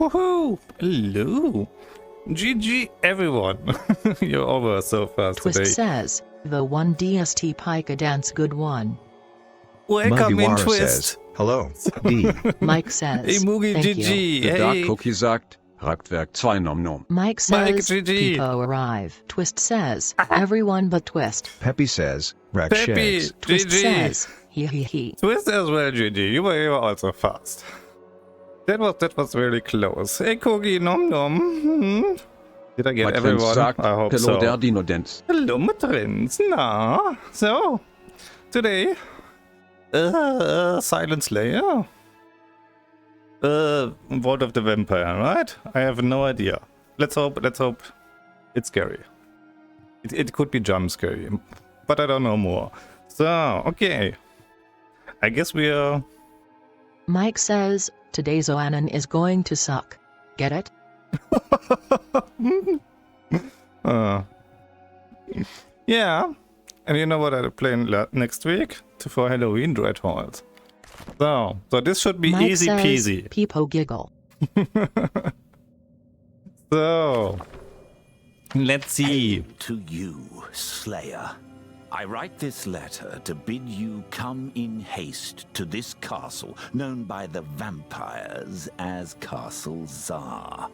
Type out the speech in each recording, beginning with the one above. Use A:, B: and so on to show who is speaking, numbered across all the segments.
A: Woohoo! Hello! GG everyone! You're over so fast
B: Twist
A: today.
B: says, the 1DST Pika dance good one.
A: Welcome in,
C: Mugiwara
A: Twist!
C: says, hello, D.
B: Mike says,
A: Hey Mugi,
B: thank
A: GG!
B: you.
D: Der
A: Hey!
D: Dark Cookie sagt, Raktwerk 2 nom nom.
B: Mike says,
A: GG.
B: Pipo arrive. Twist says, everyone but Twist.
C: Peppy says, Rack
A: Peppy!
C: Shags.
B: Twist
A: GG!
B: says, he.
A: Twist as well, GG. You were also fast. That was really close. Hey Cookie, nom nom. Did I get
D: Mein Prinz
A: everyone?
D: sagt,
A: I hope
D: Hello
A: so.
D: der Dino-Dance.
A: Hello, my friends. Na, so today, Silent Slayer, Vault of the Vampire, right? I have no idea. Let's hope it's scary. It could be jump scary, but I don't know more. So okay, I guess we are.
B: Mike says, today's Oanan is going to suck. Get it?
A: Yeah, and you know what I'm playing next week for Halloween? Dread Halls. So this should be
B: Mike
A: easy
B: says,
A: peasy.
B: Peepo giggle.
A: So let's see.
E: Hail to you, Slayer. I write this letter to bid you come in haste to this castle, known by the vampires as Castle Zar.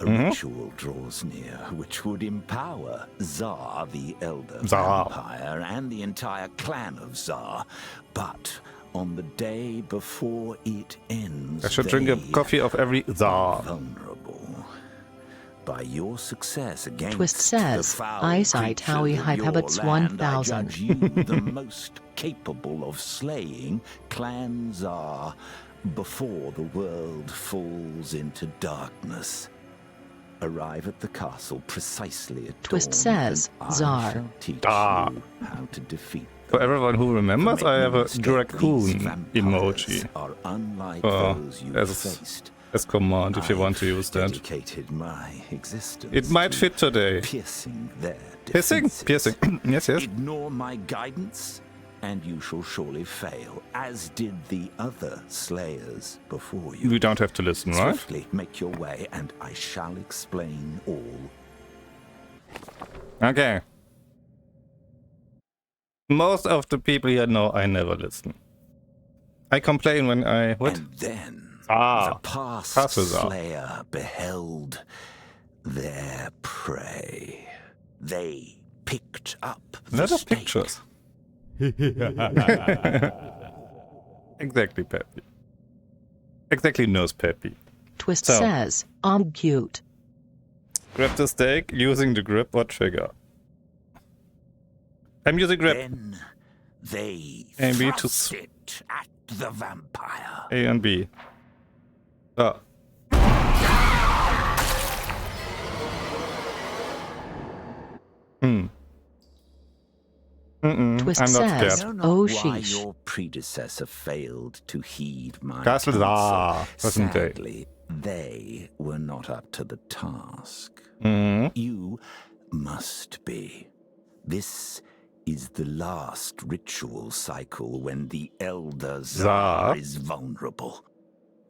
E: A ritual draws near, which would empower Zar, the elder vampire, and the entire clan of Zar. But on the day before it ends,
A: I should drink a coffee of every Zar.
E: vulnerable. By your success against
B: Twist says,
E: the foul
B: eyesight Howie
E: creatures of your
B: Hypebits
E: land, I
B: 1000.
E: judge you the most capable of slaying Clan Zar before the world falls into darkness. Arrive at the castle precisely at
B: Twist
E: dawn,
B: says,
E: and I
B: Zar.
E: shall teach
A: Ah.
E: you how to defeat
A: For
E: them.
A: everyone who remembers,
E: For make
A: I have
E: no
A: a
E: mistake,
A: Dracoon
E: these vampires
A: emoji
E: are unlike
A: Oh,
E: those you
A: as-
E: faced.
A: as command if you want to
E: I've
A: use that.
E: dedicated my existence
A: It might
E: to
A: fit today.
E: piercing their
A: Piercing,
E: defenses.
A: piercing. Yes, yes.
E: Ignore my guidance, and you shall surely fail, as did the other slayers before you.
A: We don't have to listen, right?
E: Swiftly make your way, and I shall explain all.
A: Okay. Most of the people here know I never listen. I complain when I what?
E: And then
A: Ah,
E: the past
A: Castle Zar.
E: slayer beheld their prey. They picked up the
A: Lot of
E: stake.
A: pictures. Exactly, Peppy. Exactly knows Peppy.
B: Twist
A: So.
B: says, I'm cute.
A: Grab the stake using the grip or trigger. I'm using grip.
E: Then they
A: And B to
E: thrust it at the vampire.
A: A and B. Oh.
B: Twist
A: I'm not
B: says,
A: scared.
E: I know not
B: oh
E: why
B: sheesh.
E: your predecessor failed to heed my
A: Castle Zar,
E: counsel.
A: wasn't they?
E: Sadly, they were not up to the task.
A: Mhm.
E: You must be. This is the last ritual cycle when the Elder
A: Zar.
E: Zar is vulnerable.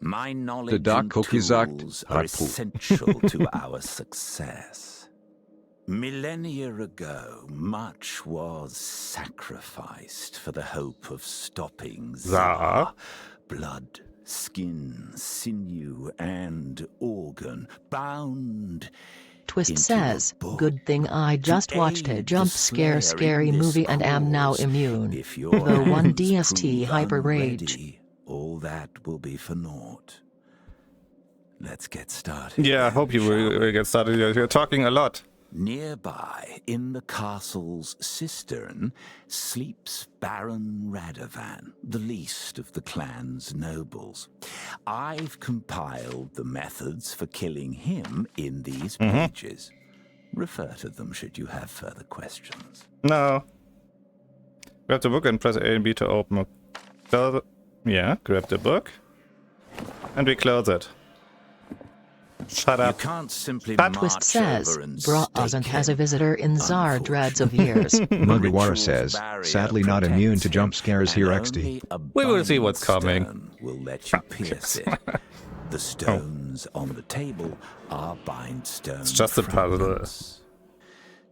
E: My knowledge
D: Dark
E: and
D: Cookie sagt,
E: tools are
D: Rapu.
E: essential to our success. Millennia ago, much was sacrificed for the hope of stopping
A: Zar.
E: Zar. Blood, skin, sinew, and organ bound.
B: Twist
E: into
B: says,
E: a book
B: good thing I just watched a
E: aid the
B: jump scare
E: slayer
B: scary
E: in this
B: movie and am now
E: cause.
B: immune.
E: If your
B: The one
E: hands
B: DST
E: prove
B: hyper rage.
E: unready, all that will be for naught. Let's get started.
A: Yeah, I
E: then,
A: hope you
E: shall we?
A: will get started. You're talking a lot.
E: Nearby, in the castle's cistern, sleeps Baron Radovan, the least of the clan's nobles. I've compiled the methods for killing him in these pages. Refer to them should you have further questions.
A: No. Grab the book and press A and B to open it. Close it. Yeah, grab the book. And we close it. Shut
E: You
A: up.
E: can't simply
A: But
B: Twist
E: march
B: says,
E: over and
B: Bra
E: stake
B: Ozant has a
E: him.
B: visitor in Zar dreads of years.
C: Mugiwara
E: Ritual's
C: says,
E: barrier
C: sadly not immune to
E: protects
C: jump
E: him,
C: scares here
E: and
C: XD.
E: only a
A: We will see
E: binding
A: what's coming.
E: stone will let you pierce it. The stone items on the table are bindstone
A: It's just a puzzle.
E: fragments.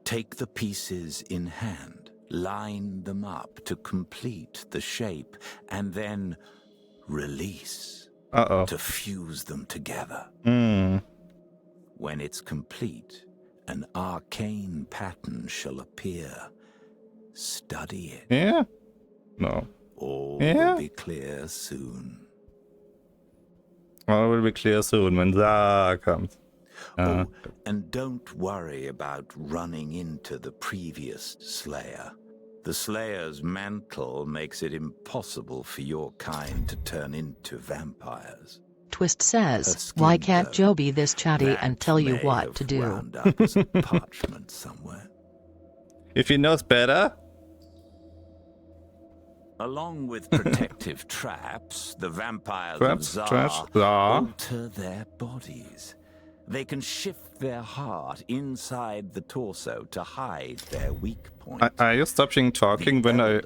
E: Take the pieces in hand, line them up to complete the shape, and then release
A: Uh-oh.
E: to fuse them together. When it's complete, an arcane pattern shall appear. Study it.
A: Yeah? No.
E: All
A: Yeah?
E: will be clear soon.
A: All will be clear soon when Zara comes.
E: Oh, and don't worry about running into the previous Slayer. The Slayer's mantle makes it impossible for your kind to turn into vampires.
B: Twist
E: Her
B: says,
E: skin,
B: why can't
E: though,
B: Joe be this chatty
E: that
B: and tell you
E: may
B: what
E: have
B: to do?
E: wound up as a parchment somewhere.
A: If he knows better.
E: Along with protective traps, the vampires
A: Traps,
E: of
A: trash,
E: Zar
A: Zar.
E: alter their bodies. They can shift their heart inside the torso to hide their weak points.
A: Are you stopping talking when I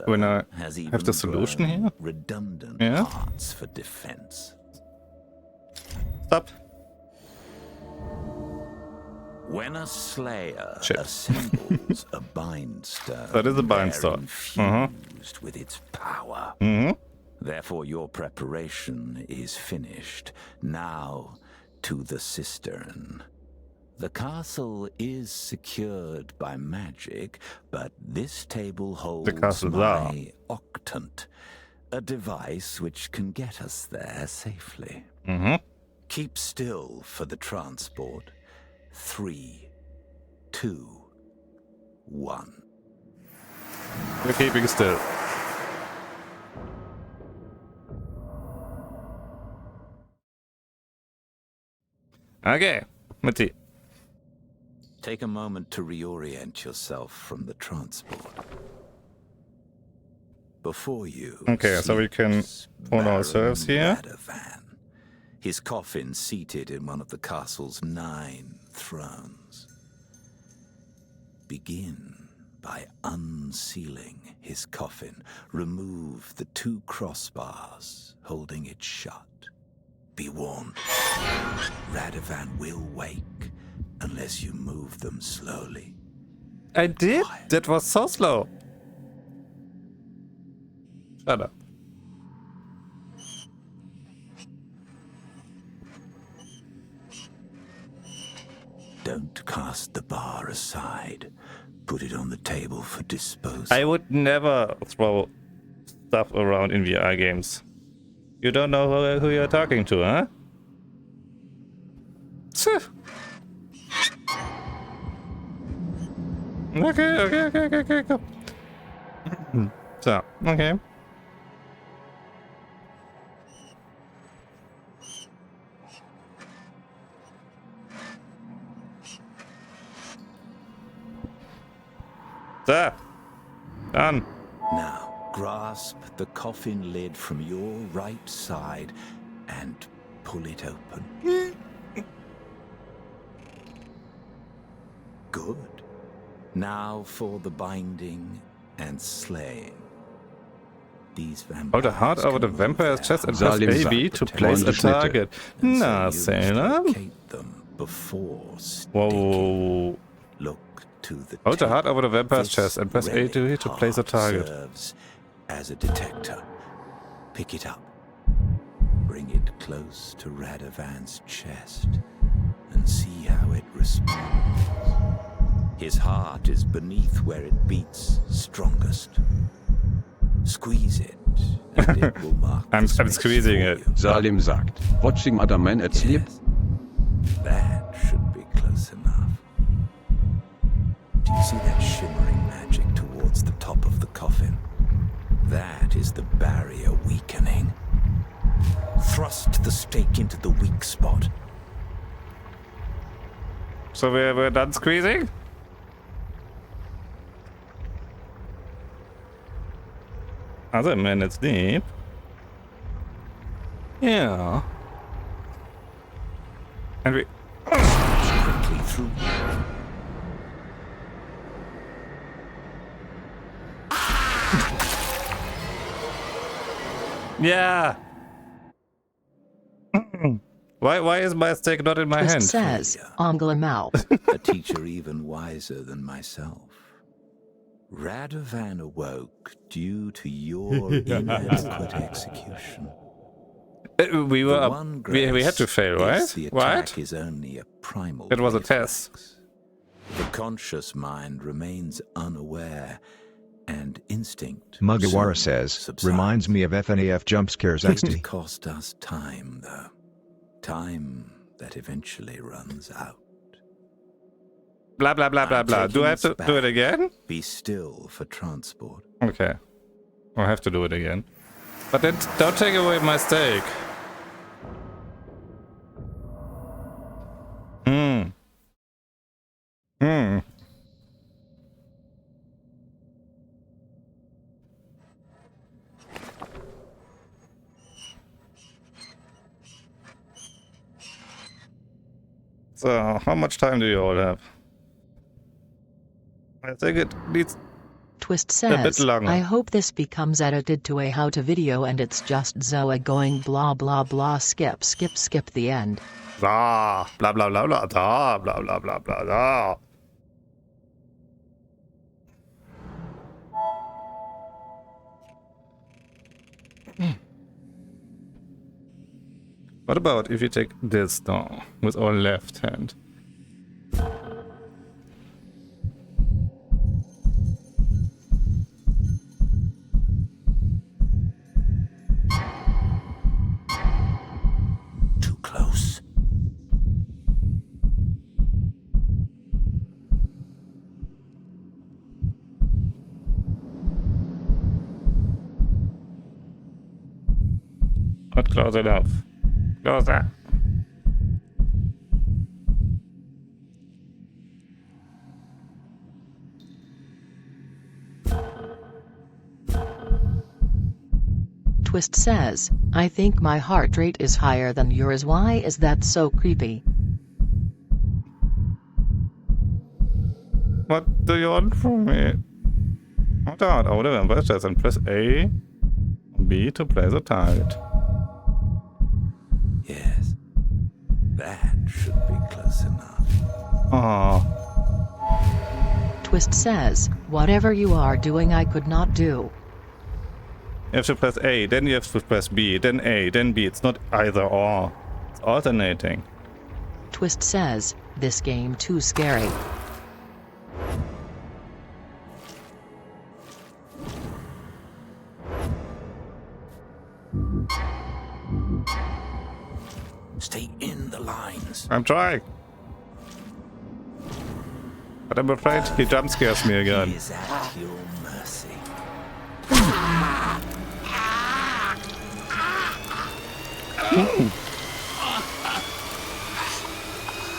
E: has
A: have the
E: even
A: solution
E: grown
A: here?
E: redundant
A: Yeah?
E: parts for defense.
A: Stop.
E: When a slayer
A: Shit.
E: assembles a bindstone,
A: That is a
E: they're
A: bindstone.
E: infused with its power.
A: Mm-hmm.
E: Therefore, your preparation is finished. Now, to the cistern. The castle is secured by magic, but this table holds
A: castle's Zar.
E: my octant, a device which can get us there safely.
A: Mm-hmm.
E: Keep still for the transport. 3, 2, 1.
A: We're keeping still. Okay, Matti.
E: Take a moment to reorient yourself from the transport. Before you.
A: Okay, so we can
E: sleeps
A: pull
E: Baron
A: ourselves here.
E: Radovan, his coffin seated in one of the castle's 9 thrones. Begin by unsealing his coffin. Remove the 2 crossbars holding it shut. Be warned, Radovan will wake unless you move them slowly.
A: I did? That was so slow. Shut up.
E: Don't cast the bar aside. Put it on the table for disposal.
A: I would never throw stuff around in VR games. You don't know who you're talking to, huh? Tch. Okay, go. So, okay. There. Done.
E: Now, grasp the coffin lid from your right side and pull it open. Good. Now for the binding and slaying. These vampires
A: Hold the heart over the
E: can move
A: vampire's
E: their
A: chest and
E: hearts
A: press
D: Salim
A: AB
D: sagt,
A: to place a
D: Freunde
A: target.
E: and so
A: Na,
E: use to
A: Salem.
E: locate them before
A: Whoa,
E: sticking.
A: whoa, whoa.
E: Look to the
A: Hold the heart
E: table.
A: over the vampire's
E: This
A: chest and press
E: relic
A: A to place a
E: heart
A: target.
E: serves as a detector. Pick it up. Bring it close to Radovan's chest and see how it responds. His heart is beneath where it beats strongest. Squeeze it, and it will mark the
A: I'm
E: space
A: squeezing
E: for
A: it.
E: you.
D: Salim sagt, watching other men at sleep.
E: Yes. That should be close enough. Do you see that shimmering magic towards the top of the coffin? That is the barrier weakening. Thrust the stake into the weak spot.
A: So we're done squeezing? Other men at sleep. Yeah. And we...
E: Quickly through.
A: Yeah! Why is my steak not in my
B: Twist
A: hand?
B: says, Ongla mouth.
E: A teacher even wiser than myself. Radovan awoke due to your inadequate execution.
A: We had to fail, right?
E: The
A: Right?
E: attack is only a primal.
A: It was a
E: reflex.
A: test.
E: The conscious mind remains unaware, and instinct.
C: Mugiwara
E: soon
C: says,
E: subsides.
C: reminds me of FNAF jumpscares
E: It
C: XD.
E: cost us time, though. Time that eventually runs out.
A: Blah blah blah blah
E: I'm
A: blah. Do I have to
E: taking
A: do
E: us
A: it again?
E: Be still for transport.
A: Okay. I have to do it again. But then don't take away my steak. So, how much time do you all have? I think it needs...
B: Twist
A: A bit
B: says,
A: longer.
B: I hope this becomes edited to a how to video and it's just Zoa going blah blah blah skip the end.
A: Blah, blah, blah, blah, blah, blah, blah, blah, blah, blah, blah. What about if you take this now with our left hand?
E: Too close.
A: Not close enough. Closer.
B: Twist says, I think my heart rate is higher than yours. Why is that so creepy?
A: What do you want from me? Hold on, I would have invested and press A, B to play the target.
E: Yes. That should be close enough.
A: Oh,
B: Twist says, whatever you are doing I could not do.
A: you have to press A, then you have to press B, then A, then B. It's not either or. It's alternating.
B: Twist says, this game too scary.
E: Stay in the lines.
A: I'm trying. But I'm afraid he jump scares me
E: He
A: again.
E: is at your mercy.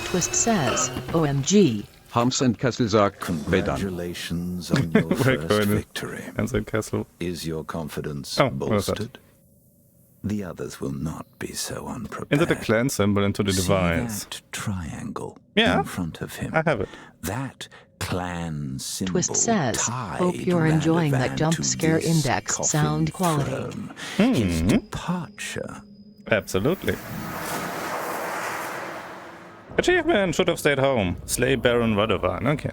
B: Twist says, OMG.
D: Hans and Kessel sagt, Vedan.
E: Congratulations on your first
A: Going
E: victory.
A: and the castle.
E: Is your confidence
A: Oh, what was that?
E: bolstered? The others will not be so unprepared.
A: Insert the clan symbol into the
E: See
A: device.
E: that triangle
A: Yeah.
E: in front of him.
A: I have it.
E: That clan symbol
B: Twist says,
E: tied
B: hope you're enjoying that
E: Radovan
B: jump
E: to
B: scare
E: this
B: index
E: coffin
B: sound quality.
E: throne. His departure.
A: Absolutely. Achievement should have stayed home. Slay Baron Radovan. Okay.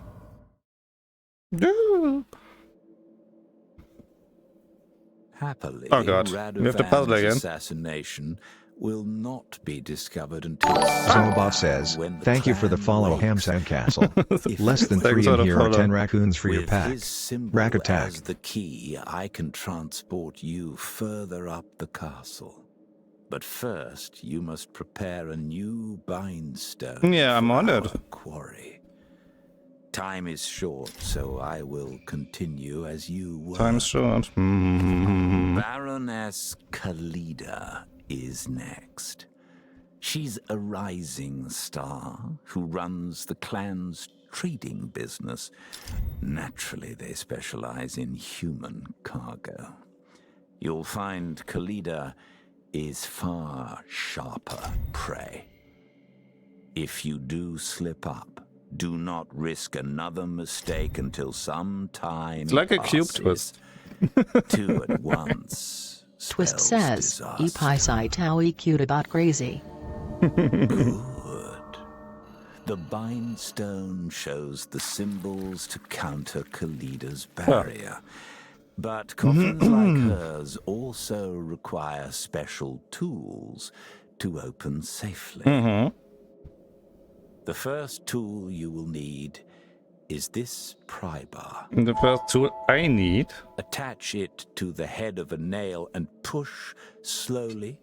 E: Happily,
A: Oh God, we have to puzzle
E: Radovan's
A: again.
E: assassination will not be discovered until
C: Zomabot says,
E: when the
C: thank you for the
E: clan
C: follow
E: wakes.
C: Hamsam Castle.
E: If
C: Less than
A: Thanks
C: 3
A: for
C: in
A: the
C: here are
A: follow.
C: 10 raccoons for your
E: With
C: pack.
E: his symbol
C: Rack attack.
E: as the key, I can transport you further up the castle. But first, you must prepare a new bindstone.
A: Yeah, I'm
E: for
A: on
E: our
A: it.
E: Quarry. Time is short, so I will continue as you were.
A: Time's short.
E: Baroness Khalida is next. She's a rising star who runs the clan's trading business. Naturally, they specialize in human cargo. You'll find Khalida is far sharper prey. If you do slip up, do not risk another mistake until some time
A: It's like a cube
E: passes.
A: twist.
E: Two at once.
B: Twist
E: spells
B: says,
E: disaster.
B: Epi Sai Tao cute about crazy.
E: Good. The bind stone shows the symbols to counter Kalida's barrier. But coffins like hers also require special tools to open safely. The first tool you will need is this pry bar.
A: The first tool I need.
E: Attach it to the head of a nail and push slowly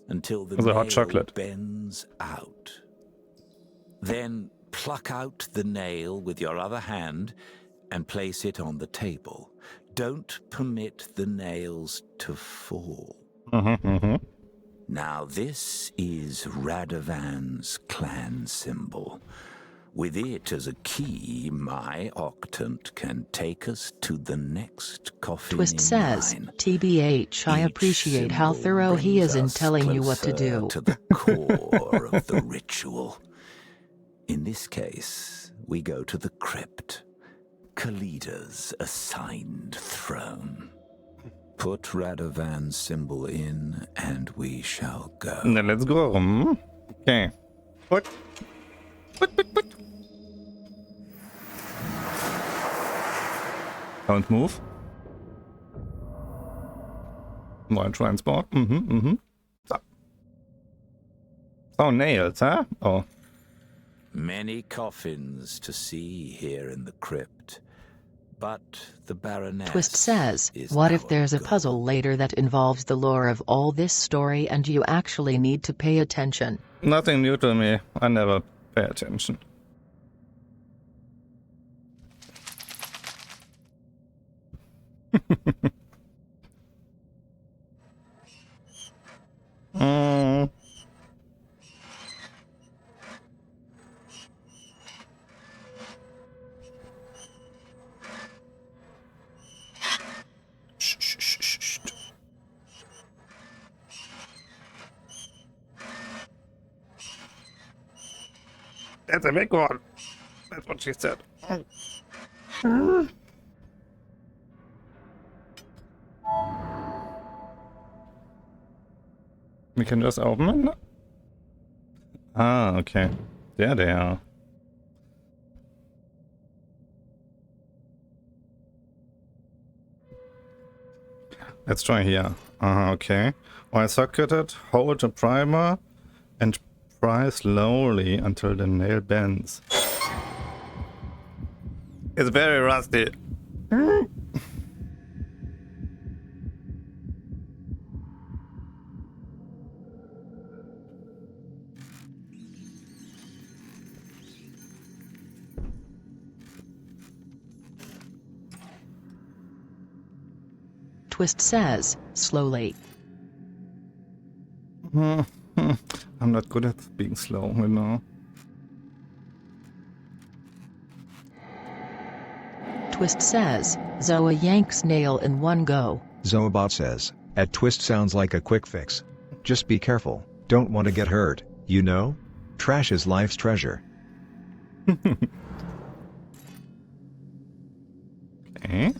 E: until the
A: It's a hot
E: nail
A: chocolate.
E: bends out. Then pluck out the nail with your other hand and place it on the table. Don't permit the nails to fall. Now this is Radovan's clan symbol. With it as a key, my octant can take us to the next coffin
B: Twist
E: in
B: says,
E: line.
B: TBH, I
E: Each
B: appreciate how
E: symbol
B: thorough he
E: brings
B: is in
E: us
B: telling you what to
E: closer
B: do.
E: to the core of the ritual. In this case, we go to the crypt, Kalida's assigned throne. Put Radovan's symbol in, and we shall go.
A: Then let's go. Okay. What? Don't move. More transport. So. Oh, nails, huh? Oh.
E: Many coffins to see here in the crypt, but the Baroness
B: Twist says,
E: is
B: what if
E: our
B: there's a
E: goal.
B: puzzle later that involves the lore of all this story and you actually need to pay attention?
A: Nothing new to me. I never pay attention. Shh. That's a big one. That's what she said. We can just open it? Ah, okay. There they are. Let's try here. Okay. While socketed, hold the primer and pry slowly until the nail bends. It's very rusty.
B: Twist says, slowly.
A: I'm not good at being slow, you know.
B: Twist says, Zoa yanks nail in one go.
C: Zoabot says, at Twist sounds like a quick fix. Just be careful, don't want to get hurt, you know? Trash is life's treasure.
A: Okay.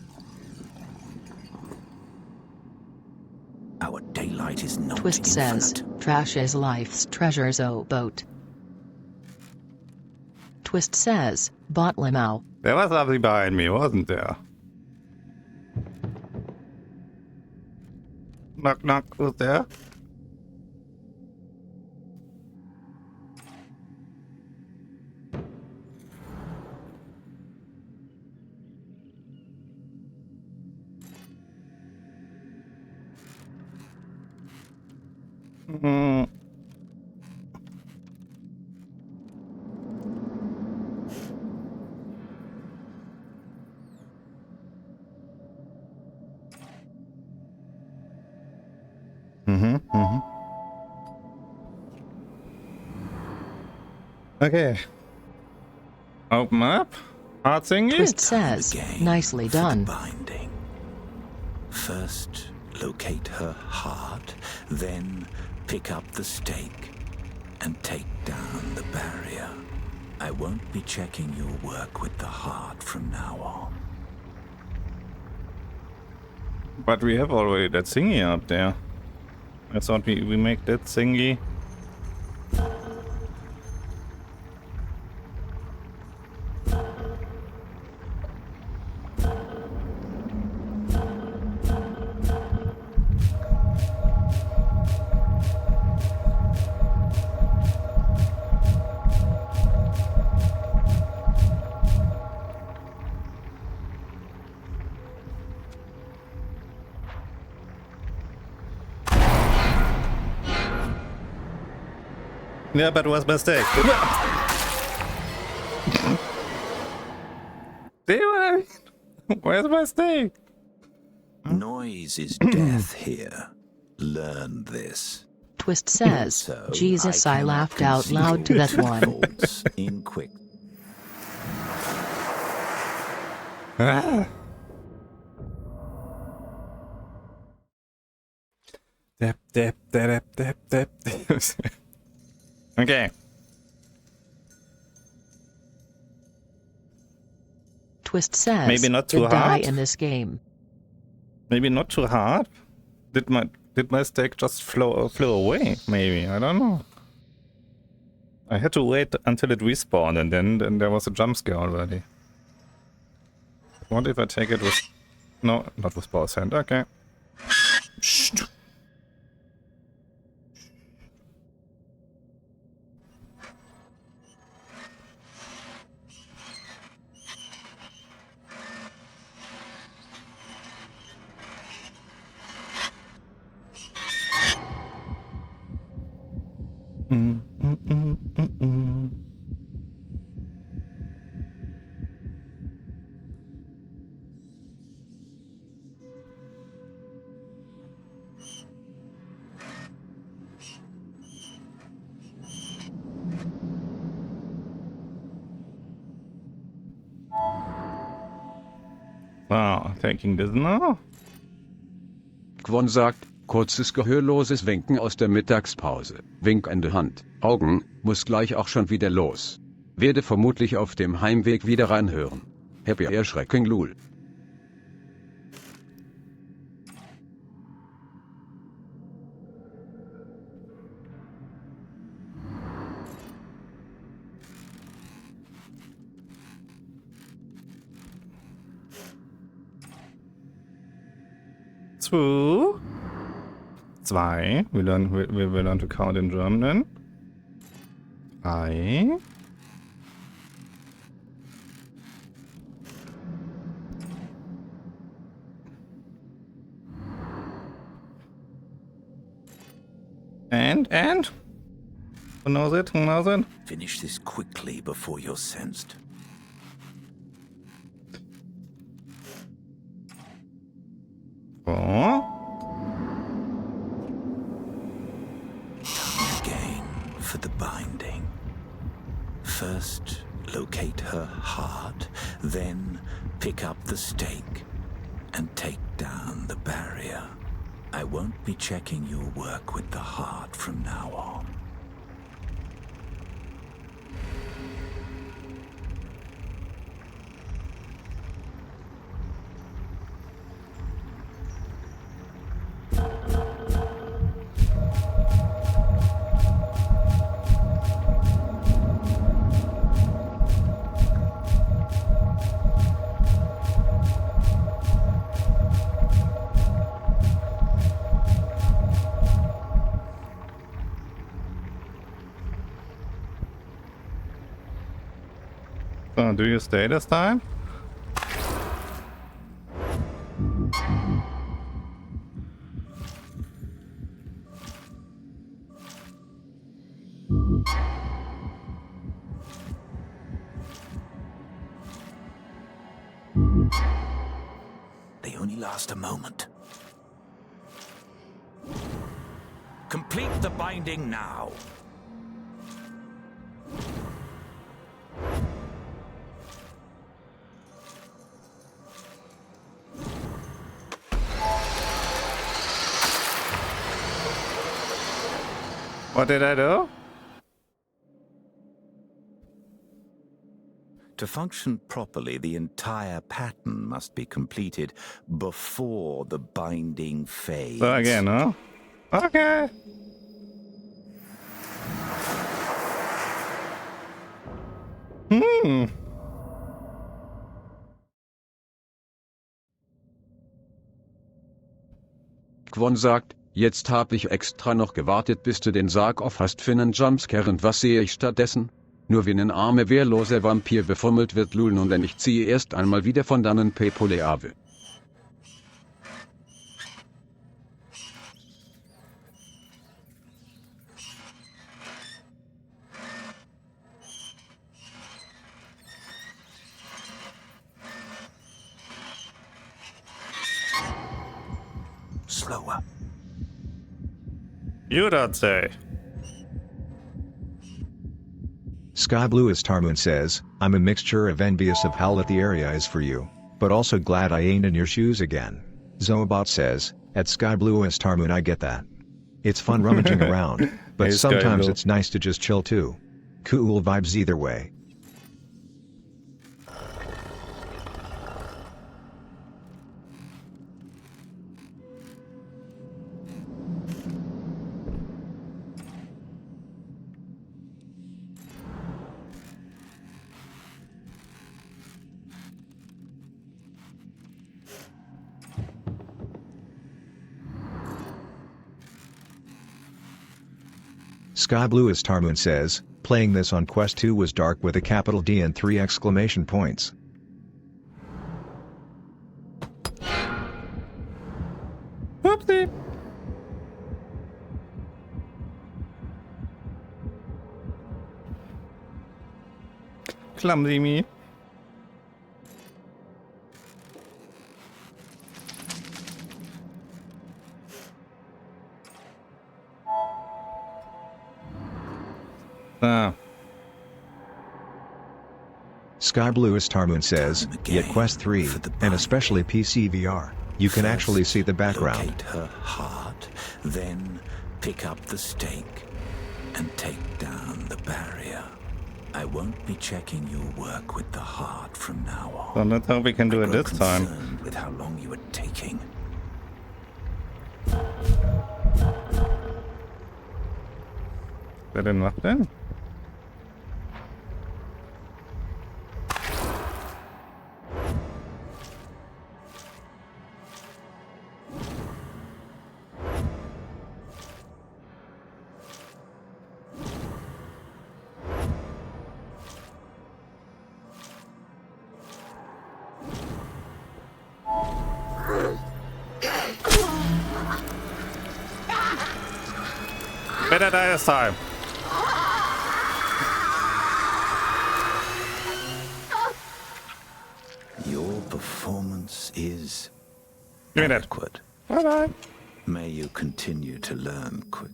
E: Our daylight is not
B: Twist says,
E: infinite.
B: trash is life's treasure, Zoboat. Twist says, bot limo.
A: There was something behind me, wasn't there? Knock knock, who's there? Okay. Open up. Heart thingy.
B: Twist says,
E: Game
B: nicely
E: for the
B: done.
E: binding. First, locate her heart, then pick up the stake and take down the barrier. I won't be checking your work with the heart from now on.
A: But we have already that thingy up there. I thought we make that thingy Yeah, but it was a mistake. Do you know what I mean? Where's my mistake?
E: Noise is death here. Learn this.
B: Twist says,
E: So,
B: Jesus, I
E: cannot
B: laughed out
E: conceal
B: loud to that
E: two
B: one.
E: faults in quick.
A: Ah. Dep, dep, dep, dep, dep, dep. Okay.
B: Twist says,
A: Maybe not too
B: did die
A: hard?
B: in this game.
A: Maybe not too hard. Did my stake just flew away? Maybe, I don't know. I had to wait until it respawned, and then there was a jump scare already. What if I take it with... No, not with power sand. Okay. Shh. Wow, taking this now.
D: Quon sagt, kurzes gehörloses Winken aus der Mittagspause. Winkende Hand, Augen, muss gleich auch schon wieder los. Werde vermutlich auf dem Heimweg wieder reinhören. Happy Erschrecken lul.
A: Zwei. We learn to count in German then. Drei. And? Who knows it? Who knows it?
E: Finish this quickly before you're sensed.
A: Four.
E: Time again for the binding. First, locate her heart, then pick up the stake and take down the barrier. I won't be checking your work with the heart from now on.
A: So, do you stay this time?
E: They only last a moment. Complete the binding now.
A: What did I do?
E: To function properly, the entire pattern must be completed before the binding fades.
A: So again, huh? Okay.
D: Quon sagt, jetzt hab ich extra noch gewartet, bis du den Sarg auf hast für nen Jumpscare, und was sehe ich stattdessen? Nur wie nen arme wehrloser Vampir befummelt wird lulen, und ich ziehe erst einmal wieder von dannen Pepoleave.
E: slower.
A: You don't say.
C: Sky Blue as Tarmoon says, I'm a mixture of envious of how lit the area is for you, but also glad I ain't in your shoes again. Zoabot says, at Sky Blue as Tarmoon I get that. It's fun rummaging around, but
A: Hey, Sky
C: sometimes
A: Blue.
C: it's nice to just chill too. Cool vibes either way. Sky Blue as Tarmoon says, playing this on Quest 2 was dark with a capital D and 3 exclamation points.
A: Whoopsie. Clumsy me. Ah.
C: Sky Blue as Tarmoon says, yet Quest 3, and especially PC VR, you can actually see the background.
E: Locate her heart, then pick up the stake and take down the barrier. I won't be checking your work with the heart from now on.
A: So let's hope we can do
E: I
A: it
E: grow
A: this time.
E: concerned with how long you are taking.
A: Wer denn macht denn? Better die this time.
E: Your performance is
A: Give me that.
E: adequate.
A: Bye bye.
E: May you continue to learn quick.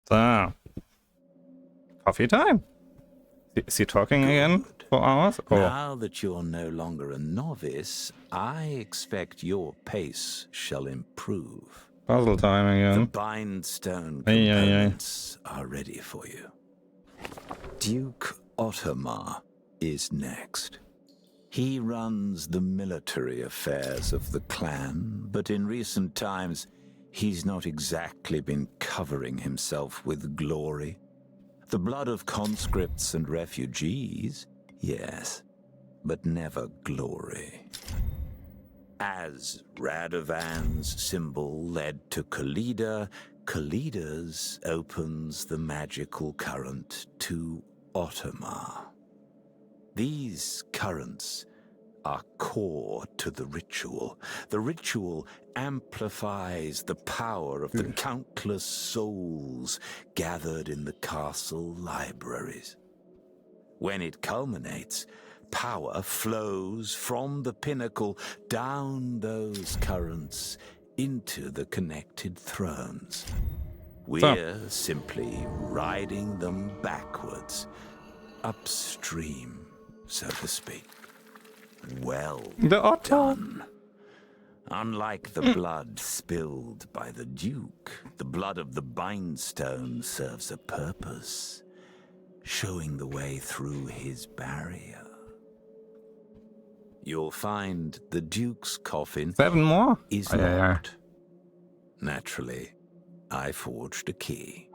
A: So. Coffee time. Is he talking again for hours? Oh.
E: Now that you're no longer a novice, I expect your pace shall improve.
A: Puzzle time
E: The
A: again.
E: bindstone
A: Ay, ay, ay.
E: components are ready for you. Duke Ottomar is next. He runs the military affairs of the clan, but in recent times he's not exactly been covering himself with glory. The blood of conscripts and refugees, yes, but never glory. As Radovan's symbol led to Khalida, Khalida's opens the magical current to Ottomar. These currents are core to the ritual. The ritual amplifies the power of the countless souls gathered in the castle libraries. When it culminates, power flows from the pinnacle down those currents into the connected thrones. We're simply riding them backwards, upstream, so to speak. Well
A: The Otto.
E: done. Unlike the blood spilled by the Duke, the blood of the bindstone serves a purpose, showing the way through his barrier. You'll find the Duke's coffin
A: 7 more?
E: is
A: Ay, ay, ay.
E: locked. Naturally, I forged a key.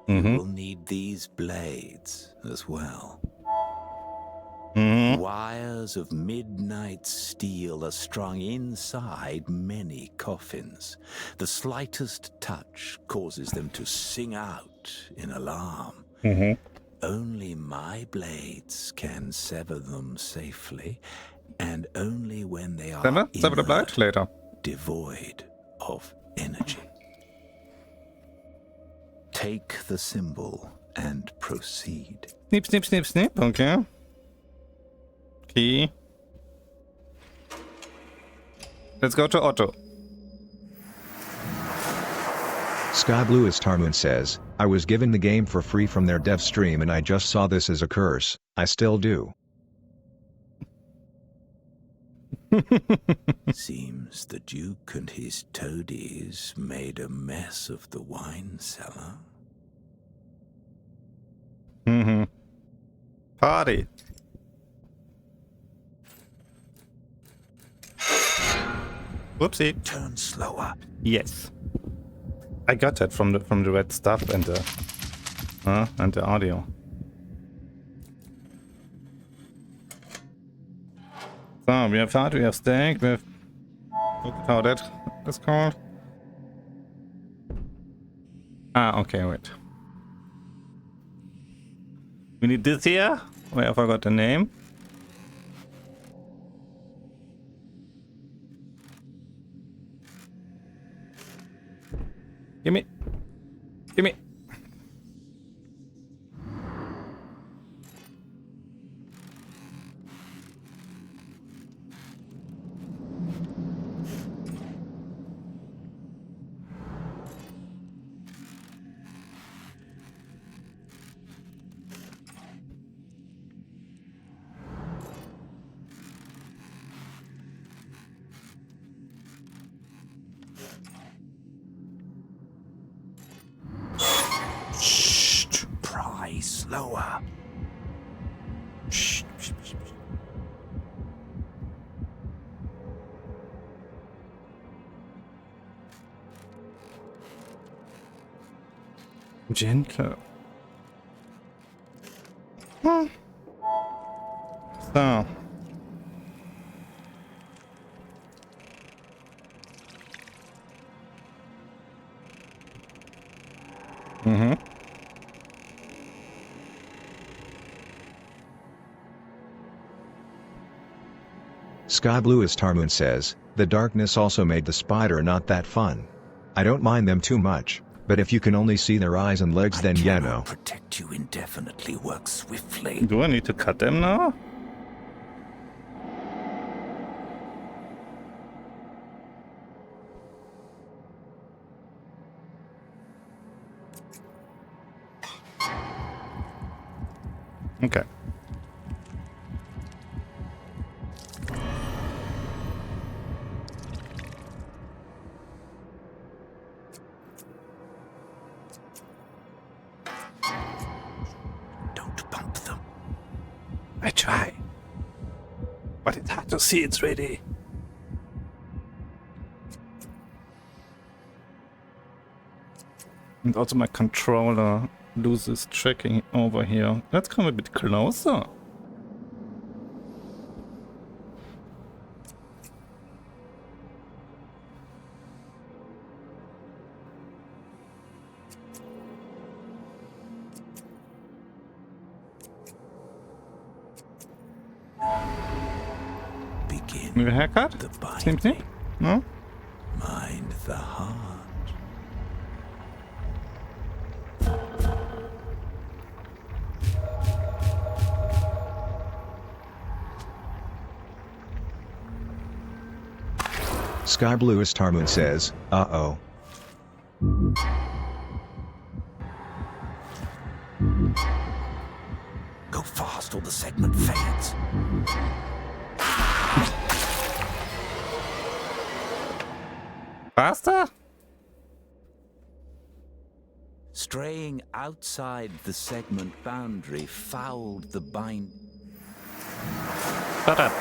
A: Mhm.
E: You'll need these blades as well.
A: Mhm.
E: Wires of midnight steel are strung inside many coffins. The slightest touch causes them to sing out in alarm.
A: Mhm.
E: Only my blades can sever them safely, and only when they are
A: Sever the blade
E: inert,
A: later.
E: devoid of energy. Take the symbol and proceed.
A: Snip, snip, snip, snip. Okay. Key. Let's go to Otto.
C: Sky Blue as Tarmoon says, I was given the game for free from their dev stream and I just saw this as a curse. I still do.
E: Seems the Duke and his toadies made a mess of the wine cellar.
A: Mm-hmm. Party. Whoopsie.
E: Turn slower.
A: Yes. I got that from the red stuff and the audio. So we have fat, we have steak, we have look at how that is called. Ah, okay, wait. We need this here. Wait, I forgot the name. Gimme. Gimme.
E: Pry slower.
A: Shh. Gentle. So. Mm-hmm.
C: Sky Blue as Tarmoon says, the darkness also made the spider not that fun. I don't mind them too much, but if you can only see their eyes and legs then yeah no.
E: Protect you indefinitely. Work swiftly.
A: Do I need to cut them now? Okay.
E: Don't bump them.
A: I try. But it's hard to see it's ready. And also my controller loses tracking over here. Let's come a bit closer.
E: Begin
A: Maybe a haircut?
E: the
A: Same thing?
E: binding.
A: No?
E: Mind the heart.
C: Sky Blue as Tarmoon says, uh-oh.
E: Go fast or the segment fades.
A: Faster?
E: Straying outside the segment boundary fouled the bind.
A: Shut up.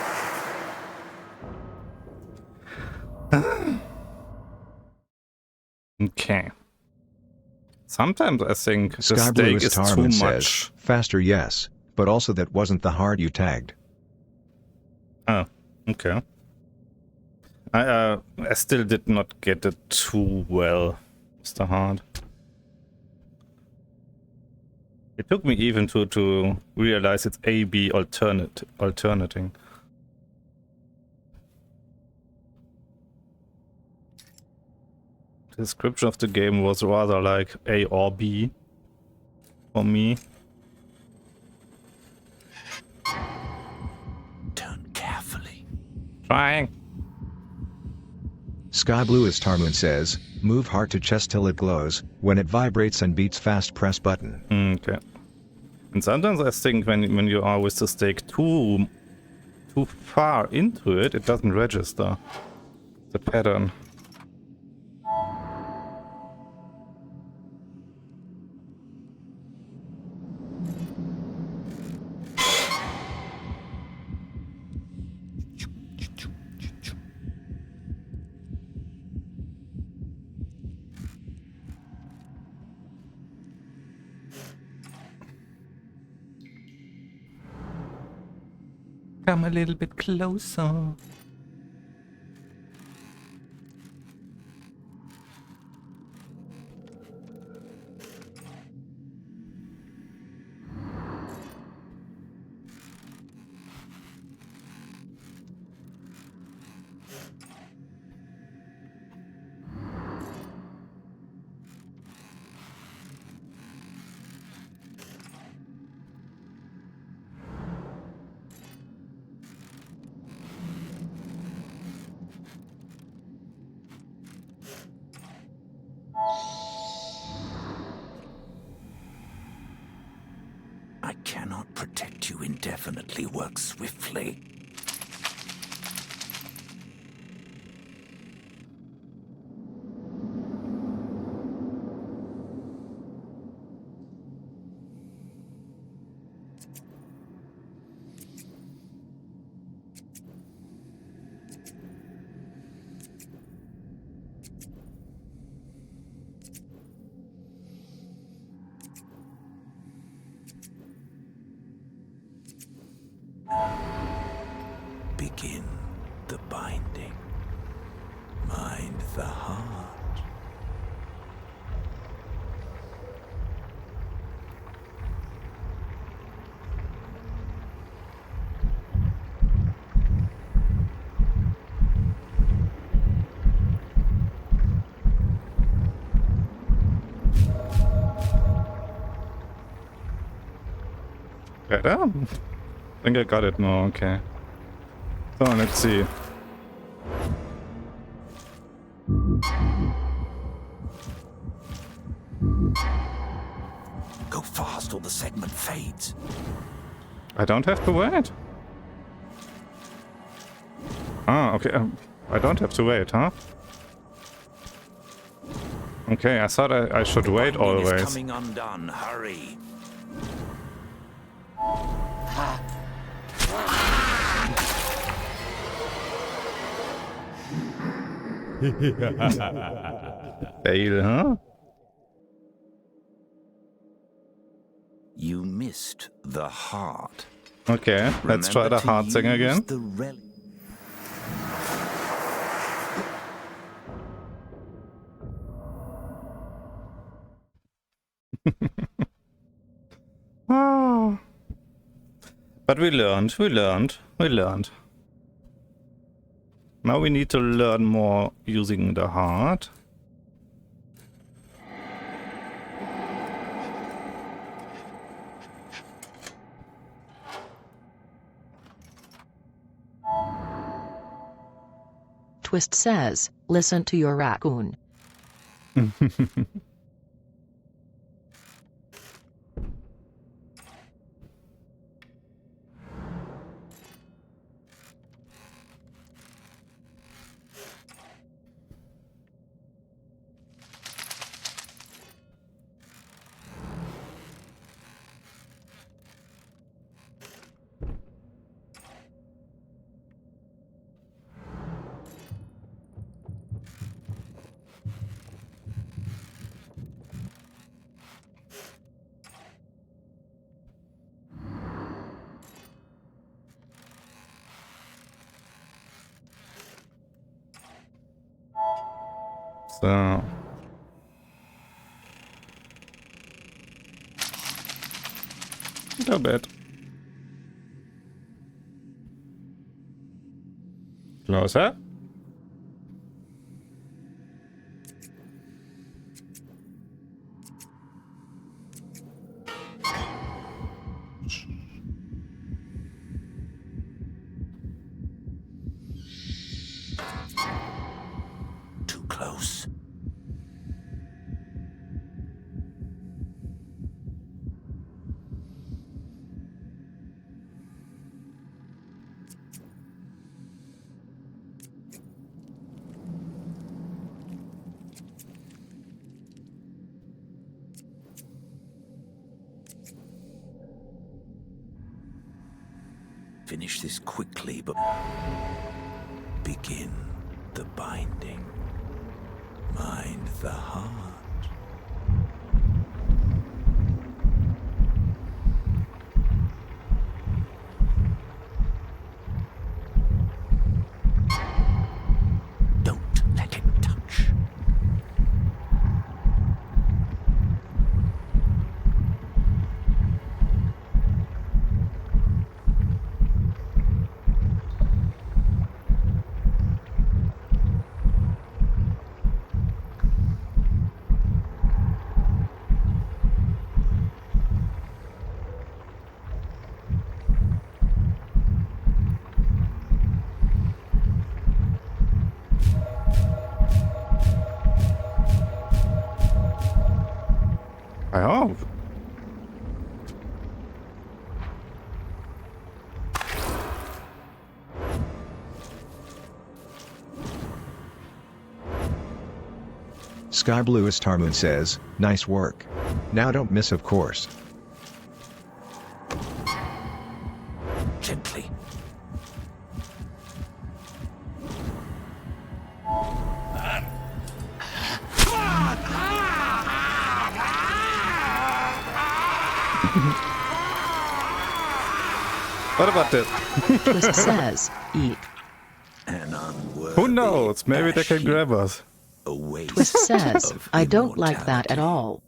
A: Okay. Sometimes I think the
C: Sky Blue
A: steak
C: as
A: is too
C: Tarmoon says,
A: much.
C: faster yes, but also that wasn't the heart you tagged.
A: Oh, okay. I still did not get it too well, Mr. Hard. It took me even to realize it's A-B alternating. The description of the game was rather like A or B. for me.
E: Turn carefully.
A: Trying.
C: Sky Blue as Tarmoon says, move heart to chest till it glows. When it vibrates and beats fast, press button.
A: Okay. And sometimes I think when you are with the stake too far into it, it doesn't register the pattern. Come a little bit closer.
E: I cannot protect you indefinitely. Work swiftly. Begin the binding. Mind the heart.
A: Better? I think I got it now, okay. So, let's see.
E: Go fast or the segment fades.
A: I don't have to wait. Ah, okay. I don't have to wait, huh? Okay, I thought I should wait
E: Binding is
A: always.
E: coming undone. Hurry.
A: Fail, huh?
E: You missed the heart.
A: Okay, let's try the heart thing again.
E: The relic.
A: Ah. But we learned. Now we need to learn more using the heart.
B: Twist says, listen to your raccoon.
A: So. Not bad. Closer.
E: close. Finish this quickly, but begin the binding. Mind the heart. Don't let it touch.
A: I hope.
C: Sky Blue Starmoon says, nice work. Now don't miss, of course.
E: Gently.
A: What about this?
B: Twist says, eek.
E: An unworthy
A: Who knows? Maybe they can
E: bashing
A: grab us.
E: a waste
B: Twist says,
E: of
B: I don't like that at
E: immortality.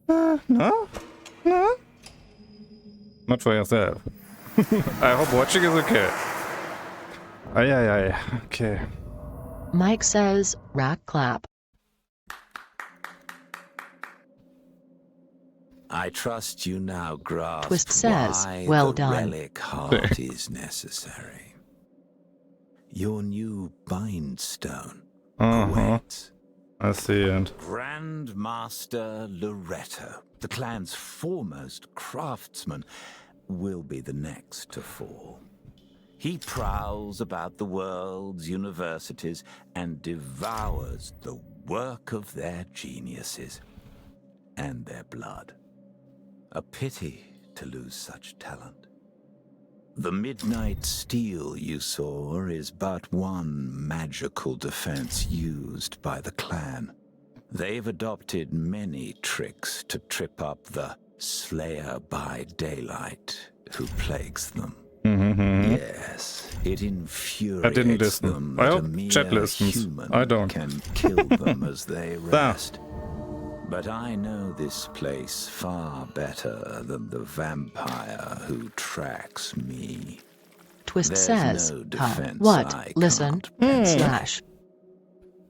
B: all.
A: No? No? Not for yourself. I hope watching is okay. Aye, aye, aye. Okay.
B: Mike says, rack clap.
E: I trust you now grasp
B: Twist says,
E: why
B: well
E: the
B: done.
E: relic heart is necessary. Your new bindstone awaits.
A: I see, and
E: Grand Master Loretto, the clan's foremost craftsman, will be the next to fall. He prowls about the world's universities and devours the work of their geniuses and their blood. A pity to lose such talent. The midnight steel you saw is but one magical defense used by the clan. They've adopted many tricks to trip up the Slayer by Daylight who plagues them. Yes, it infuriates
A: listen.
E: them
A: I
E: that a
A: hope
E: mere
A: chat listens.
E: human
A: I don't.
E: can kill them as they rest. But I know this place far better than the vampire who tracks me.
B: Twist
E: There's
B: says,
E: no
B: huh,
E: defense
B: what,
E: I
B: listen,
E: can't penetrate.
B: slash.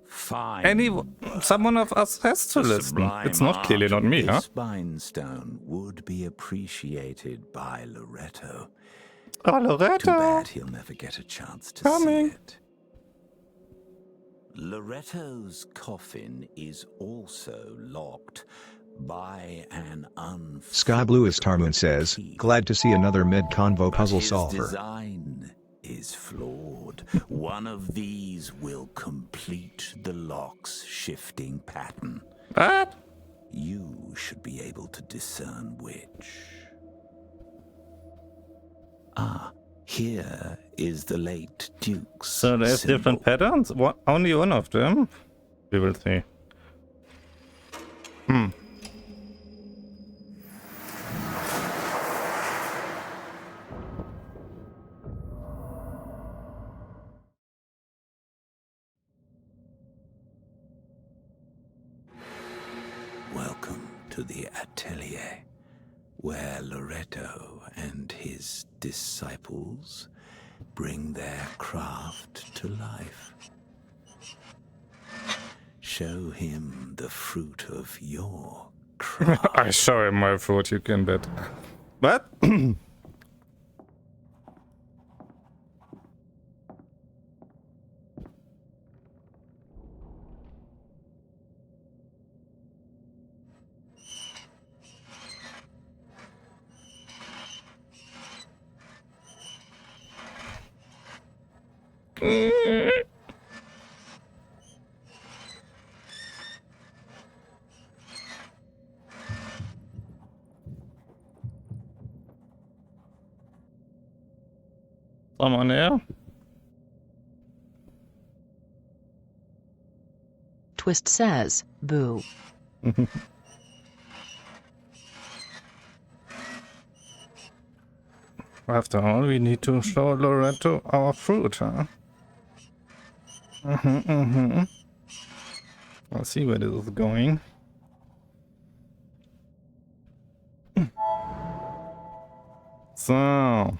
E: Fine.
A: Someone of us has to
E: The
A: listen.
E: sublime
A: It's not clearly
E: art
A: not
E: of
A: me, huh?
E: this bindstone would be appreciated by Loretto.
A: Oh,
E: Too
A: Loretto!
E: bad he'll never get a chance to
A: Coming.
E: see it. Loretto's coffin is also locked by an
C: Sky Blue Starmoon says, glad to see another mid-convo puzzle
E: his
C: solver.
E: design is flawed. One of these will complete the lock's shifting pattern.
A: What?
E: You should be able to discern which. Ah, here is the late Duke's
A: So there's
E: symbol.
A: different patterns? What? Only one of them? We will see.
E: Welcome to the atelier, where Loretto and his disciples bring their craft to life. Show him the fruit of your craft.
A: I show him my fruit, you can bet. What? Someone there?
B: Twist says, boo.
A: After all, we need to show Loretto our fruit, huh? I'll see where this is going. So,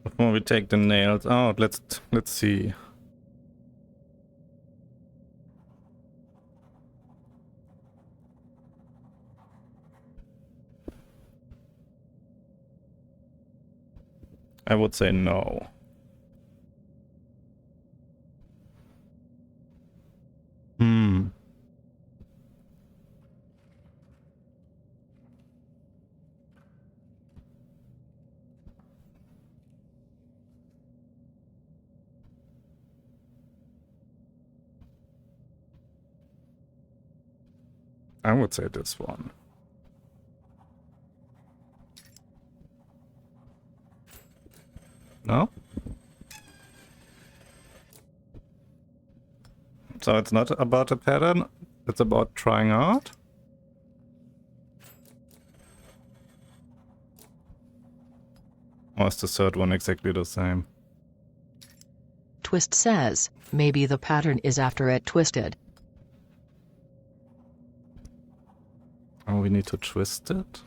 A: before we take the nails out, let's see. I would say no. I would say this one. No? So it's not about a pattern, it's about trying out? Or is the third one exactly the same?
B: Twist says, maybe the pattern is after it twisted.
A: Oh, we need to twist it?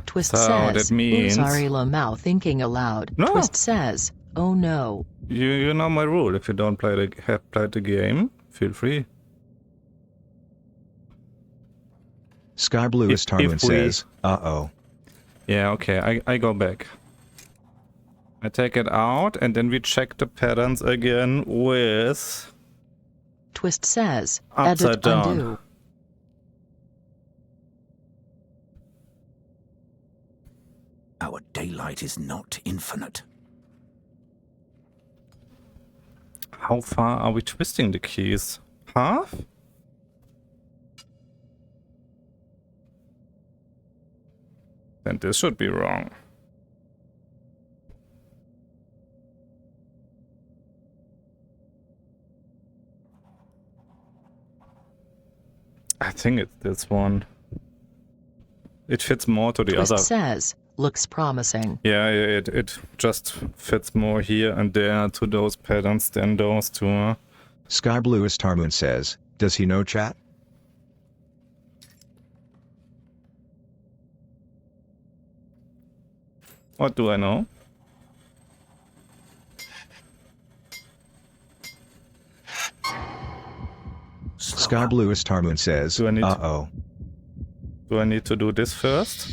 B: Twist
A: So
B: says,
A: that means...
B: sorry Lamau thinking aloud.
A: No.
B: Twist says, oh no.
A: You know my rule. If you don't have played the game, feel free.
C: Sky Blue
A: If
C: Starmoon
A: we-
C: says, uh-oh.
A: Yeah, okay, I go back. I take it out and then we check the patterns again with...
B: Twist says,
A: Upside
B: edit
A: down.
B: undo.
E: Our daylight is not infinite.
A: How far are we twisting the keys? Half? Then this should be wrong. I think it's this one. It fits more to the
B: Twist
A: other.
B: says, looks promising.
A: Yeah, it just fits more here and there to those patterns than those two.
C: Sky Blue Starmoon says, does he know chat?
A: What do I know?
C: Sky Blue Starmoon says,
A: Do I need-
C: uh-oh.
A: Do I need to do this first?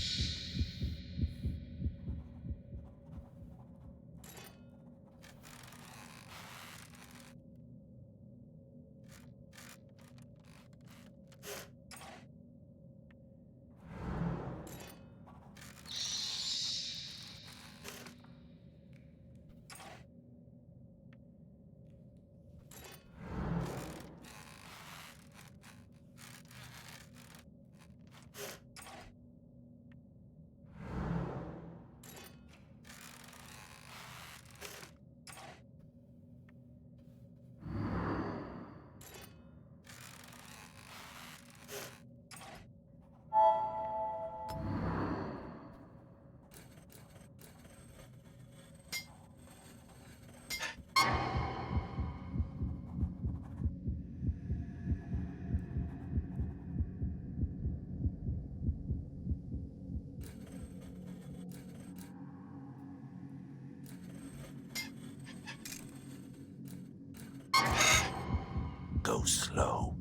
E: Go slow.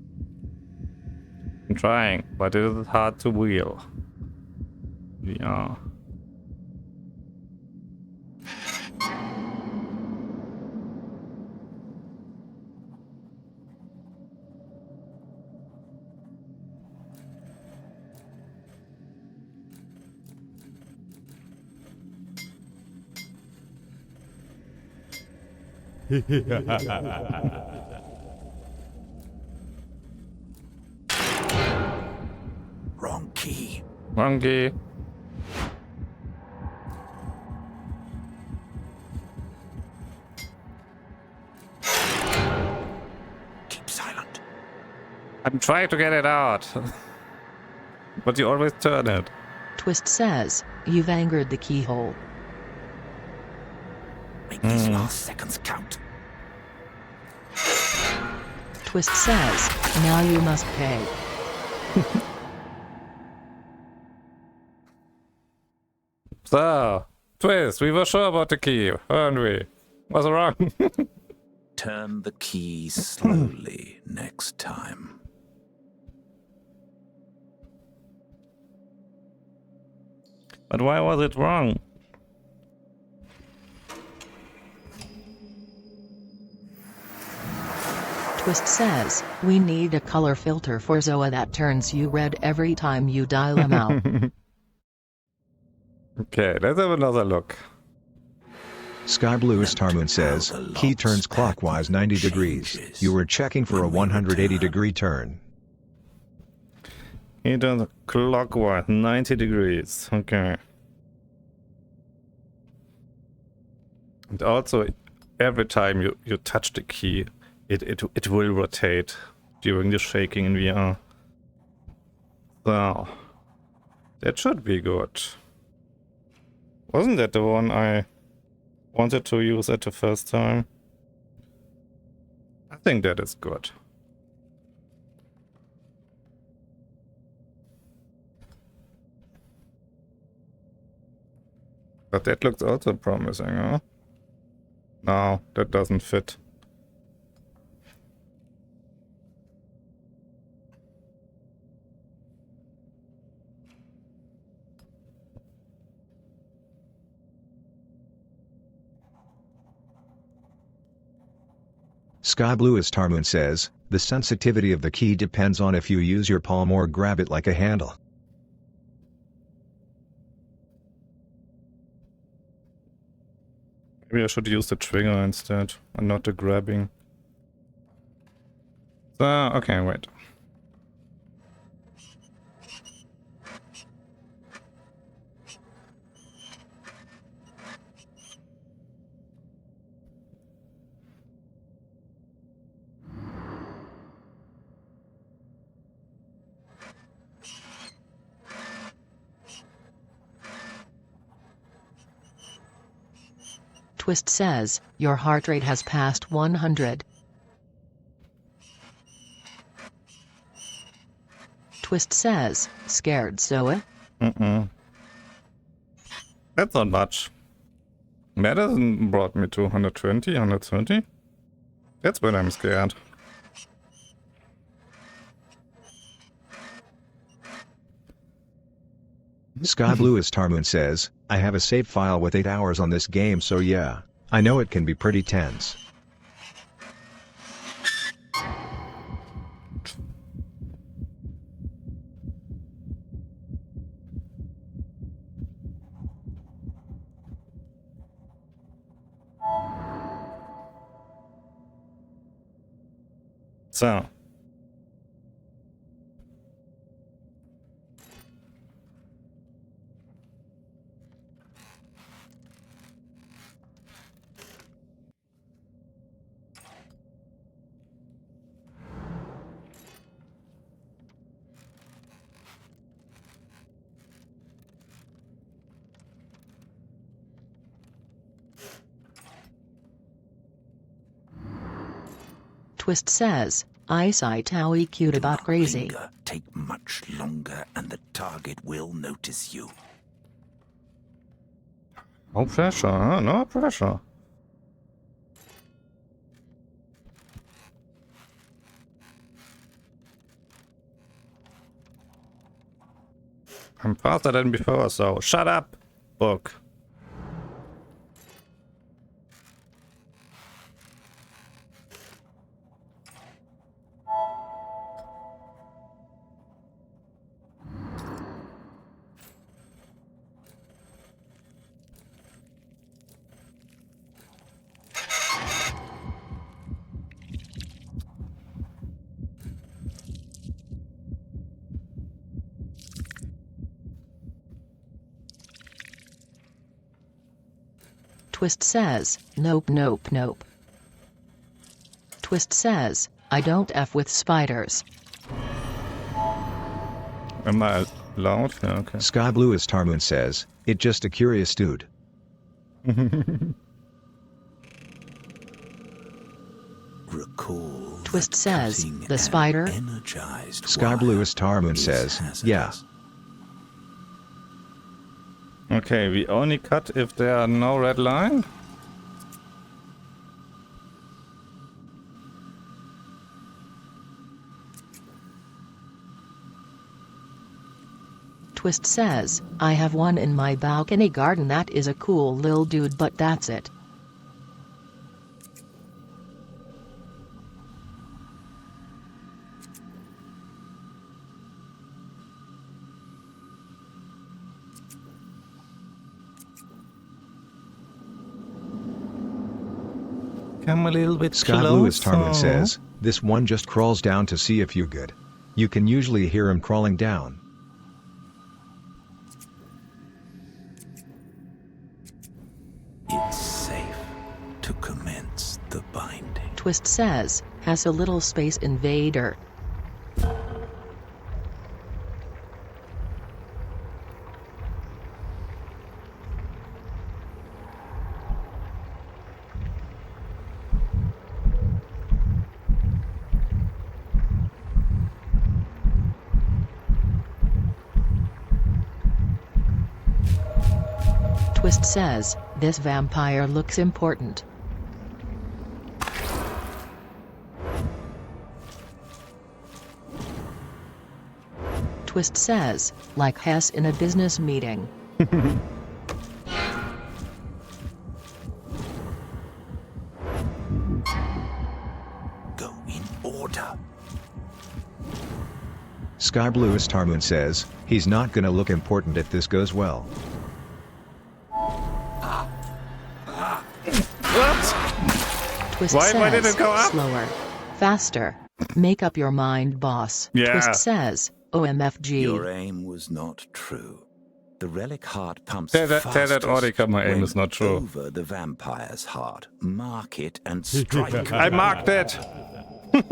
A: I'm trying, but it is hard to wheel. We are.
E: Wrong key.
A: Monkey.
E: Keep silent.
A: I'm trying to get it out. But you always turn it.
B: Twist says, you've angered the keyhole.
E: Make these last seconds count.
B: Twist says, now you must pay.
A: So, Twist, we were sure about the key, weren't we? What's wrong?
E: Turn the key slowly next time.
A: But why was it wrong?
B: Twist says, we need a color filter for Zoa that turns you red every time you dial him out.
A: Okay, let's have another look.
C: Sky Blue Starmoon says, key turns clockwise 90 degrees. You were checking for a 180 degree turn.
A: He does clockwise 90 degrees. Okay. And also, every time you touch the key, it will rotate during the shaking in VR. So, that should be good. Wasn't that the one I wanted to use at the first time? I think that is good. But that looks also promising, huh? No, that doesn't fit.
C: Sky Blue Starmoon says, the sensitivity of the key depends on if you use your palm or grab it like a handle.
A: Maybe I should use the trigger instead, and not the grabbing. So, okay, wait.
B: Twist says, your heart rate has passed 100. Twist says, scared Zoa?
A: That's not much. Medicine brought me to 120, 130. That's when I'm scared.
C: Sky Blue Starmoon says, I have a save file with 8 hours on this game, so yeah, I know it can be pretty tense.
A: So.
B: Twist says, eyesight how cute about crazy.
E: Take much longer and the target will notice you.
A: No pressure, huh? No pressure. I'm faster than before, so shut up, book.
B: Twist says, nope, nope, nope. Twist says, I don't F with spiders.
A: Am I loud? Yeah, okay.
C: Sky Blue as Tarmoon says, it just a curious dude.
E: Recall
B: Twist
E: that
B: says,
E: cutting
B: the
E: an
B: spider?
E: energized
C: Sky
E: wire
C: Blue as Tarmoon
E: is
C: says,
E: hazardous.
C: yeah.
A: Okay, we only cut if there are no red line.
B: Twist says, I have one in my balcony garden that is a cool lil dude, but that's it.
A: Come a little bit
C: Sky Blue as
A: closer.
C: Tarmoon says, this one just crawls down to see if you good. You can usually hear him crawling down.
E: It's safe to commence the binding.
B: Twist says, has a little space invader. Twist says, this vampire looks important. Twist says, like Hess in a business meeting.
E: Go in order.
C: Sky Blue as Tarmoon says, he's not gonna look important if this goes well.
B: Twist
A: Why
B: says,
A: did it go up?
B: slower, faster. Make up your mind, boss.
A: Yeah.
B: Twist says, OMFG.
E: Your aim was not true. The relic heart pumps
A: Tell that
E: fastest
A: Orica my aim
E: when
A: is not true.
E: over the vampire's heart. Mark it and strike.
A: I marked it.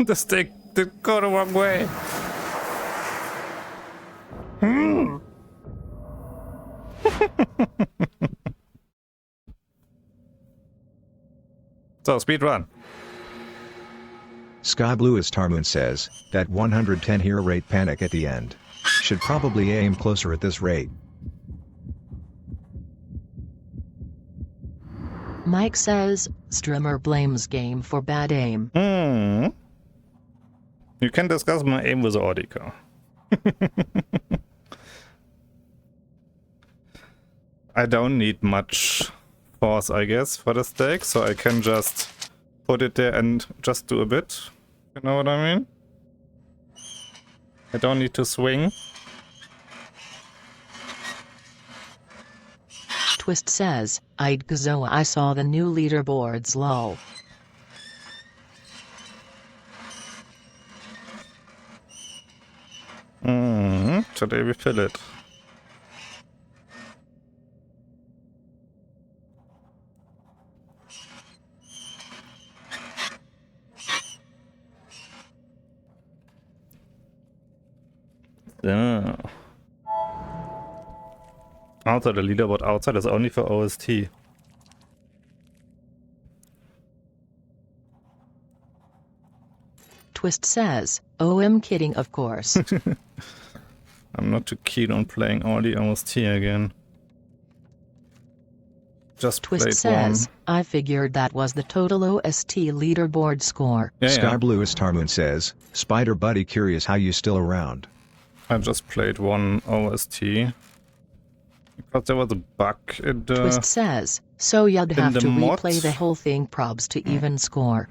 A: The stick did go the wrong way. So, speed run.
C: Sky Blue as Tarmoon says, that 110 hero rate panic at the end. Should probably aim closer at this rate.
B: Mike says, streamer blames game for bad aim.
A: You can discuss my aim with Orica. I don't need much force, I guess, for the stake, so I can just put it there and just do a bit. You know what I mean? I don't need to swing.
B: Twist says, I'd Gazoa, I saw the new leaderboards lol.
A: Today we fill it. So. Also, the leaderboard outside is only for OST.
B: Twist says, oh, I'm kidding, of course.
A: I'm not too keen on playing all the OST again. Just
B: Twist
A: played
B: says,
A: one.
B: I figured that was the total OST leaderboard score.
A: Yeah,
C: Sky
A: yeah.
C: Blue as Tarmoon says, Spider Buddy curious how you still around.
A: I just played one OST. Because there was a bug in the...
B: Twist says, so you'd have
A: the
B: to
A: mod?
B: replay the whole thing probs to even score.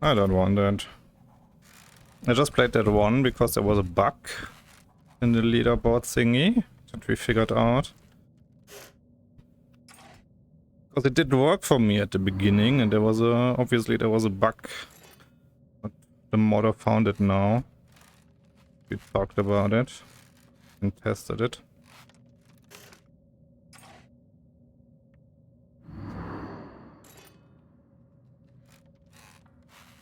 A: I don't want that. I just played that one because there was a bug in the leaderboard thingy that we figured out. Because it didn't work for me at the beginning, and there was a... obviously there was a bug. But the modder found it now. We talked about it and tested it.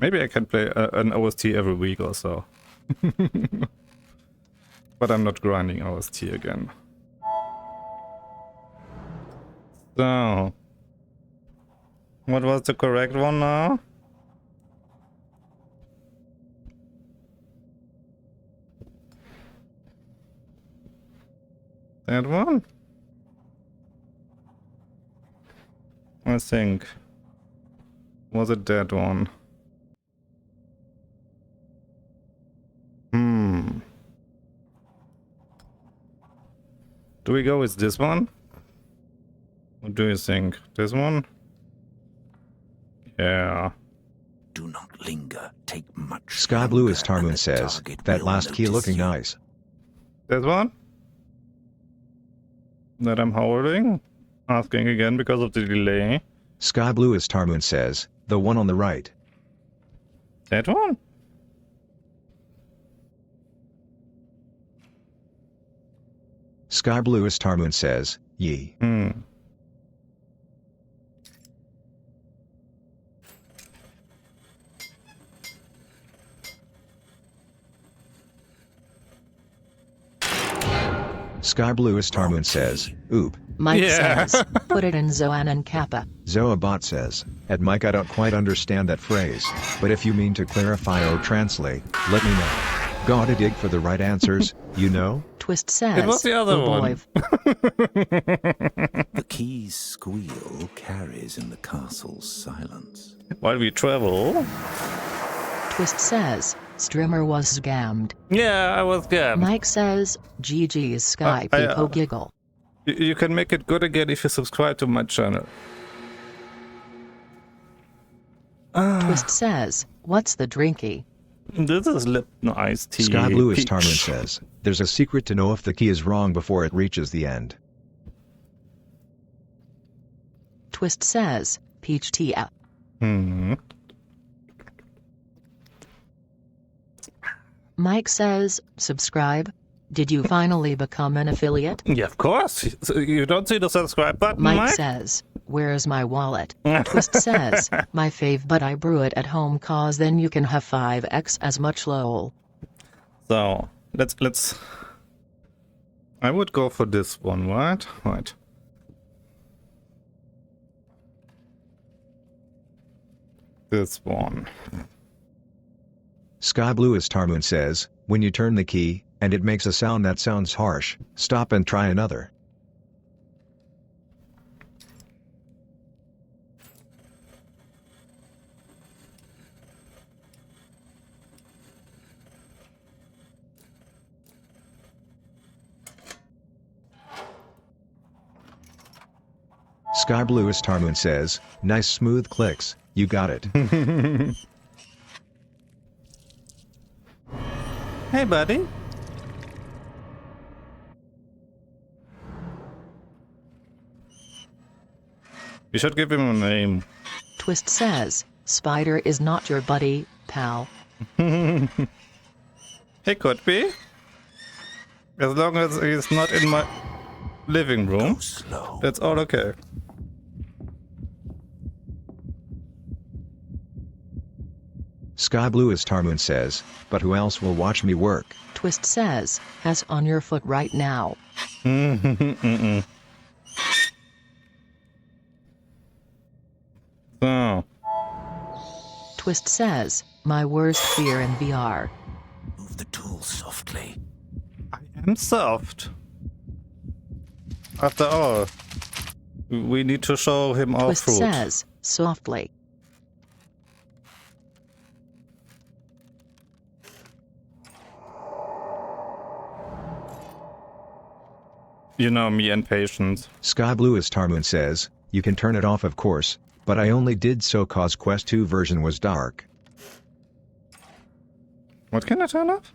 A: Maybe I can play an OST every week or so. But I'm not grinding OST again. So, what was the correct one now? That one? I think. Was it that one? Do we go with this one? What do you think? This one? Yeah.
E: Do not linger. Take much.
C: Sky Blue as
E: longer, and
C: Tarmoon
E: the
C: says,
E: target
C: that
E: will
C: last key
E: notice
C: looking
E: you.
C: nice.
A: This one? That I'm holding? Asking again because of the delay.
C: Sky Blue as Tarmoon says, the one on the right.
A: That one?
C: Sky Blue as Tarmoon says, yee. Sky Blue as Tarmoon says, oop.
B: Mike
A: Yeah.
B: says, put it in Zoan and Kappa.
C: Zoabot says, at Mike I don't quite understand that phrase, but if you mean to clarify or translate, let me know. Gotta dig for the right answers, you know?
B: Twist says,
A: It was the other
B: oh
A: one.
B: boy.
E: The key's squeal carries in the castle's silence.
A: While we travel.
B: Twist says, Strimmer was scammed.
A: Yeah, I was good.
B: Mike says, GG's Sky people giggle.
A: You can make it good again if you subscribe to my channel.
B: Twist says, what's the drinky?
A: This is Lipton iced tea.
C: Sky Blue as
A: peach.
C: Tarmoon says, there's a secret to know if the key is wrong before it reaches the end.
B: Twist says, peach tea. Mike says, subscribe. Did you finally become an affiliate?
A: Yeah, of course. So you don't see the subscribe button,
B: Mike
A: Mike?
B: says, where's my wallet? Twist says, my fave but I brew it at home cause then you can have 5x as much lol.
A: So, let's... I would go for this one, right? Right. This one.
C: Sky Blue as Tarmoon says, when you turn the key, and it makes a sound that sounds harsh, stop and try another. Sky Blue as Tarmoon says, nice smooth clicks, you got it.
A: Hey, buddy. You should give him a name.
B: Twist says, Spider is not your buddy, pal.
A: He could be. As long as he's not in my living room,
E: Slow.
A: that's all okay.
C: Sky Blue as Tarmoon says, but who else will watch me work?
B: Twist says, has on your foot right now.
A: So,
B: Twist says, my worst fear in VR.
E: Move the tool softly.
A: I am soft. After all, we need to show him our
B: Twist
A: fruit.
B: says, softly.
A: You know me and patience.
C: Sky Blue as Tarmoon says, you can turn it off of course, but I only did so cause Quest 2 version was dark.
A: What can I turn off?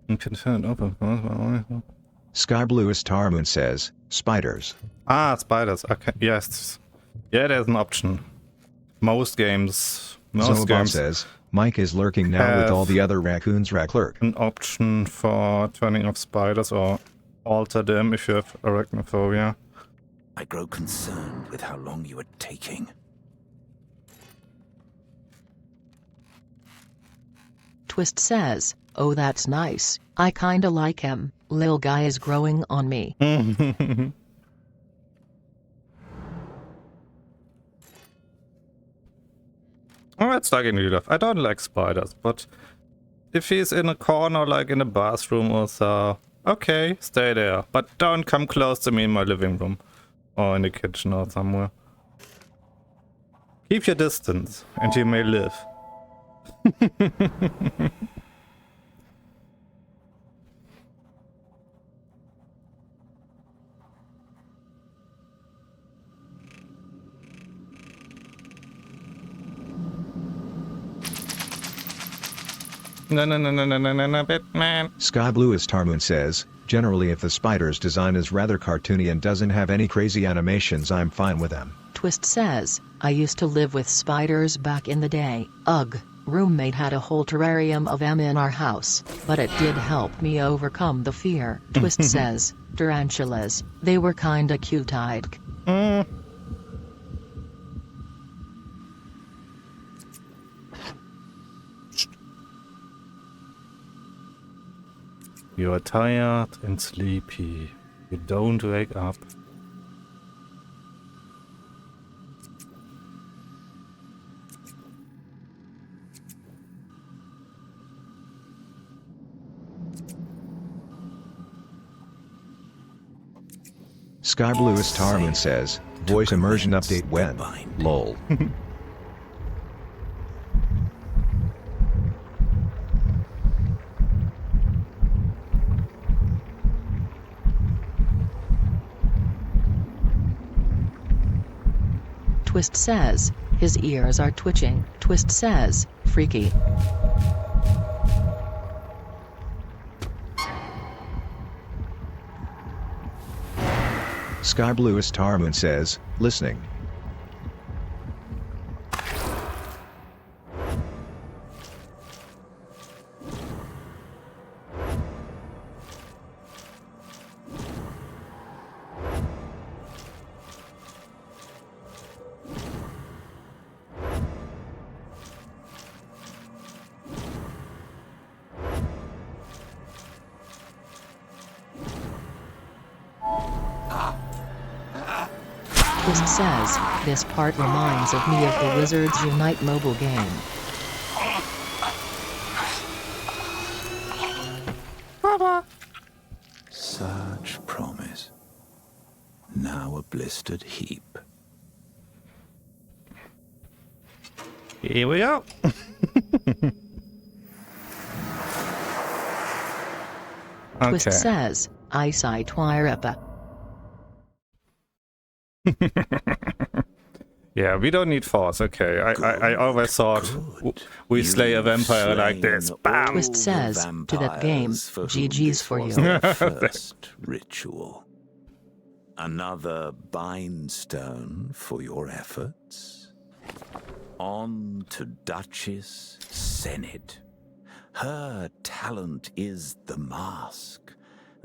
A: You can turn it off, of course.
C: Sky Blue as Tarmoon says, spiders.
A: Ah, spiders. Okay, yes. Yeah, there's an option. Most games
C: Zobot says, Mike is lurking now with all the other raccoons lurk.
A: an option for turning off spiders or alter them if you have arachnophobia.
E: I grow concerned with how long you are taking.
B: Twist says, oh that's nice, I kinda like him, lil guy is growing on me.
A: Oh, it's like in real life. I don't like spiders, but if he's in a corner, like in a bathroom or so, okay, stay there. But don't come close to me in my living room or in the kitchen or somewhere. Keep your distance, and you may live. No, Batman.
C: Sky Blue is Tarmoon says, generally if the spider's design is rather cartoony and doesn't have any crazy animations, I'm fine with them.
B: Twist says, I used to live with spiders back in the day. Ugh, roommate had a whole terrarium of them in our house, but it did help me overcome the fear. Twist says, tarantulas, they were kinda cute-eyed.
A: You are tired and sleepy. You don't wake up.
C: Sky Blue is Tarmoon says, voice immersion update when? Lol.
B: Twist says, his ears are twitching. Twist says, freaky.
C: Sky Blue is Tarmoon says, listening.
B: Twist says, this part reminds of me of the Wizards Unite mobile game.
E: Such promise. Now a blistered heap.
A: Here we go.
B: Twist says, eyesight Twireppa.
A: Yeah, we don't need force. Okay, I always thought we slay a vampire like this. Bam!
B: Twist says, to that game, GG's for you.
E: First ritual. Another bindstone for your efforts. On to Duchess Senate. Her talent is the mask.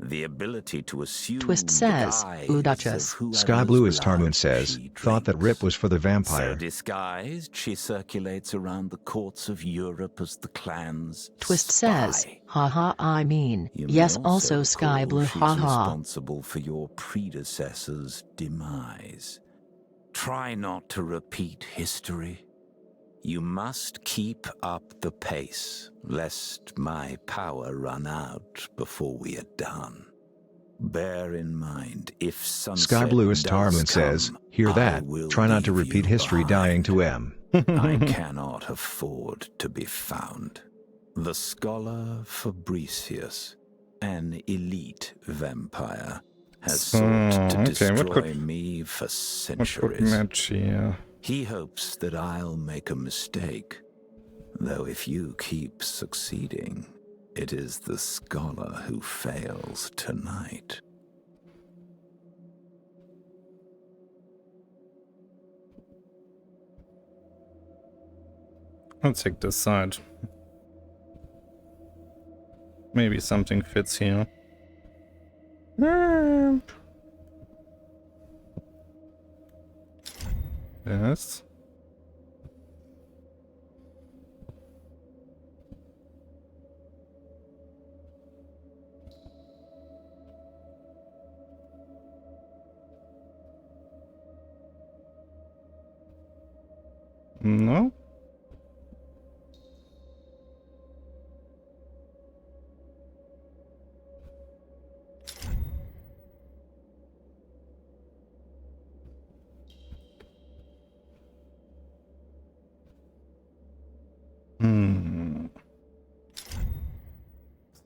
E: The ability to assume
B: Twist says, ooh Duchess.
C: Sky Blue is Tarmoon says, thought that Rip was for the vampire.
E: So disguised, she circulates around the courts of Europe as the clan's
B: Twist
E: spy.
B: says, haha I mean,
E: You may
B: yes also
E: recall
B: Sky Blue
E: she's
B: haha.
E: responsible for your predecessor's demise. Try not to repeat history. You must keep up the pace, lest my power run out before we are done. Bear in mind, if sunset
C: Sky Blue is
E: does
C: Tarmoon says,
E: come,
C: hear
E: I
C: that,
E: will
C: try not to
E: leave
C: repeat
E: you
C: history dying
E: behind.
C: to M.
E: I cannot afford to be found. The scholar Fabricius, an elite vampire, has sought to
A: okay,
E: destroy me for
A: What could
E: centuries.
A: match here?
E: He hopes that I'll make a mistake, though if you keep succeeding, it is the scholar who fails tonight.
A: I'll take this side. Maybe something fits here. Yes. No.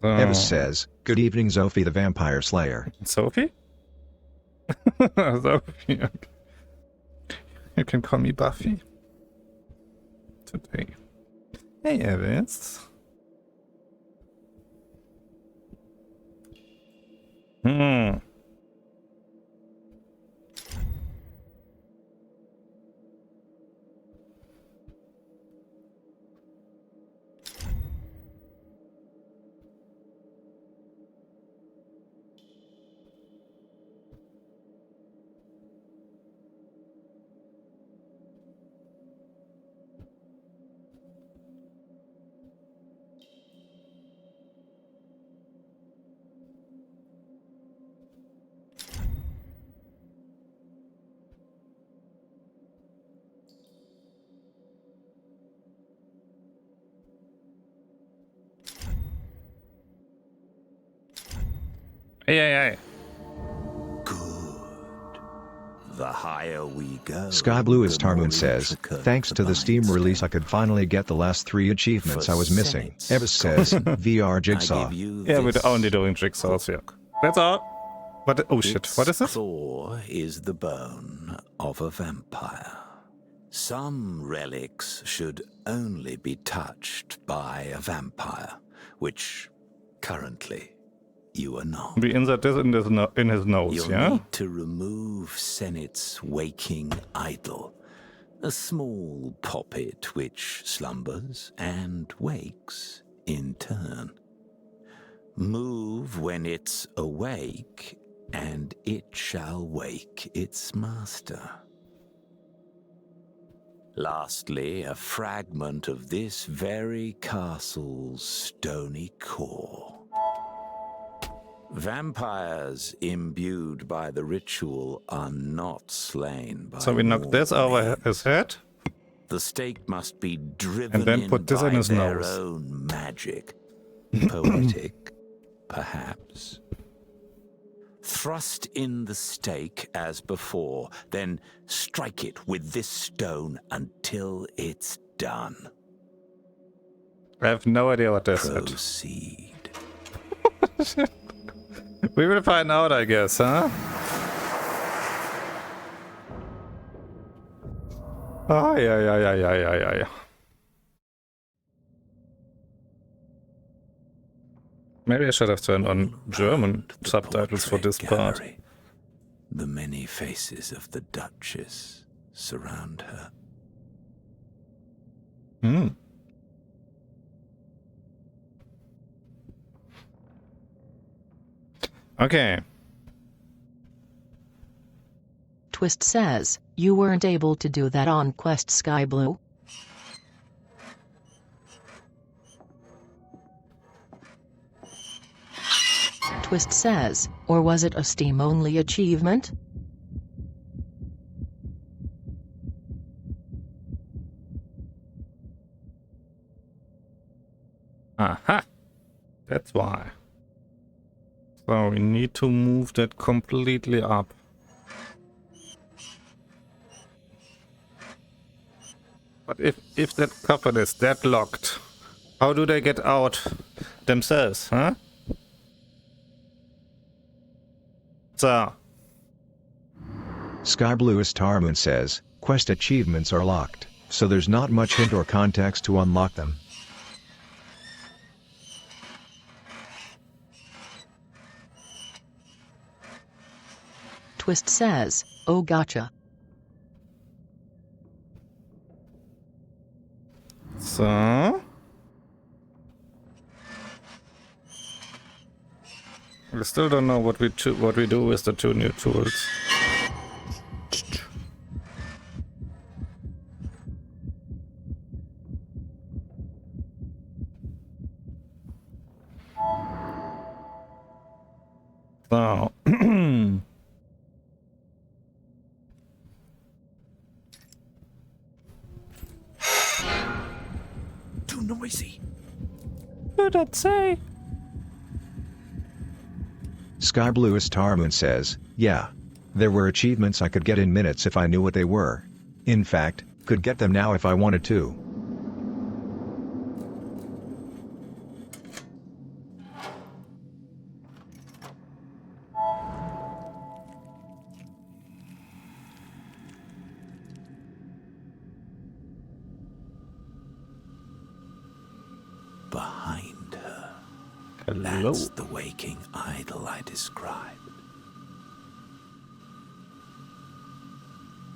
C: Evis says, "Good evening, Sophie the Vampire Slayer."
A: Sophie? Sophie. You can call me Buffy. Today. Hey, Evis. Hey.
E: Good. The higher we go,
C: Sky Blue as
E: the more
C: Tarmoon says,
E: intricate
C: "Thanks to the Steam
E: mind
C: release I
E: step.
C: could finally get the last 3 achievements
E: For
C: I was missing."
E: Senate's
C: Evis says, "VR
E: I
C: Jigsaw."
E: give you
A: Yeah,
E: this
A: we're only doing jigsaws here. That's all. But oh shit, what is
E: Its
A: this?
E: claw is the bone of a vampire. Some relics should only be touched by a vampire, which currently you are not.
A: We insert this in his nose,
E: You'll
A: yeah?
E: need to remove Senate's waking idol, a small poppet which slumbers and wakes in turn. Move when it's awake, and it shall wake its master. Lastly, a fragment of this very castle's stony core. Vampires imbued by the ritual are not slain by
A: So we knock this
E: mortal
A: over his head.
E: The stake must be driven
A: And then
E: in
A: put this
E: by
A: in his
E: their
A: nose.
E: own magic. Poetic, perhaps. Thrust in the stake as before, then strike it with this stone until it's done.
A: I have no idea what this is.
E: Proceed.
A: We will find out, I guess, huh? Oh, yeah. Maybe I should have turned on German
E: The
A: subtitles for
E: portrait
A: this part.
E: gallery. The many faces of the Duchess surround her.
A: Okay.
B: Twist says, "You weren't able to do that on Quest Sky Blue?" Twist says, "Or was it a Steam-only achievement?"
A: Aha. That's why. So we need to move that completely up. But if that coffin is deadlocked, how do they get out themselves, huh? So,
C: Sky Blue as Tarmoon says, "Quest achievements are locked, so there's not much hint or context to unlock them."
B: Twist says, "Oh gotcha."
A: so we still don't know what we do with the 2 new tools. So
E: noisy.
A: Who did that say?
C: Sky Bluest Tarmoon says, yeah. There were achievements I could get in minutes if I knew what they were. In fact, could get them now if I wanted to.
E: Behind her.
A: Hello.
E: That's the waking idol I described.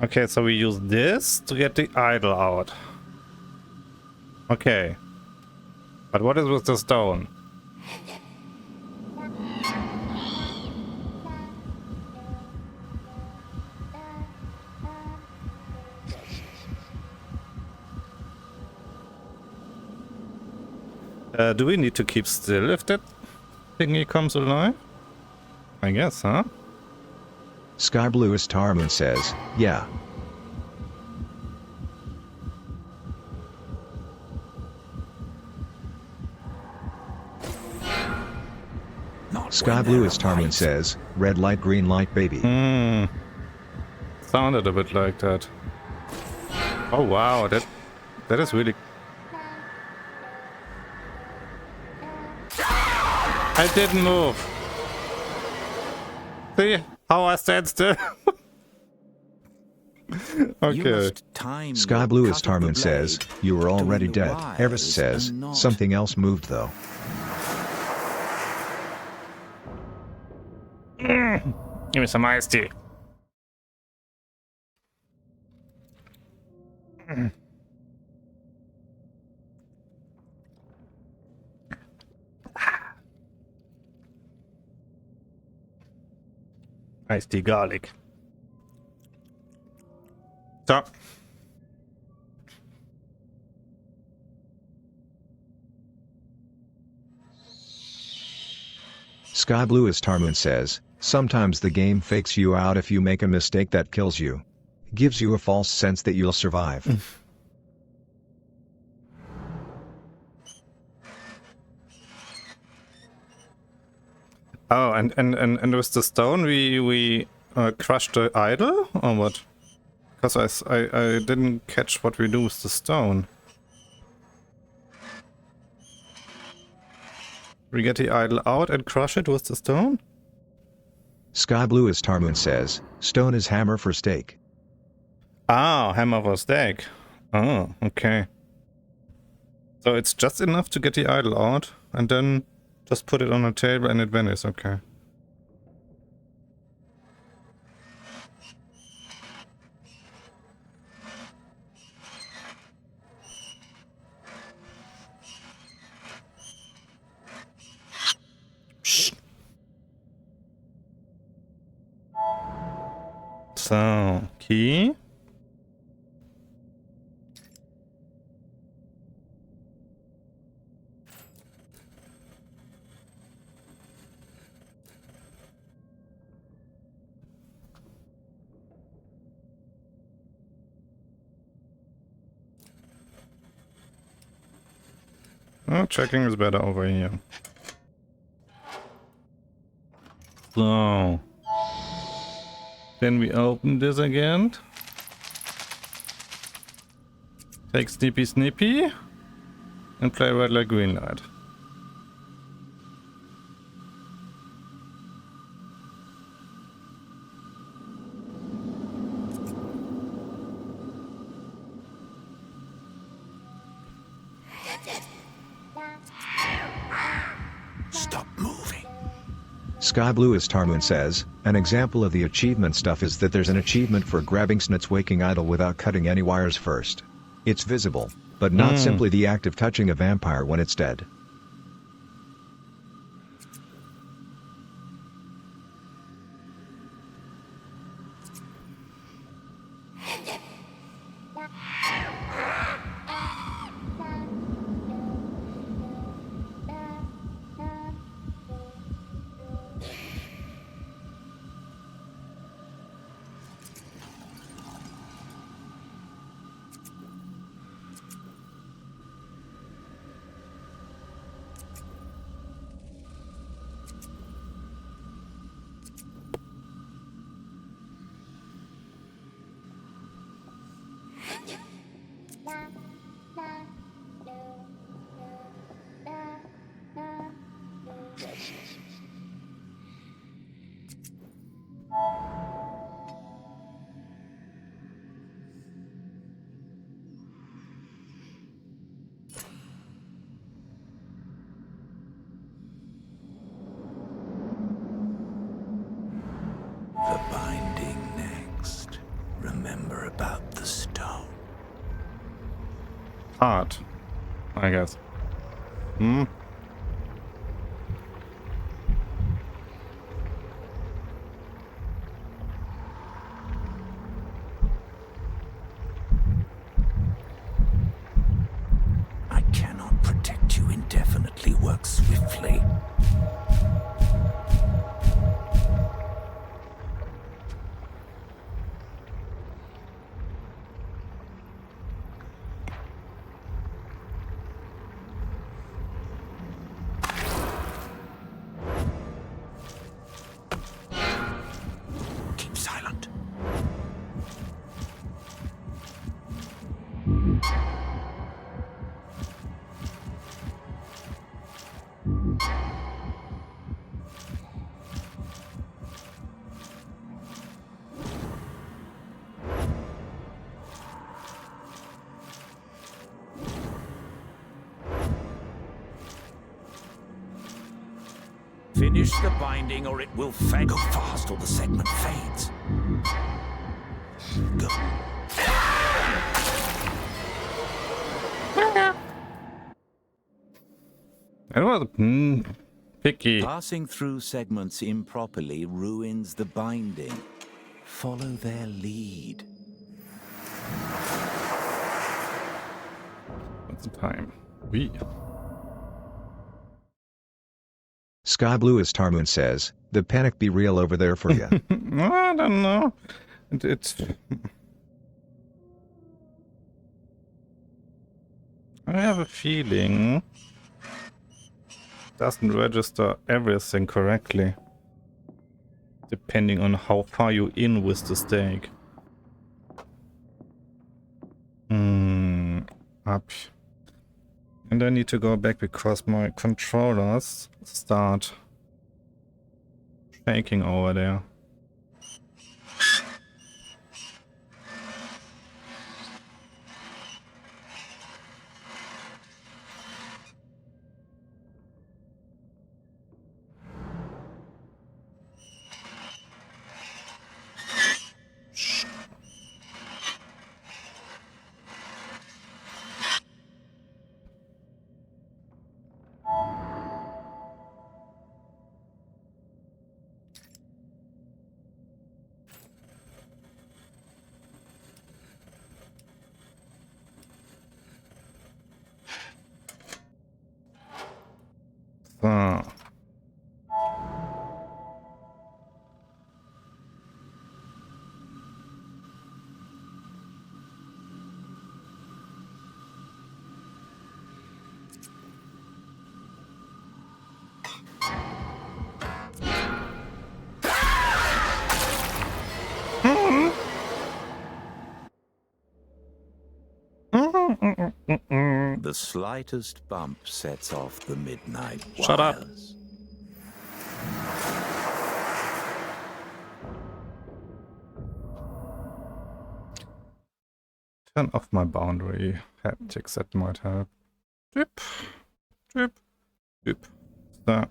A: Okay, so we use this to get the idol out. Okay. But what is with the stone? Do we need to keep still if that thingy comes alive? I guess, huh?
C: Sky Bluest Tarmoon says, yeah. Sky Bluest Tarmoon says, red light green light baby.
A: Sounded a bit like that. Oh wow, that is really... I didn't move. See how I stand still? Okay.
C: Sky Bluest Tarmoon says, you were already dead. Eris says, something else moved though.
A: Give me some iced tea. Iced tea garlic. So.
C: Sky Bluest Tarmoon says, sometimes the game fakes you out if you make a mistake that kills you. Gives you a false sense that you'll survive.
A: Oh, and with the stone we crushed the idol or what? Because I didn't catch what we do with the stone. We get the idol out and crush it with the stone?
C: Sky Bluest Tarmoon says, stone is hammer for steak.
A: Ah, hammer for steak. Oh, okay. So it's just enough to get the idol out and then just put it on a table and it vanishes, okay. So, key. Oh, checking is better over here. So. Then we open this again. Take Snippy Snippy. And play red light green light.
E: Stop moving.
C: Sky Bluest Tarmoon says, an example of the achievement stuff is that there's an achievement for grabbing Snit's waking idol without cutting any wires first. It's visible, but not simply the act of touching a vampire when it's dead.
A: hard, I guess. Hmm.
E: I cannot protect you indefinitely. Work swiftly. Keep silent. Finish the binding or it will fade. Go fast or the segment fades. Go.
A: It was picky.
E: Passing through segments improperly ruins the binding. Follow their lead.
A: What's the time? We.
C: Sky Blue as Tarmoon says, the panic be real over there for ya.
A: I don't know. It's. I have a feeling doesn't register everything correctly, depending on how far you in with the stake. Up. And I need to go back because my controllers start shaking over there. So.
E: The slightest bump sets off the midnight wires.
A: Shut up. Turn off my boundary haptics, that might help. Drip, drip, drip. So.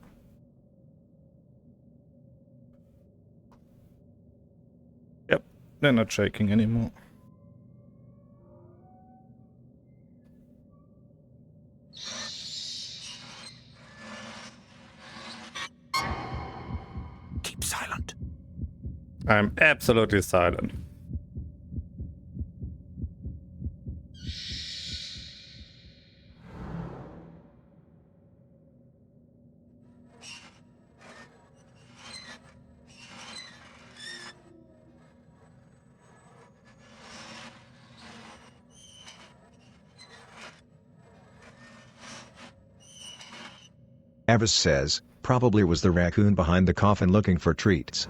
A: Yep, they're not shaking anymore.
E: Keep silent.
A: I'm absolutely silent.
C: Avis says, probably was the raccoon behind the coffin looking for treats.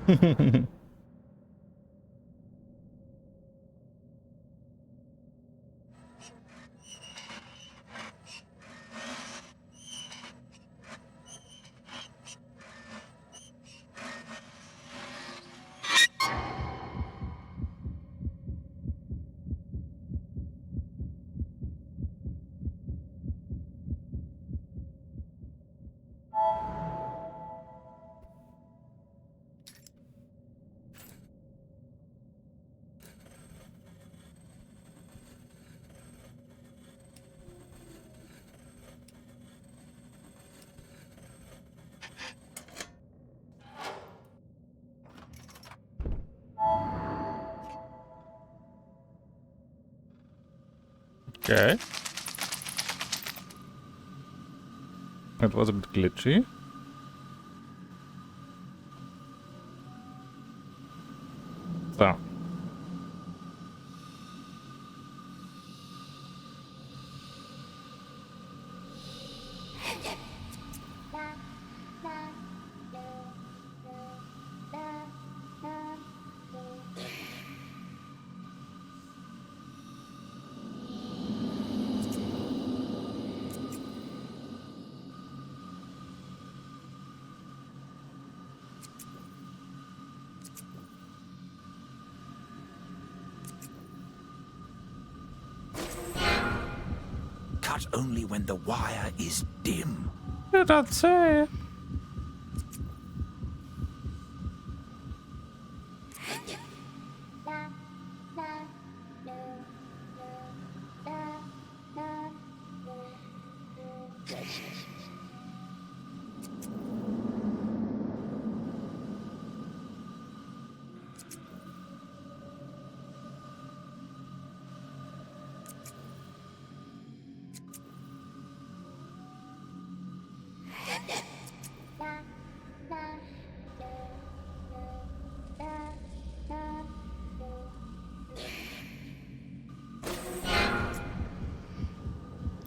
A: Okay. That was a bit glitchy. So.
E: Cut only when the wire is dim.
A: Did that say?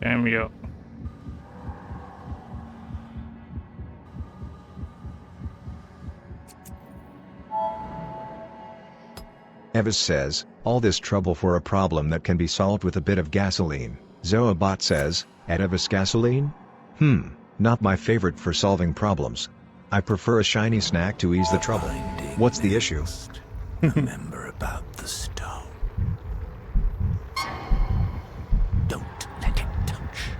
A: Damn you.
C: Evis says, all this trouble for a problem that can be solved with a bit of gasoline. Zoabot says, at Evis gasoline? Not my favorite for solving problems. I prefer a shiny snack to ease the trouble. What's the issue?
E: Remember about the stone. Don't let it touch.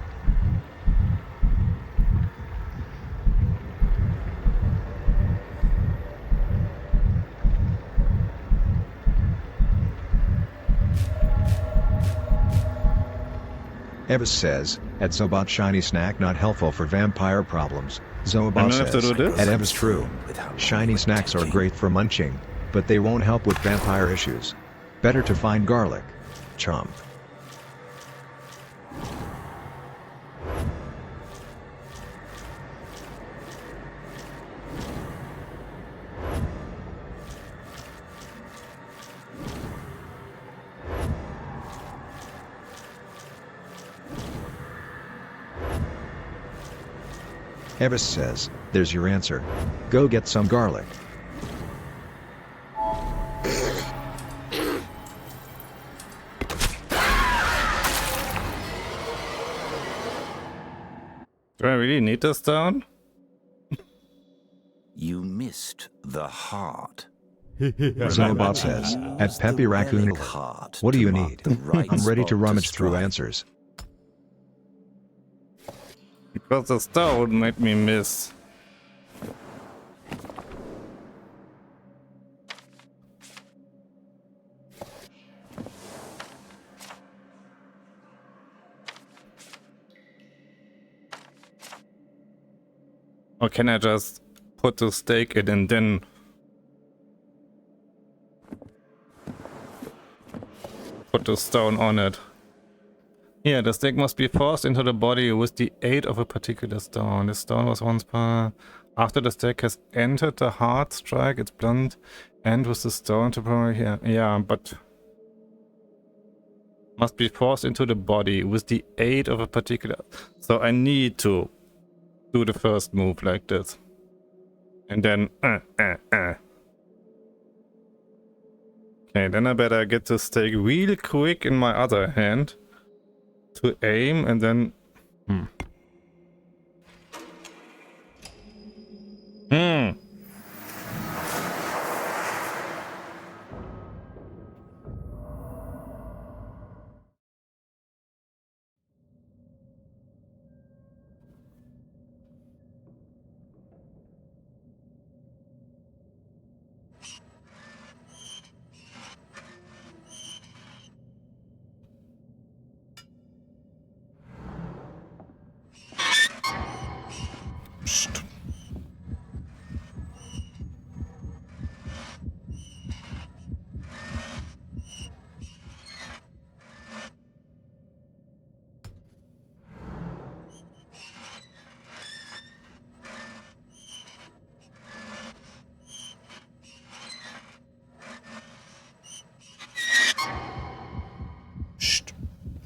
C: Evis says, at Zoabot shiny snack not helpful for vampire problems.
A: I
C: Zoabot
A: don't have to
C: says,
A: do this?
C: at Evis true. Shiny snacks are great for munching, but they won't help with vampire issues. Better to find garlic. Chomp. Evis says, there's your answer. Go get some garlic.
A: Do I really need this down?
E: You missed the heart.
C: Zoabot says, at
E: Use
C: Peppy
E: the
C: Raccoon.
E: relic heart
C: What do
E: to
C: you
E: mark
C: need?
E: the right
C: I'm ready to
E: spot
C: rummage through
E: strike.
C: answers.
A: Because the stone made me miss. Or can I just put the stake in and then put the stone on it? Yeah, the stake must be forced into the body with the aid of a particular stone. The stone was once part. After the stake has entered the heart strike, its blunt end with the stone temporarily here. Yeah, but must be forced into the body with the aid of a particular. So I need to do the first move like this. And then Okay, then I better get the stake real quick in my other hand to aim and then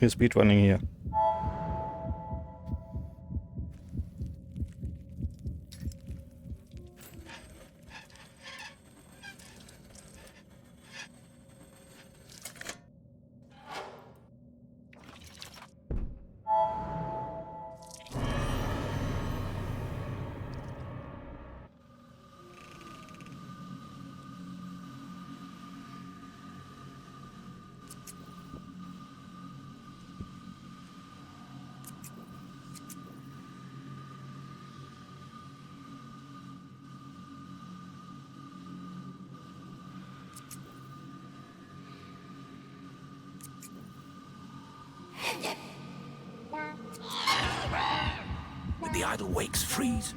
A: We're speedrunning here.
E: When the idle wakes, freeze.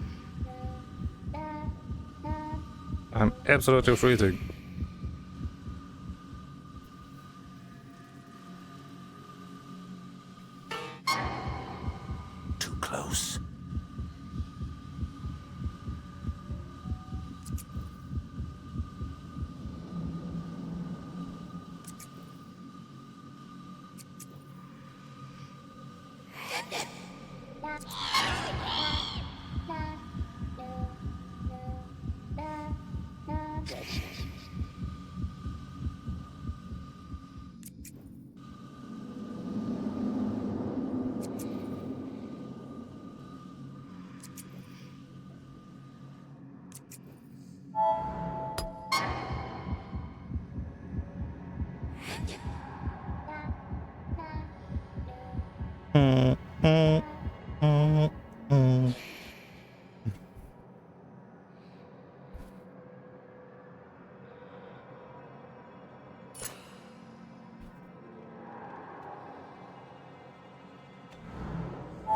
A: I'm absolutely freezing.
E: Too close.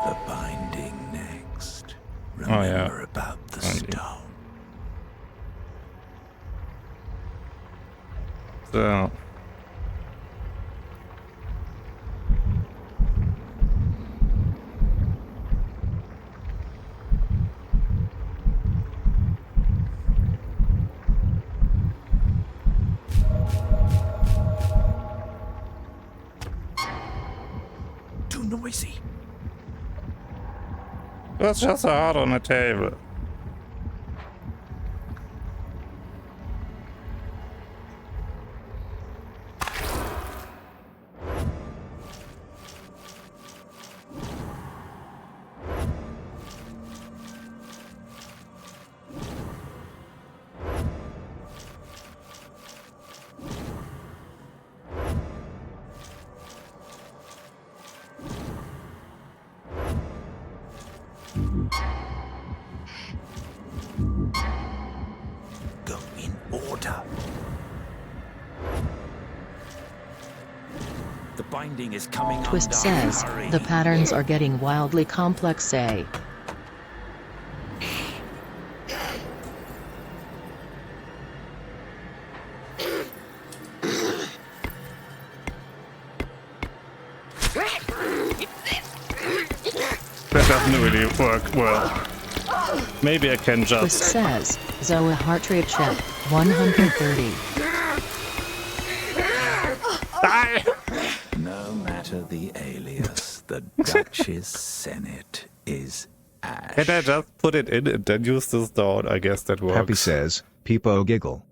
E: The binding next. Remember about the stone.
A: So.
E: Too noisy.
A: That's just a heart on a table.
E: Go in order. The binding is coming
B: Twist
E: undone.
B: says,
E: Hurry.
B: the patterns are getting wildly complex, say.
A: That doesn't really work well. Maybe I can
B: Twist
A: just...
B: says, Zoa heart rate check, 130.
A: Die!
E: No matter the alias, the Duchess Senate is ash.
A: Can I just put it in and then use this down? I guess that works.
C: Happy says, Peepo giggle.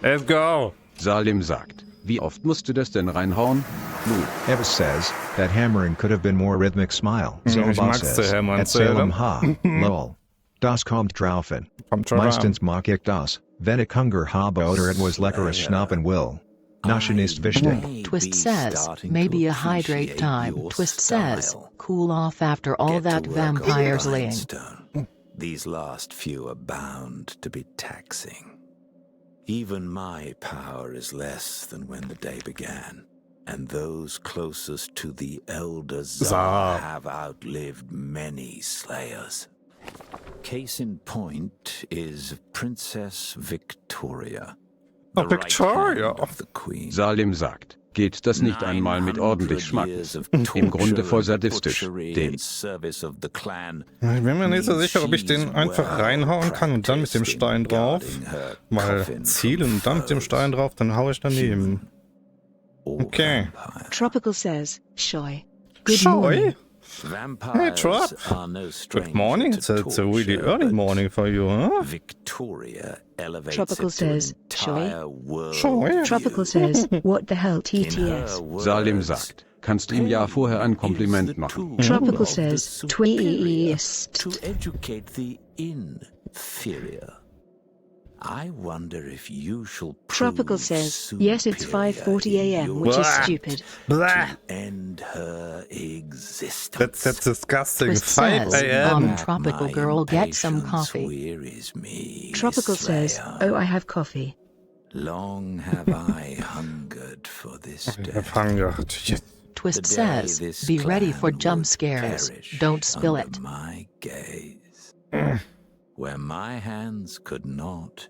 A: Let's go!
D: Salim sagt, wie oft musst du das denn reinhauen? Lou.
C: Evis says, that hammering could have been more rhythmic smile.
A: Ich
C: Zobal
A: mag's
C: says,
A: zu hämmern,
C: at Salem
A: Salem.
C: ha, lol. Das kommt draufen.
A: Kommt schon ran.
C: Meistens mag ich das, wenn ich Hunger habe oder etwas Leckeres schnappen will. Naschen ist wichtig.
B: Twist says, maybe a hydrate time. Twist says, cool off after all that vampires laying.
E: These last few are bound to be taxing. Even my power is less than when the day began, and those closest to the Elder Czar have outlived many slayers. Case in point is Princess Victoria.
A: Oh,
E: the right
A: Victoria.
E: hand of the Queen.
D: Salim sagt, geht das nicht einmal mit ordentlich Schmackes. Im Grunde voll sadistisch. Dem.
A: Ich bin mir nicht so sicher, ob ich den einfach reinhauen kann und dann mit dem Stein drauf. Mal zielen und dann mit dem Stein drauf, dann hau ich daneben. Okay.
F: Tropical says, Shoy. Good
A: Shoy?
F: morning.
A: Hey, Trop. Good morning. It's a really early morning for you, huh?
F: Tropical says, Shoy.
A: Shoy?
F: Tropical says, what the hell TTS?
D: Salim sagt, kannst du im Jahr vorher ein Kompliment machen.
F: Tropical says, twist.
E: To educate the inferior. I wonder if you shall
F: Tropical says, yes, it's 5:40 a.m., which is stupid.
A: Blah.
E: End her existence.
A: That's disgusting.
B: Twist
A: 5
B: says,
A: a.m.
B: Tropical girl, get some coffee.
E: Wearies me,
F: Tropical says,
E: Slayer.
F: oh, I have coffee.
E: Long have I hungered for this
A: I
E: day.
A: have hunger.
B: Twist
E: The day
B: says,
E: this
B: be ready for
E: clan
B: jump
E: will
B: scares.
E: perish
B: Don't spill
E: under
B: it.
E: My gaze, where my hands could not.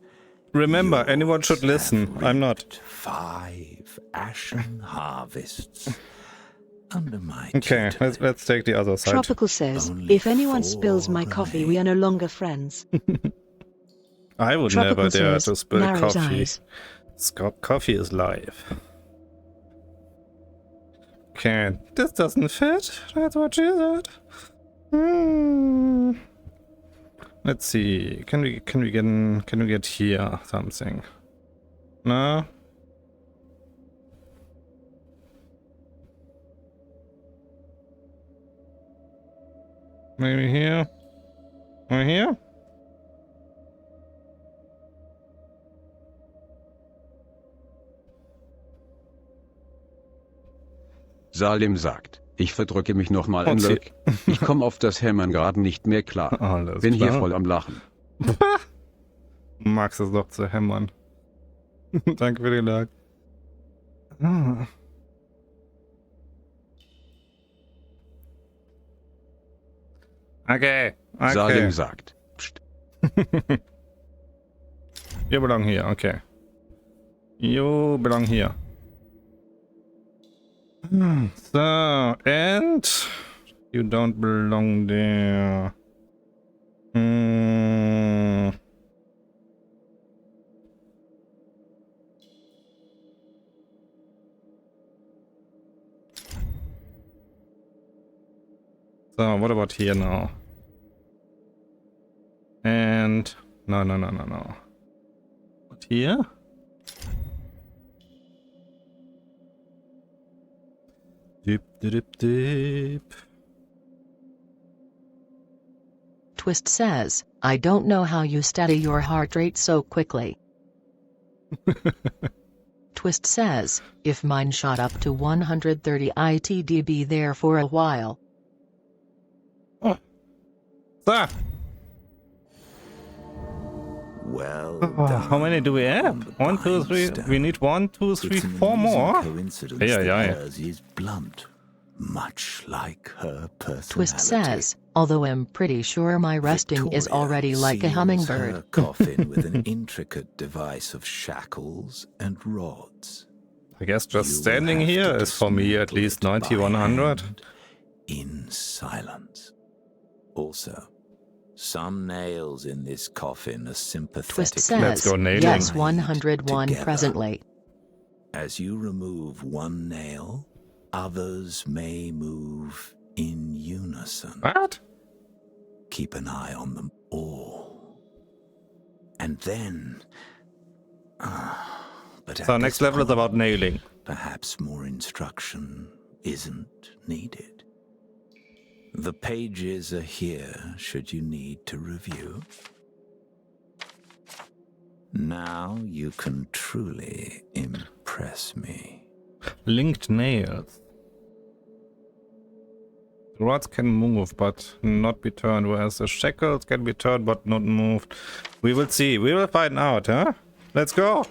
A: Remember, anyone should listen. I'm not.
E: 5 ashen harvests under my
A: Okay,
E: tutelage.
A: let's take the other side.
F: Tropical says,
E: Only
F: if anyone
E: 4
F: spills my coffee, we are no longer friends.
A: I would
F: Tropical
A: never dare
F: says,
A: to spill
F: narrows
A: coffee.
F: eyes.
A: Coffee is life. Okay, this doesn't fit. That's what she said. Let's see. Can we get here something? No. Maybe here. Or here?
D: Salim sagt, ich verdrücke mich nochmal ein
A: Okay.
D: Glück. Ich komme auf das Hämmern gerade nicht mehr klar.
A: Alles
D: Bin hier
A: klar.
D: voll am Lachen.
A: Magst es doch zu hämmern. Danke für den Like. Ah. Okay.
D: Salim
A: Okay.
D: sagt, Psst,
A: You belong here. Okay. You belong here. So, and you don't belong there. So, what about here now? And no. What here? Dip.
B: Twist says, I don't know how you steady your heart rate so quickly. Twist says, if mine shot up to 130 it'd be there for a while.
A: So,
E: Well
A: how many do we have? 1, 2, 3. We need 1, 2, 3, 4 more.
E: Coincidence
A: Yeah,
E: that
A: yeah.
E: hers is blunt, much like her personality.
B: Twist says, although I'm pretty sure my resting is
E: Victoria
B: already like a
E: seals
B: hummingbird.
E: her coffin with an intricate device of shackles and rods.
A: I guess just
E: You will
A: standing
E: have
A: here
E: to
A: is for me at
E: dismantle
A: least
E: it
A: 90,
E: by
A: 100.
E: hand in silence. Also, some nails in this coffin are sympathetic.
B: Twist
A: Let's
B: says,
A: go nailing.
B: yes 101
E: Together.
B: presently.
E: As you remove one nail, others may move in unison.
A: What?
E: Keep an eye on them all. And then... but at
A: So next
E: this
A: level is
E: point,
A: about nailing.
E: perhaps more instruction isn't needed. The pages are here should you need to review. Now you can truly impress me.
A: Linked nails. The rods can move but not be turned, whereas the shackles can be turned but not moved. We will see. We will find out, huh? Let's go.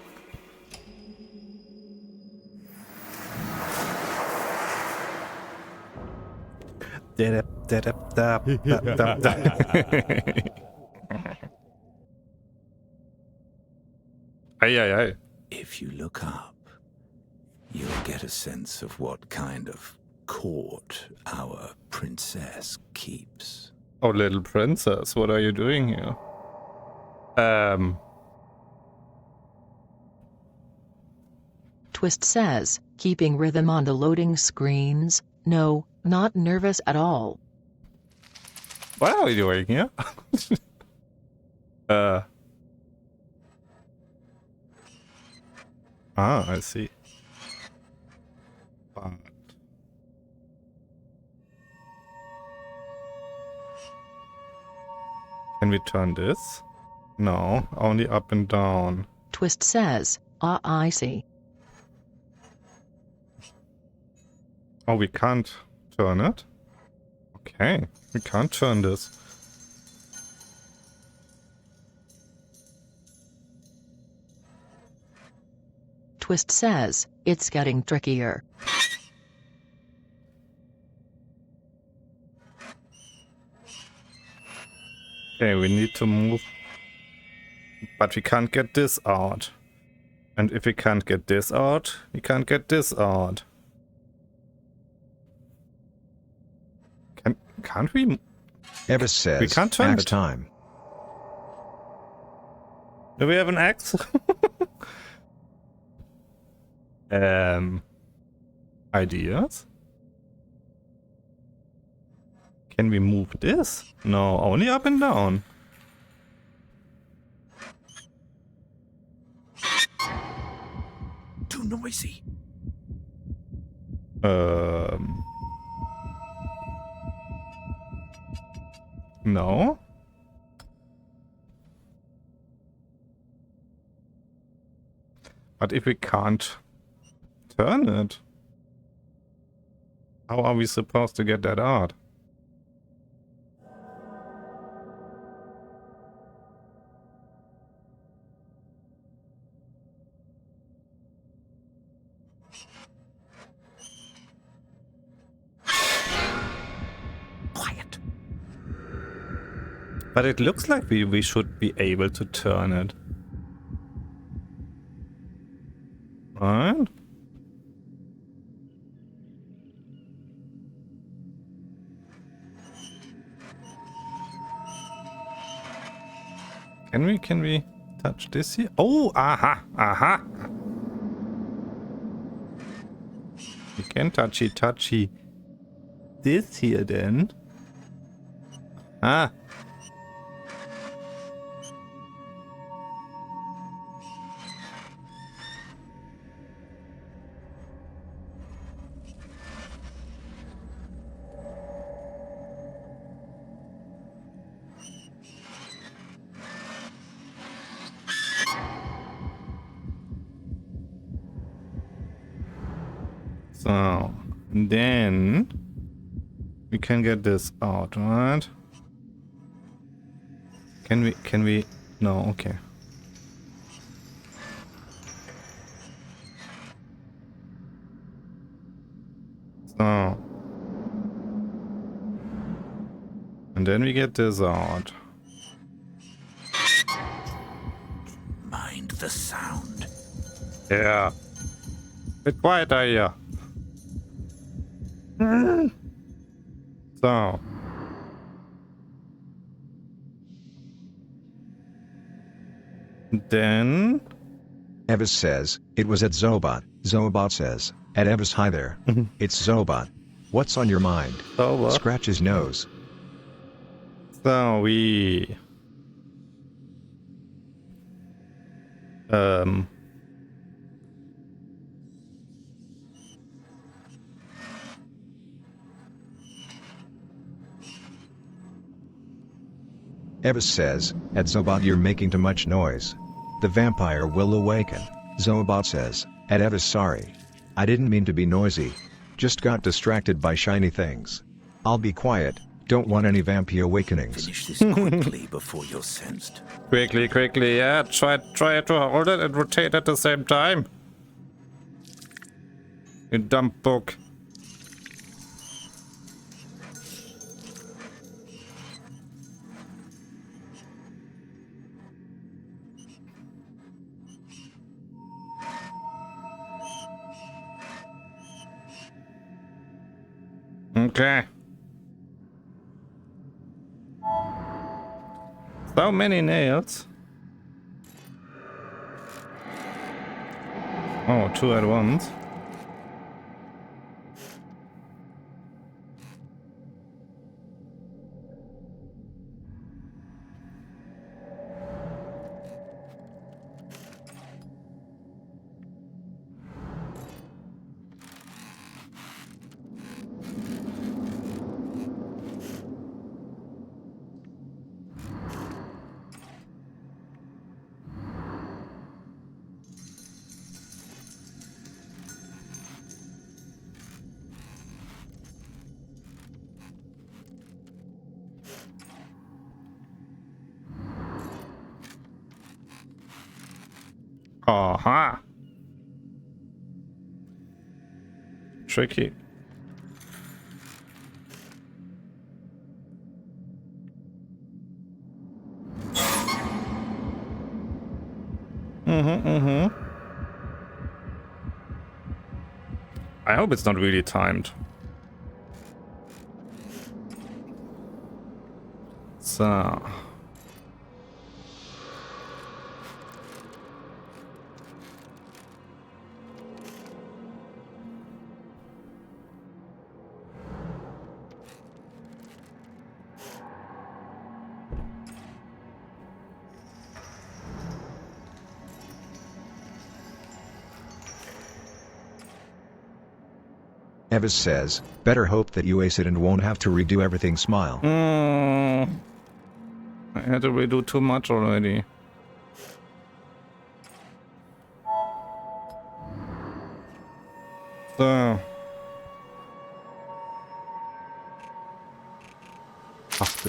A: Ay.
E: If you look up, you'll get a sense of what kind of court our princess keeps.
A: Oh, little princess, what are you doing here?
B: Twist says, keeping rhythm on the loading screens. No, not nervous at all.
A: What are we doing here? I see. But can we turn this? No, only up and down.
B: Twist says, I see.
A: Oh, we can't turn it? Okay, we can't turn this.
B: Twist says, it's getting trickier.
A: Okay, we need to move. But we can't get this out. And if we can't get this out, we can't get this out. Can't we?
C: Evis says,
A: We can't turn
C: axe
A: it.
C: time.
A: Do we have an axe? Ideas? Can we move this? No, only up and down.
E: Too noisy.
A: No. But if we can't turn it, how are we supposed to get that out?
E: Quiet.
A: But it looks like we should be able to turn it. Right? Can we touch this here? Oh, aha. We can touchy this here then. Ah. So, then we can get this out, right? Can we? No, okay. So, and then we get this out.
E: Mind the sound.
A: Yeah. Bit quieter here. So. Then.
C: Evis says, it was at Zobot. Zobot says, at Evis, hi there. It's Zobot. What's on your mind?
A: Zobot.
C: Scratch his nose.
A: So we.
C: Evis says, at Zobot you're making too much noise. The vampire will awaken. Zobot says, at Evis sorry. I didn't mean to be noisy. Just got distracted by shiny things. I'll be quiet, don't want any vampire awakenings.
E: Finish this quickly before you're sensed.
A: Quickly, yeah. Try to hold it and rotate at the same time. You dumb book. Okay. So many nails. Oh, 2 at once. Aha. Tricky. I hope it's not really timed. So.
C: Evis says, better hope that you ace it and won't have to redo everything, smile.
A: I had to redo too much already. So. Ach,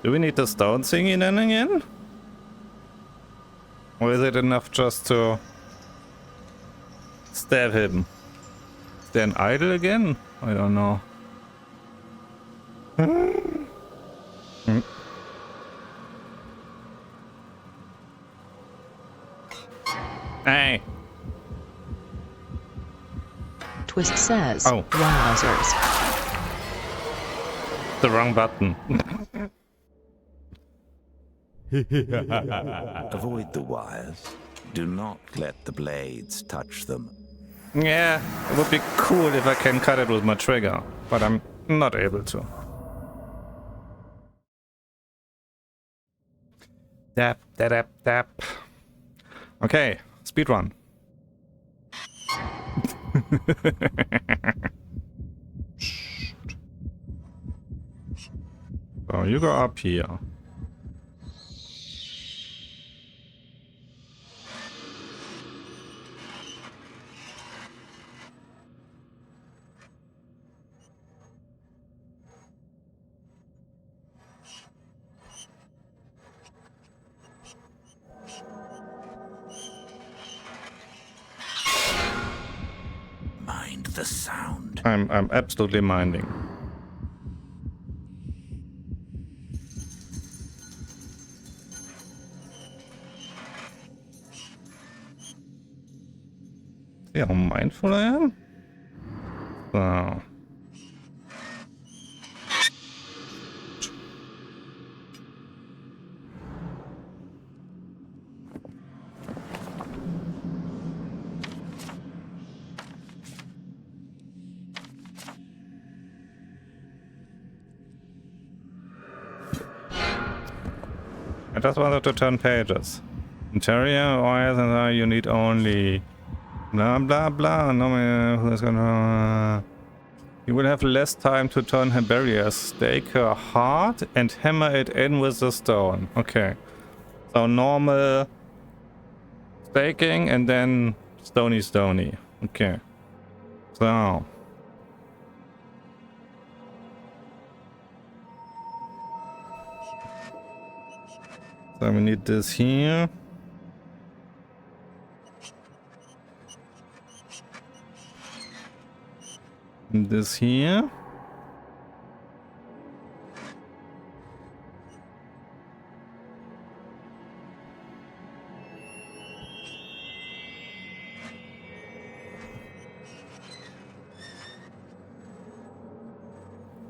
A: do we need the stone thingy then again? Or is it enough just to stab him? Is there an idol again? I don't know. Hey!
B: Twist says,
A: Oh.
B: wowzers.
A: The wrong button.
E: Avoid the wires. Do not let the blades touch them.
A: Yeah, it would be cool if I can cut it with my trigger, but I'm not able to. Tap, tap, tap, tap. Okay, speedrun. So you go up here.
E: Mind the sound.
A: I'm absolutely minding. See how mindful I am? So. I just wanted to turn pages. Interior wires and you need only blah blah blah. No, who's gonna? You will have less time to turn her barriers. Stake her hard and hammer it in with the stone. Okay. So normal staking and then stony stony. Okay. So. So we need this here. And this here.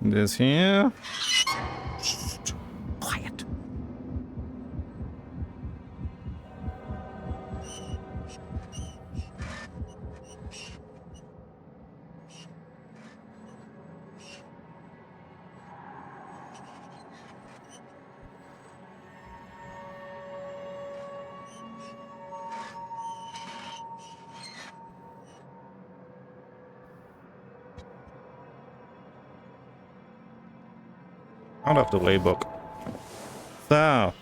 A: This here.
E: Quiet.
A: Out of the way book. So.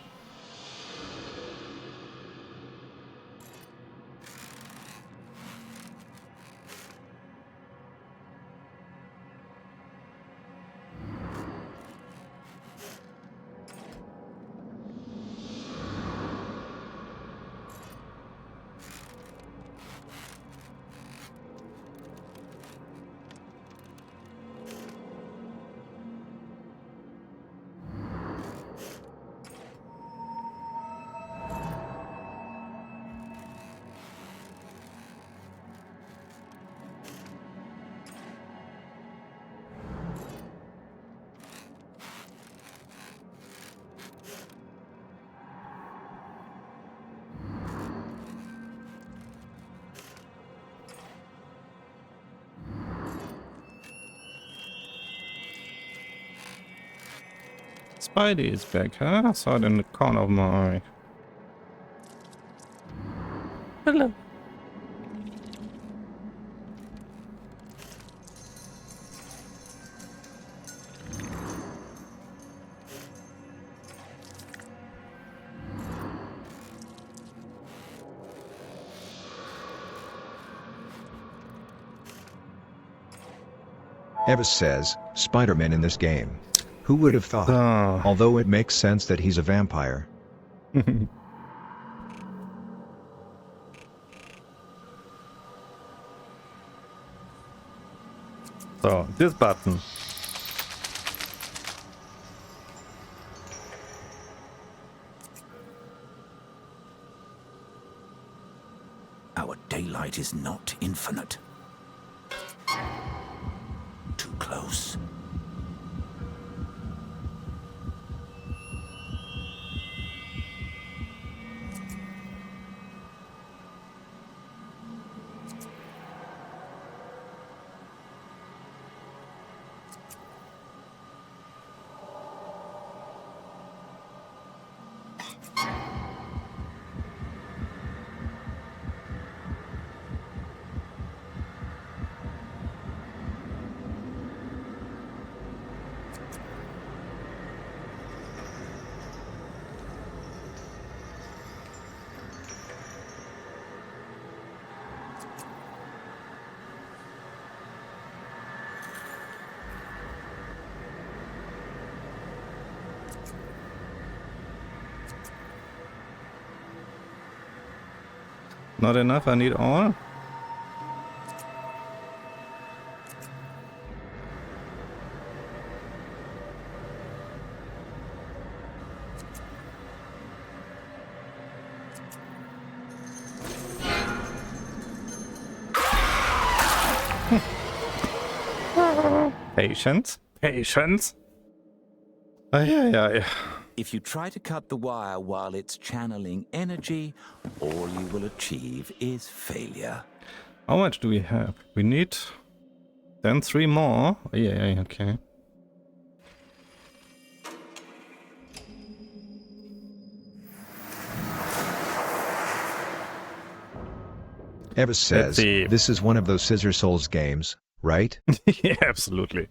A: Spidey is back, huh? I saw it in the corner of my eye. Hello.
C: Evis says, Spider-Man in this game. Who would have thought? Although it makes sense that he's a vampire.
A: So, this button.
E: Our daylight is not infinite. Too close.
A: Not enough, I need all. Patience. Patience. Yeah.
E: If you try to cut the wire while it's channeling energy, all you will achieve is failure.
A: How much do we have? We need then 3 more. Yeah, okay.
C: Evis says, this is one of those Scissor Souls games, right?
A: Yeah, absolutely.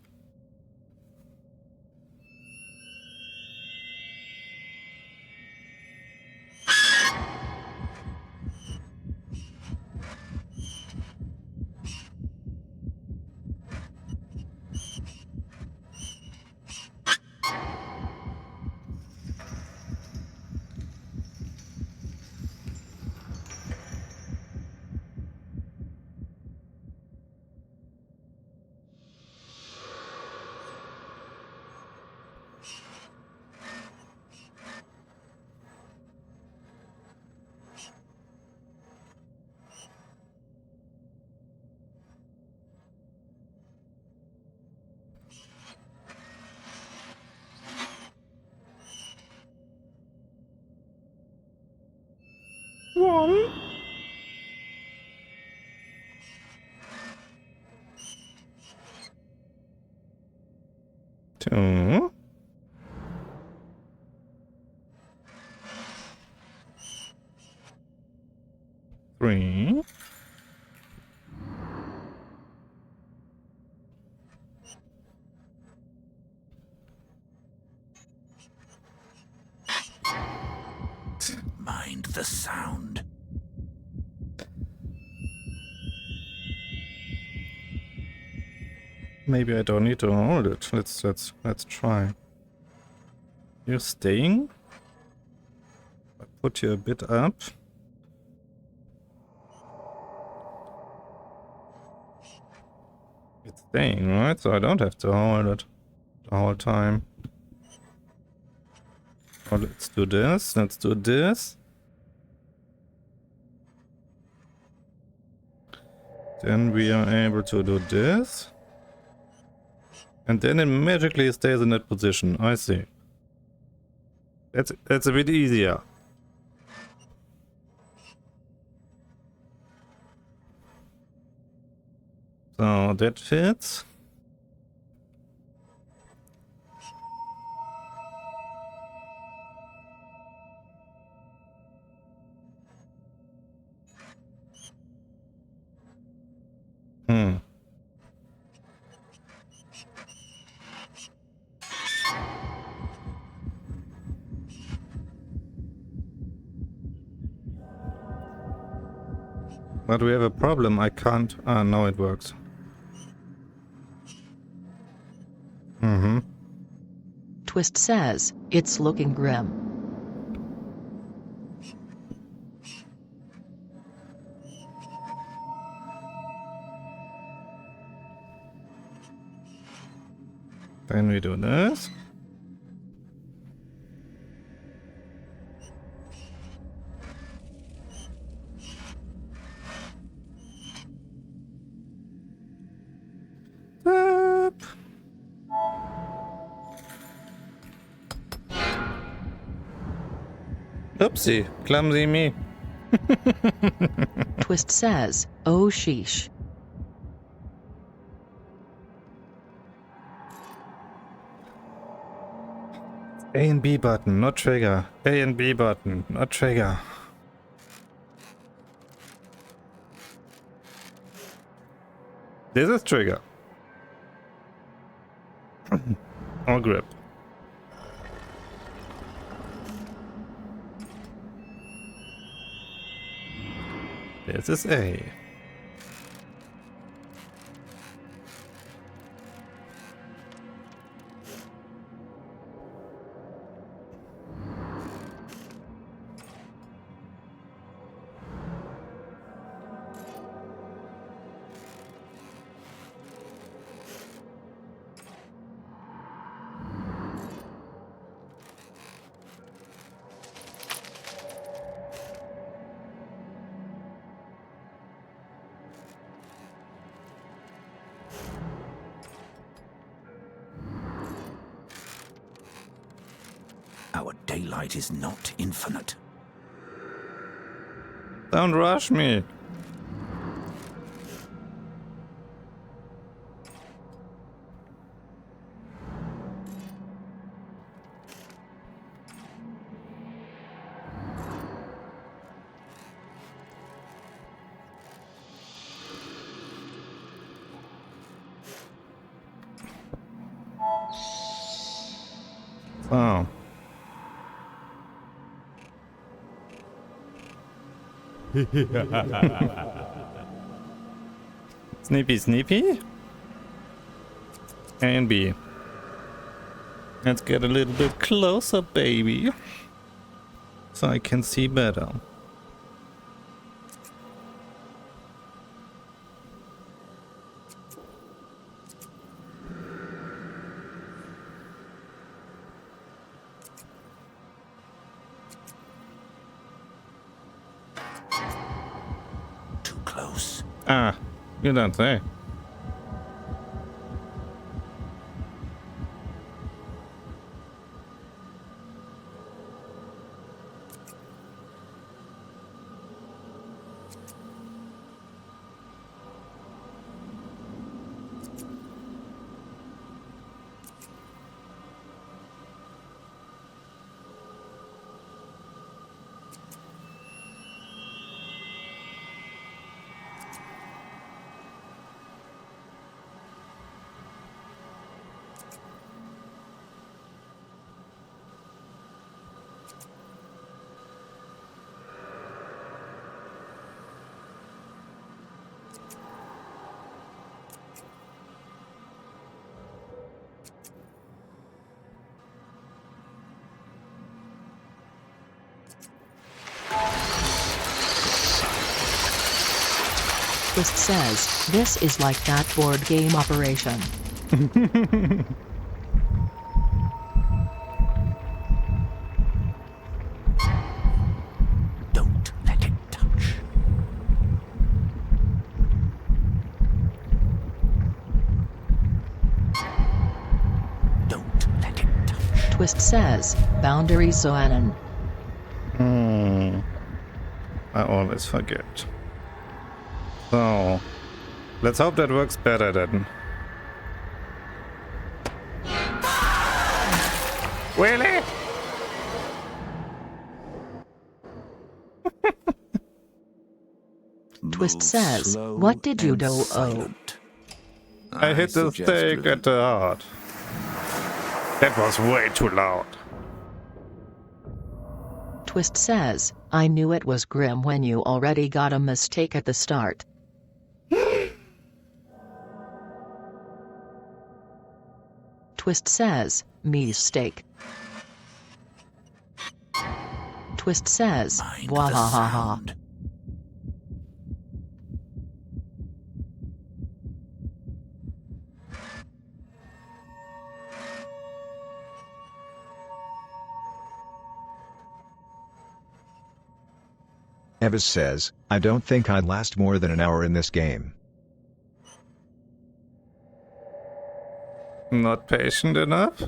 A: 1. 2. 3.
E: 'Mind the sound.
A: Maybe I don't need to hold it. Let's try. You're staying? I put you a bit up. It's staying, right? So I don't have to hold it the whole time. Oh, let's do this. Let's do this. Then we are able to do this. And then it magically stays in that position. I see. That's a bit easier. So that fits. But we have a problem. I can't. Ah, now it works.
B: Twist says, it's looking grim.
A: Then we do this. Up. Oopsie, clumsy me.
B: Twist says, oh sheesh.
A: A and B button, not trigger. A and B button, not trigger. This is trigger. Or grip. This is A.
E: Our daylight is not infinite.
A: Don't rush me. Oh. Sneepy, sneepy. A and B. Let's get a little bit closer, baby. So I can see better.
E: Too close.
A: Ah, you don't say.
B: Twist says, this is like that board game Operation.
E: Don't let it touch. Don't let it touch.
B: Twist says, boundaries Zoanon.
A: I always forget. So, let's hope that works better then. Really?
B: Twist
E: Move
B: says,
E: slow
B: what did you
E: and
B: do? Oh.
E: silent.
A: I hit the
E: suggest
A: stake
E: little-
A: at the heart. That was way too loud.
B: Twist says, I knew it was grim when you already got a mistake at the start. Twist says, mistake. Twist says,
E: Mind the
B: wahahaha.
E: sound.
C: Evis says, I don't think I'd last more than an hour in this game.
A: Not patient enough?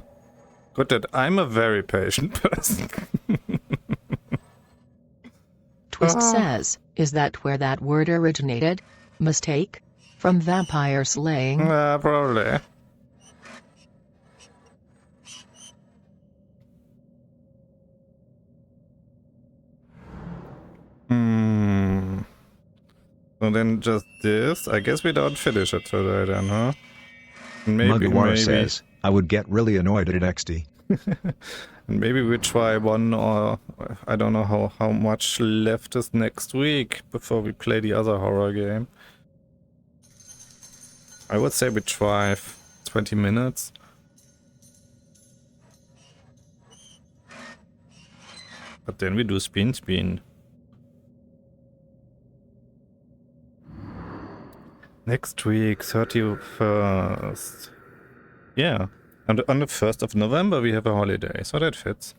A: Good that I'm a very patient person.
B: Twist says, is that where that word originated? Mistake? From vampire slaying?
A: Probably. So then just this. I guess we don't finish it today then, huh?
C: Mugawara says, I would get really annoyed at it XD.
A: Maybe we try one, or I don't know how much left is next week before we play the other horror game. I would say we try 20 minutes. But then we do spin. Next week, 31st. Yeah, on the 1st of November we have a holiday, so that fits.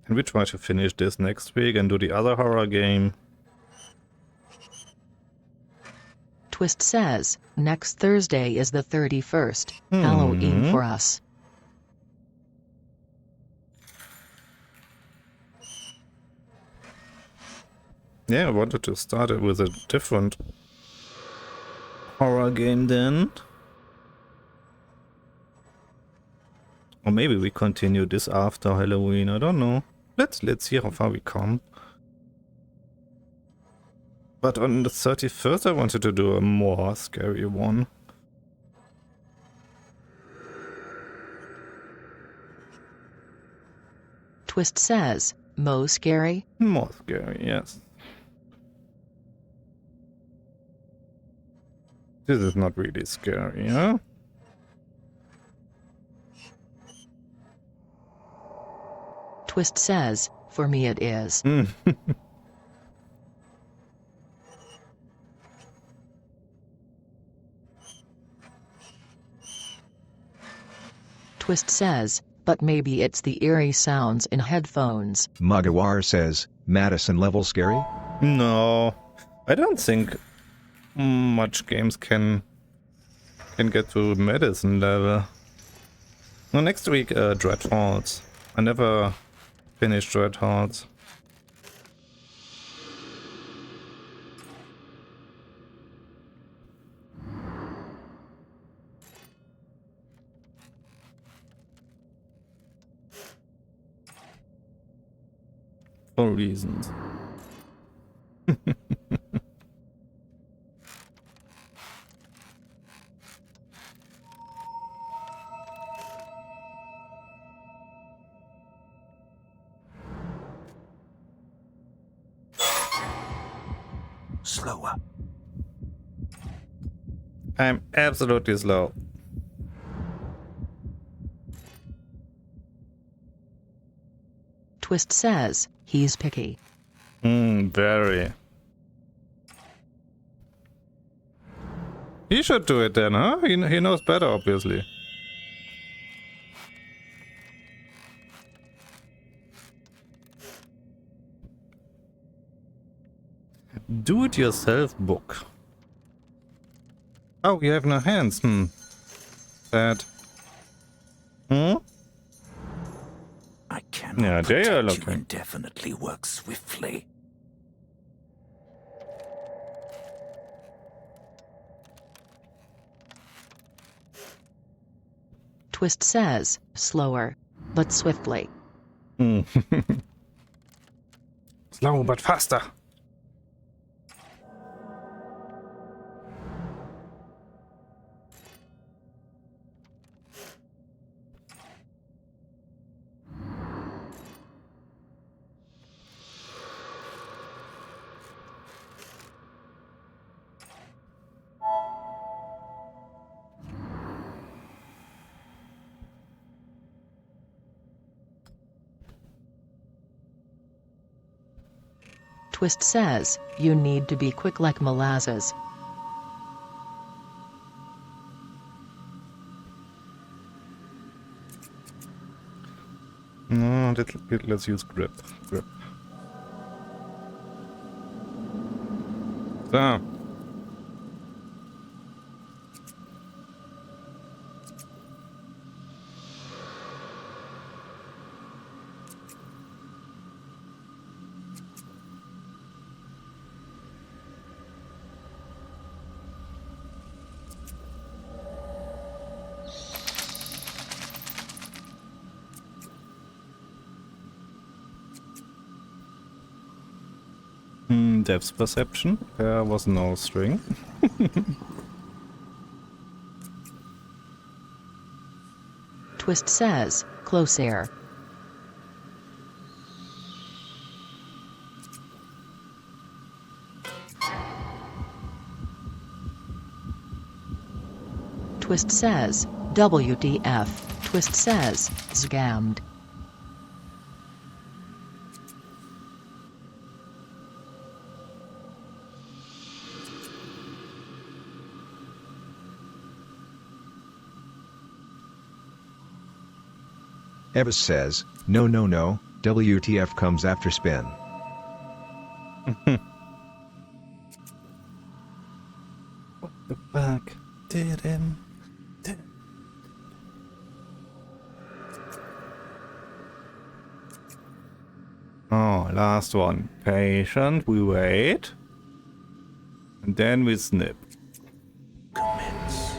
A: And we try to finish this next week and do the other horror game.
B: Twist says, next Thursday is the 31st, Halloween for us.
A: Yeah, I wanted to start it with a different horror game then. Or maybe we continue this after Halloween, I don't know. Let's see how far we come. But on the 31st I wanted to do a more scary one.
B: Twist says, Mo scary?
A: More scary, yes. This is not really scary, huh?
B: Twist says, for me it is. Twist says, but maybe it's the eerie sounds in headphones.
C: Mugawara says, Madison level scary?
A: No, I don't think much games can get to medicine level. No, next week Dread Halls. I never finished Dread Halls. For reasons.
E: Slower.
A: I'm absolutely slow.
B: Twist says, he's picky.
A: Very. He should do it then, huh? He knows better, obviously. Do-it-yourself book. Oh, you have no hands. Sad.
E: I cannot
A: Yeah, they are
E: protect you
A: looking.
E: indefinitely work swiftly.
B: Twist says, slower, but swiftly.
A: Slow but faster.
B: Twist says, you need to be quick like molasses.
A: No, let's use grip. So. Depth perception. There was no string.
B: Twist says, close air. Twist says, WTF. Twist says, scammed.
C: Evis says, no, WTF comes after spin.
A: What the fuck did him? Oh, last one. Patient, we wait. And then we snip.
E: Commence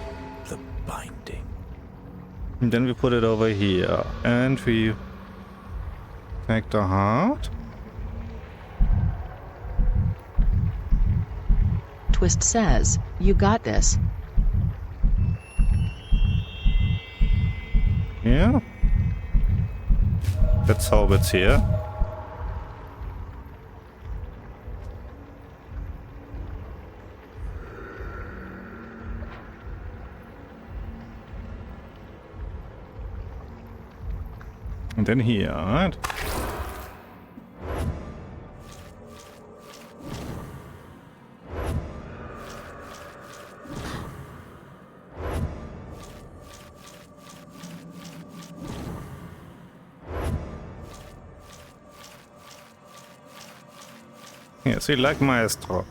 E: the binding.
A: And then we put it over here. And we take the heart.
B: Twist says, you got this.
A: Yeah. Let's hope it's here. And then here, right? Yes, he like Maestro.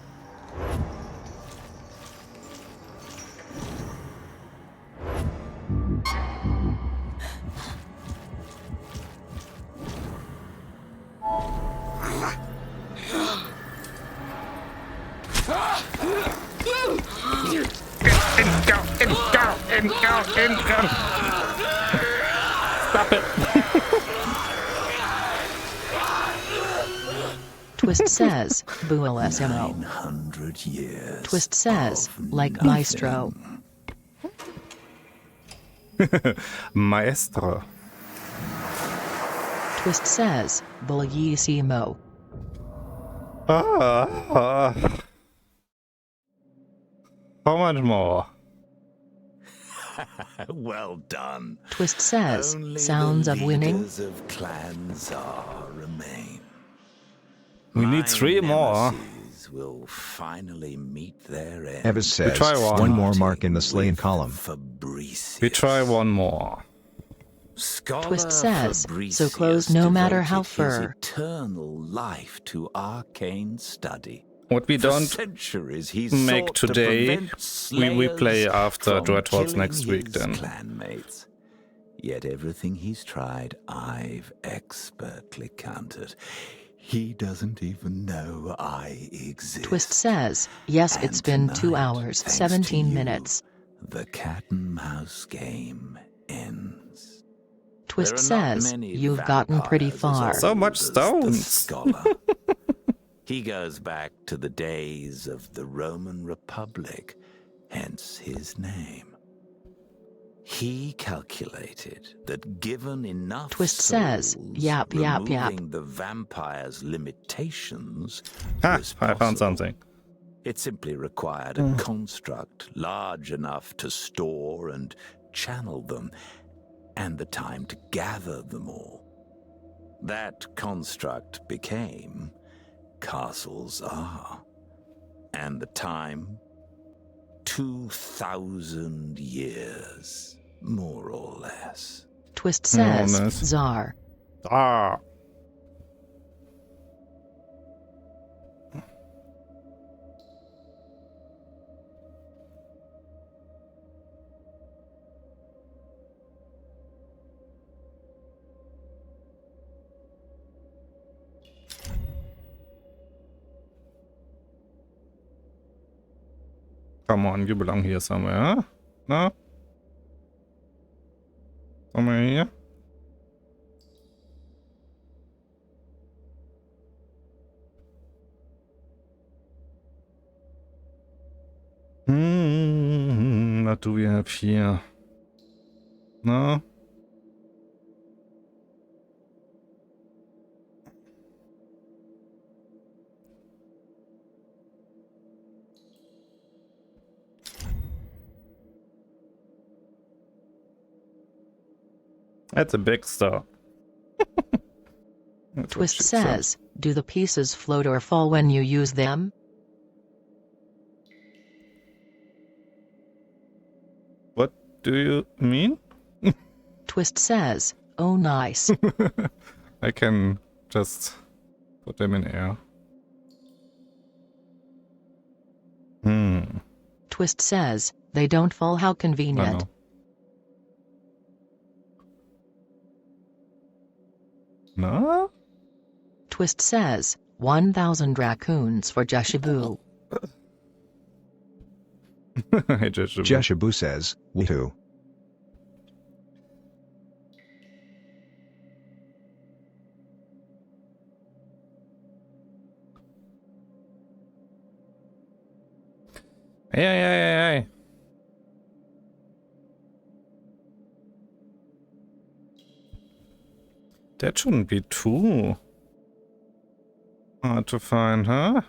A: In. Stop it.
B: Twist says, Buolsmo.
E: 900 years.
B: Twist says,
E: of
B: like
E: nothing.
B: Maestro.
A: Maestro.
B: Twist says, Bellissimo.
A: How much more?
E: Well done.
B: Twist says,
E: Only
B: sounds
E: the
B: of winning.
E: leaders of Clan Czar remain.
A: We
E: My
A: need 3 more.
E: nemesis will finally meet their end.
C: Evis says,
A: try one.
C: more mark in the slain
E: With
C: column.
E: Fabricius.
A: We try one more.
E: Scholar
B: Twist says,
E: Fabricius
B: so close no matter how
E: devoted his
B: fur.
E: eternal life to arcane study.
A: What we
E: For
A: don't
E: centuries he's
A: make
E: sought
A: today,
E: to prevent
A: we play
E: slayers
A: after
E: from
A: Dreadhorns
E: killing
A: next week
E: his
A: then.
E: clanmates. Yet everything he's tried, I've expertly countered. He doesn't even know I exist.
B: Twist says, yes,
E: And
B: it's been 2
E: tonight,
B: hours,
E: thanks
B: 17
E: to you,
B: minutes.
E: The cat and mouse game ends.
B: Twist
E: There are not
B: says,
E: many
B: you've gotten pretty
E: vampires as
B: far.
A: So much
E: old as the
A: stones.
E: scholar. He goes back to the days of the Roman Republic, hence his name. He calculated that given enough
B: Twist says,
E: souls,
B: yap, yap, yap.
E: removing the vampire's limitations
A: Ha!
E: was
A: I found
E: possible.
A: something.
E: It simply required a construct large enough to store and channel them, and the time to gather them all. That construct became Castle Czar, and the time 2,000 years, more or less.
B: Twist says,
A: nice.
B: Czar.
A: Ah! Come on, you belong here somewhere, huh? No? Somewhere here? What do we have here? No? That's a big star. That's what
B: Twist
A: she said.
B: says, do the pieces float or fall when you use them?
A: What do you mean?
B: Twist says, oh nice.
A: I can just put them in air.
B: Twist says, they don't fall, how
A: I
B: convenient.
A: know. No?
B: Twist says, 1,000 raccoons for Jeshibu.
A: Hey, Jeshibu.
C: Jeshibu says, we too.
A: Hey. That shouldn't be too hard to find, huh?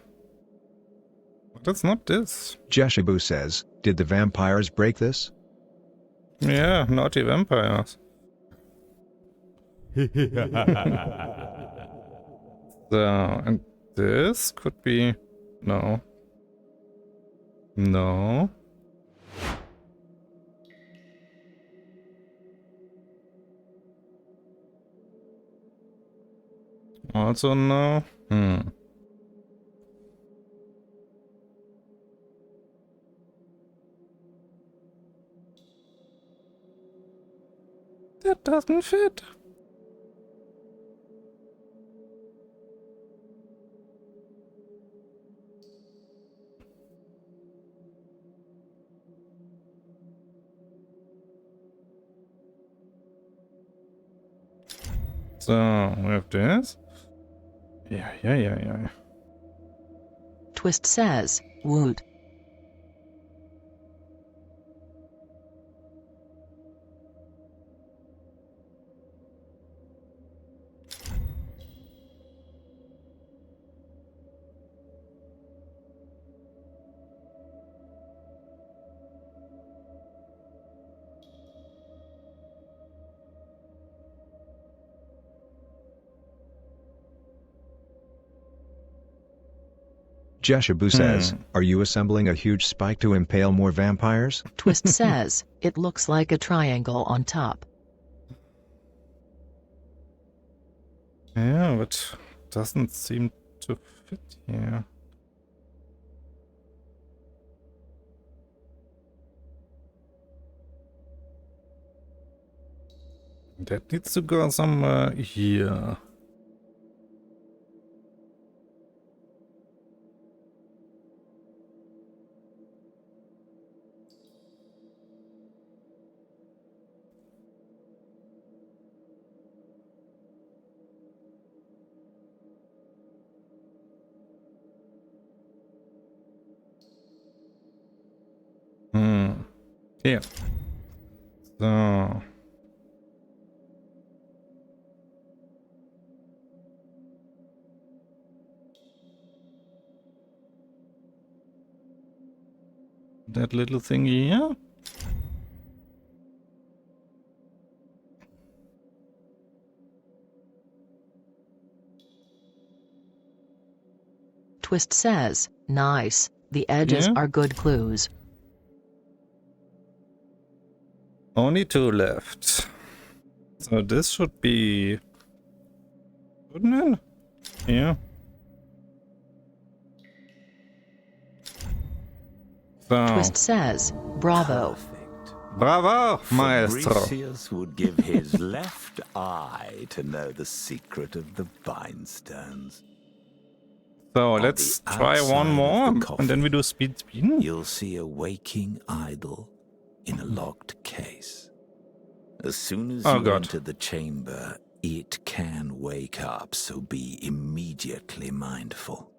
A: But it's not this.
C: Jeshibu says, did the vampires break this?
A: Yeah, naughty vampires. So, and this could be... No. No. Also no. That doesn't fit. So, we have this. Yeah.
B: Twist says, woot.
C: Jeshabu says, are you assembling a huge spike to impale more vampires?
B: Twist says, it looks like a triangle on top.
A: Yeah, but doesn't seem to fit here. That needs to go somewhere here. Here. So. That little thing here.
B: Twist says, nice, the edges are good clues.
A: Only 2 left. So this should be... Wouldn't it? Yeah. So.
B: Twist says, bravo.
E: Perfect.
A: Bravo, maestro.
E: Fabricius would give his left eye to know the secret of the Bindstones.
A: So let's try one more, and then we do speed spin.
E: You'll see a waking idol in a locked case. As soon as you enter the chamber, it can wake up, so be immediately mindful.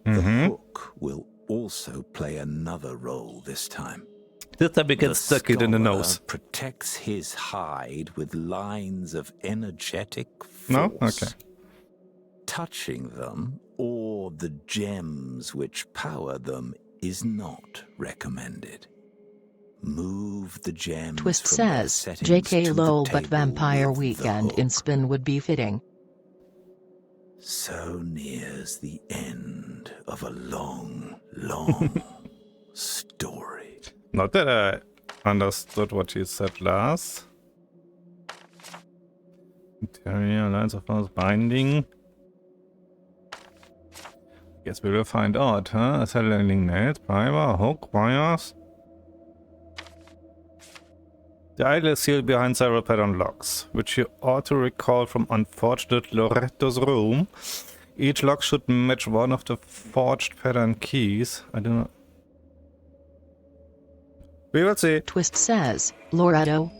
E: The hook will also play another role this time.
A: This time we get stuck it in the nose.
E: Protects his hide with lines of energetic force.
A: No? Okay.
E: Touching them, or the gems which power them, is not recommended. Move the gems.
B: Twist
E: from their
B: says,
E: settings
B: JK
E: to
B: lol,
E: the
B: but
E: table
B: Vampire
E: with the
B: Weekend in
E: hook.
B: spin would be fitting.
E: So nears the end of a long, long story.
A: Not that I understood what you said last. Interior lines of force binding. Guess we will find out, huh? Accelerating nails, primer, hook, wires. The idol is sealed behind several pattern locks, which you ought to recall from unfortunate Loretto's room. Each lock should match one of the forged pattern keys. I do not... We will see.
B: Twist says, Loretto.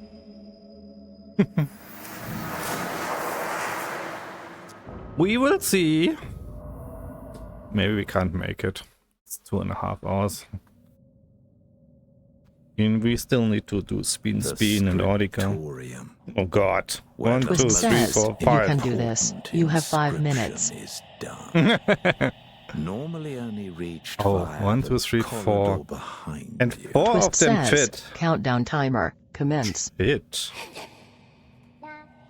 A: We will see. Maybe we can't make it. It's 2.5 hours. And we still need to do spin and Audica. Oh god. 1, 2,
B: Twist
A: 3,
B: says,
A: 4,
B: you
A: 5.
B: can do this. You have 5 minutes.
E: Is done. Normally only reached
A: Oh,
E: via
A: 1,
E: the
A: 2, 3, 4.
E: corridor behind
A: And
E: you.
A: 4 of
B: Twist
A: them
B: says,
A: fit.
B: countdown timer, commence.
A: Fit.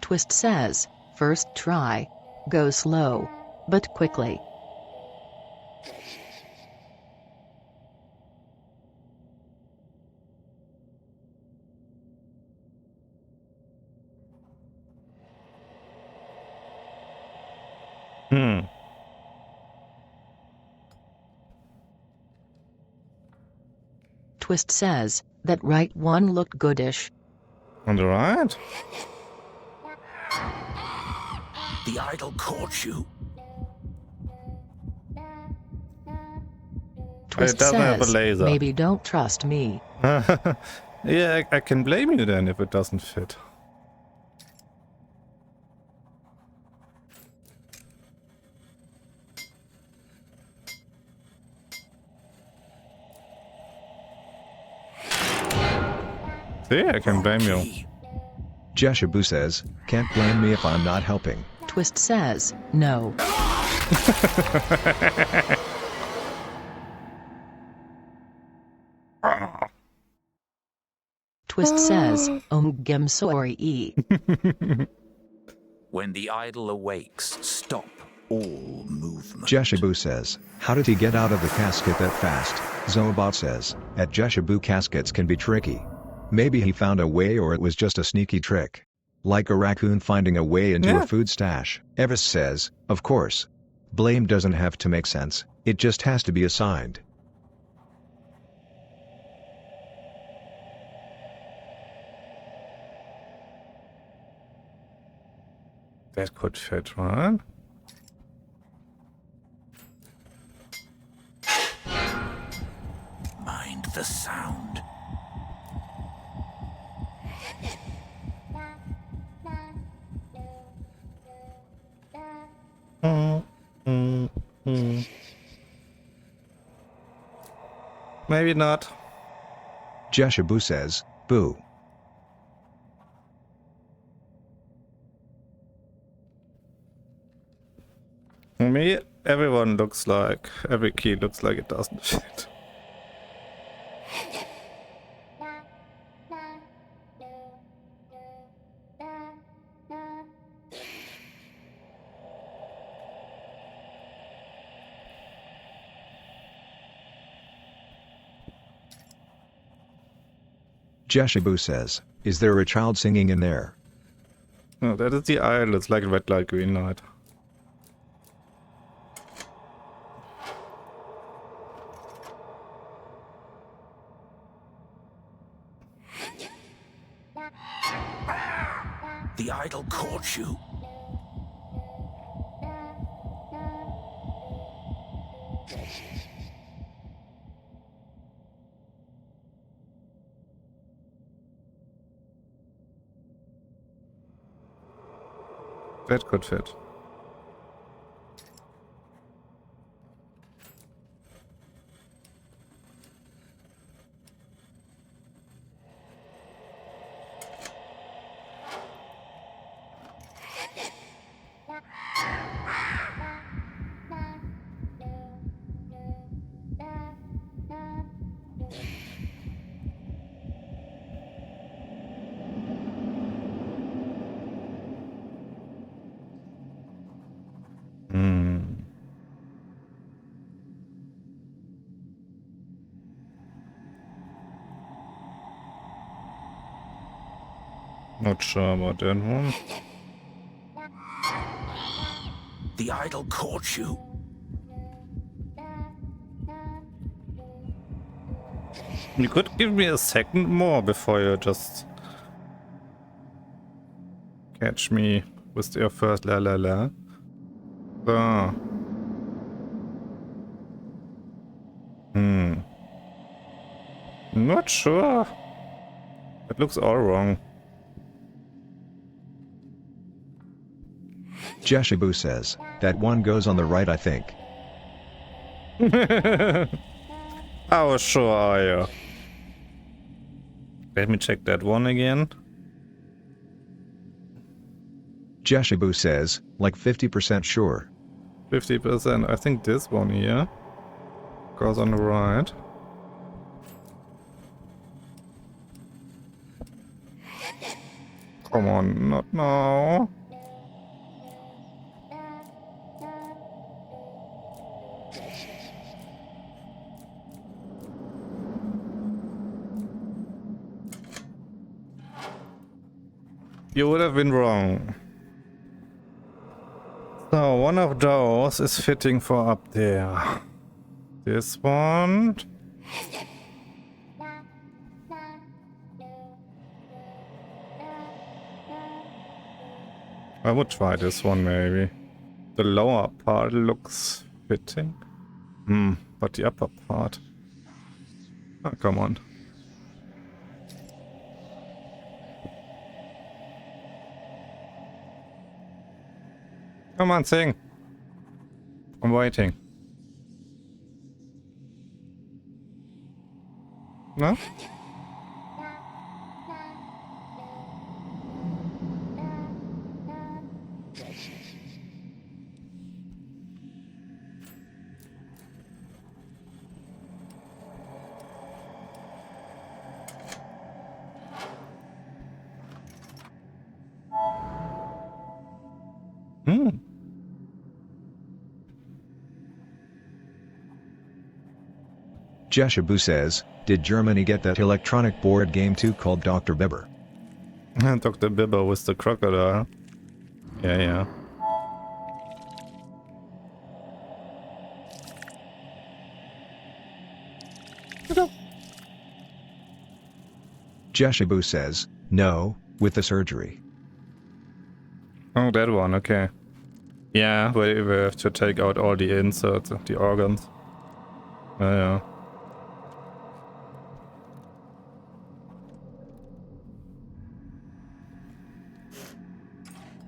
B: Twist says, first try. Go slow, but quickly. Twist says, that right one looked goodish.
A: On the right?
E: The idol caught you.
B: Twist
A: doesn't have a
B: says,
A: laser.
B: maybe don't trust me.
A: Yeah, I can blame you then if it doesn't fit. See, I can blame you.
C: Jeshabu says, can't blame me if I'm not helping.
B: Twist says, no. Twist says, gem sorry.
E: When the idol awakes, stop all movement.
C: Jeshabu says, how did he get out of the casket that fast? Zobot says, at Jeshabu caskets can be tricky. Maybe he found a way or it was just a sneaky trick. Like a raccoon finding a way into a food stash. Evis says, of course. Blame doesn't have to make sense, it just has to be assigned.
A: That could fit, right?
E: Mind the sound.
A: Maybe not.
C: Jeshabu says, boo.
A: For me, every key looks like it doesn't fit.
C: Jeshabu says, is there a child singing in there?
A: No, that is the idol. It's like red light, green light.
E: The idol caught you.
A: That could fit. Not sure about that one.
E: The idol caught you.
A: You could give me a second more before you just catch me with your first la la la. So. Not sure. It looks all wrong.
C: Jeshabu says, that one goes on the right I think.
A: How sure are you? Let me check that one again.
C: Jeshabu says, like 50% sure.
A: 50%. I think this one here goes on the right. Come on, not now. You would have been wrong. So one of those is fitting for up there. This one. I would try this one maybe. The lower part looks fitting. But the upper part. Oh, come on. Come on, sing. I'm waiting. No?
C: Jeshabu says, did Germany get that electronic board game too called Dr. Bibber?
A: Dr. Bibber with the crocodile. Yeah, yeah.
C: Jeshabu says, no, with the surgery.
A: Oh, that one, okay. Yeah, we have to take out all the inserts, the organs. Yeah.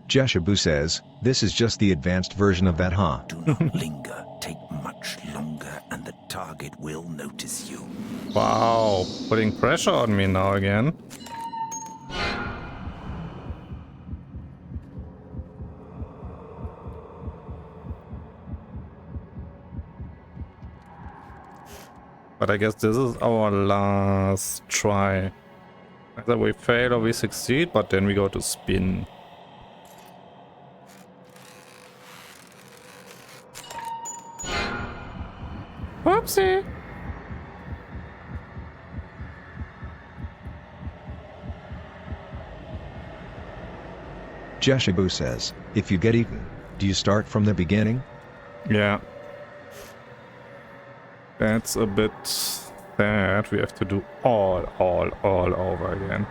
C: Jeshabu says, this is just the advanced version of that, huh?
E: Do not linger. Take much longer, and the target will notice you.
A: Wow, putting pressure on me now again. But I guess this is our last try. Either we fail or we succeed, but then we go to spin. Whoopsie!
C: Jeshabu says, if you get eaten, do you start from the beginning?
A: Yeah. That's a bit sad. We have to do all over again.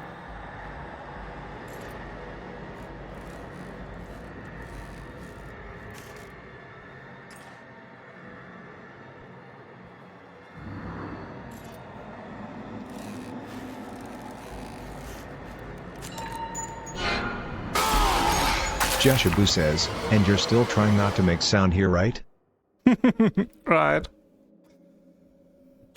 C: Jeshabu says, and you're still trying not to make sound here, right?
A: Right.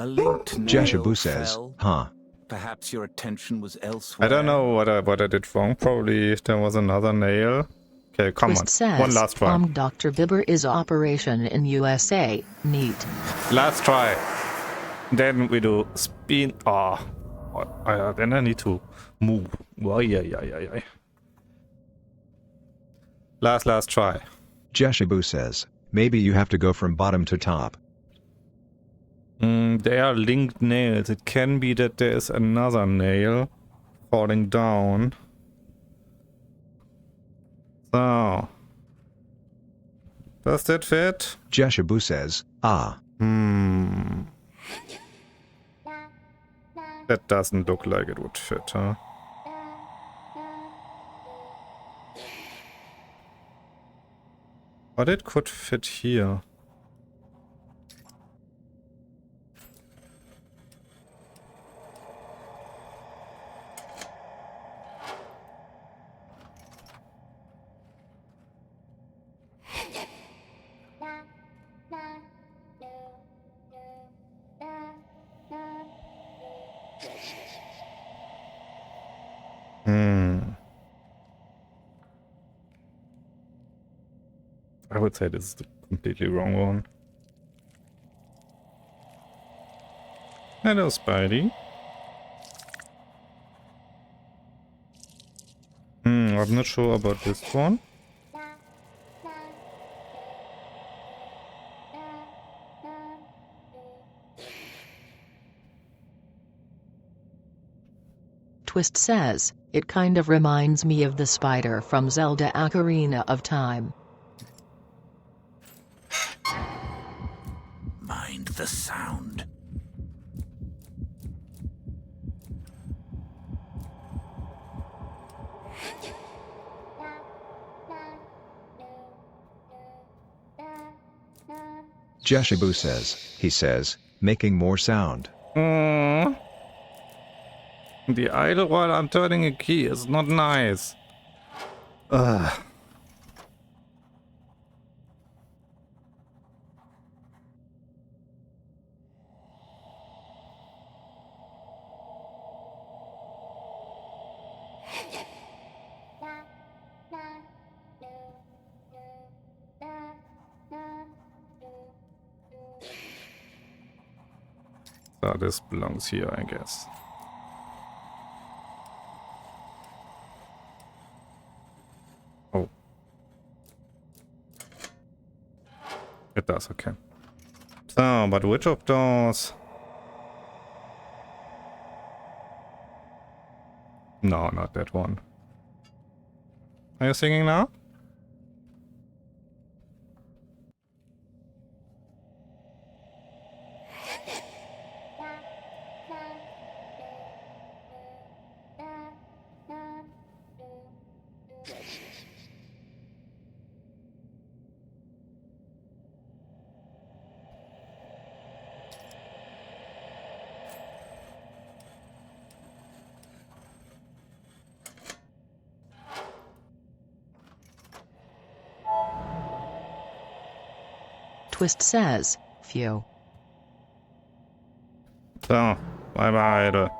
E: A linked nail
C: Jeshabu says,
E: fell.
C: huh?
E: Perhaps your attention was elsewhere.
A: I don't know what I did wrong. Probably there was another nail. Okay, come
B: Twist
A: on.
B: says,
A: One last try.
B: Dr. Bibber is operation in USA. Neat.
A: Last try. Then we do spin. Then I need to move. Yeah. Last try.
C: Jeshabu says, maybe you have to go from bottom to top.
A: They are linked nails. It can be that there is another nail falling down. So, does that fit?
C: Jeshabu says, ah.
A: That doesn't look like it would fit, huh? But it could fit here. I would say this is the completely wrong one. Hello, Spidey. I'm not sure about this one.
B: Twist says, it kind of reminds me of the spider from Zelda Ocarina of Time.
E: Mind the sound.
C: Jeshabu says, he says, making more sound.
A: The idle while I'm turning a key is not nice. Ugh. So this belongs here, I guess. Oh. It does, okay. So, but which of those? No, not that one. Are you singing now?
B: Twist says, phew.
A: So, bye bye.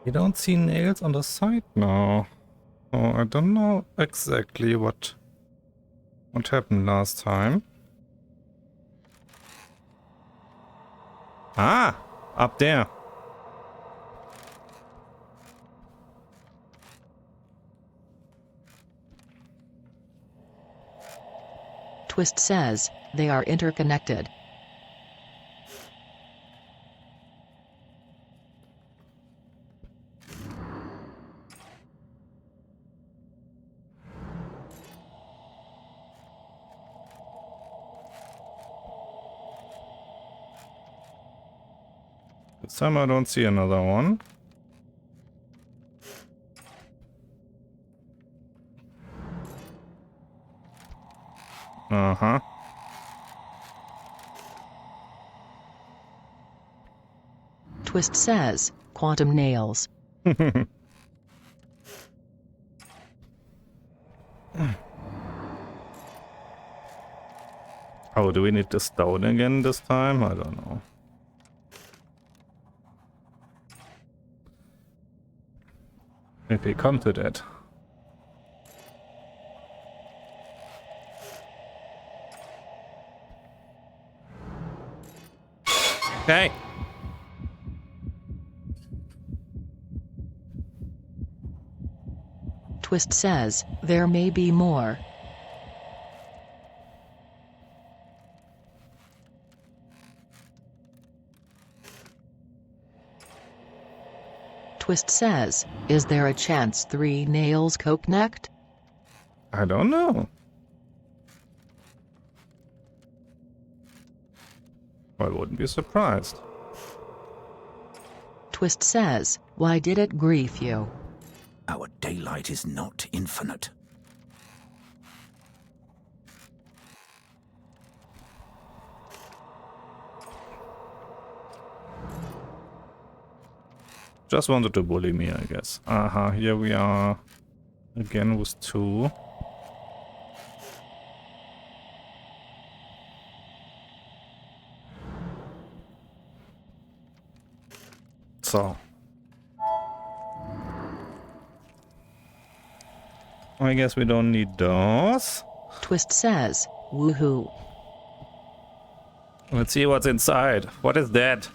A: You don't see nails on the side now. Oh, I don't know exactly what happened last time. Ah, up there.
B: Twist says, they are interconnected.
A: This time I don't see another one. Uh-huh.
B: Twist says, quantum nails.
A: Oh, do we need the stone again this time? I don't know. If we come to that. Okay.
B: Twist says, there may be more. Twist says, is there a chance 3 nails co-connect?
A: I don't know. I wouldn't be surprised.
B: Twist says, why did it grief you?
E: Our daylight is not infinite.
A: Just wanted to bully me, I guess. Aha, here we are. Again with 2. So. I guess we don't need those.
B: Twist says, woohoo.
A: Let's see what's inside. What is that?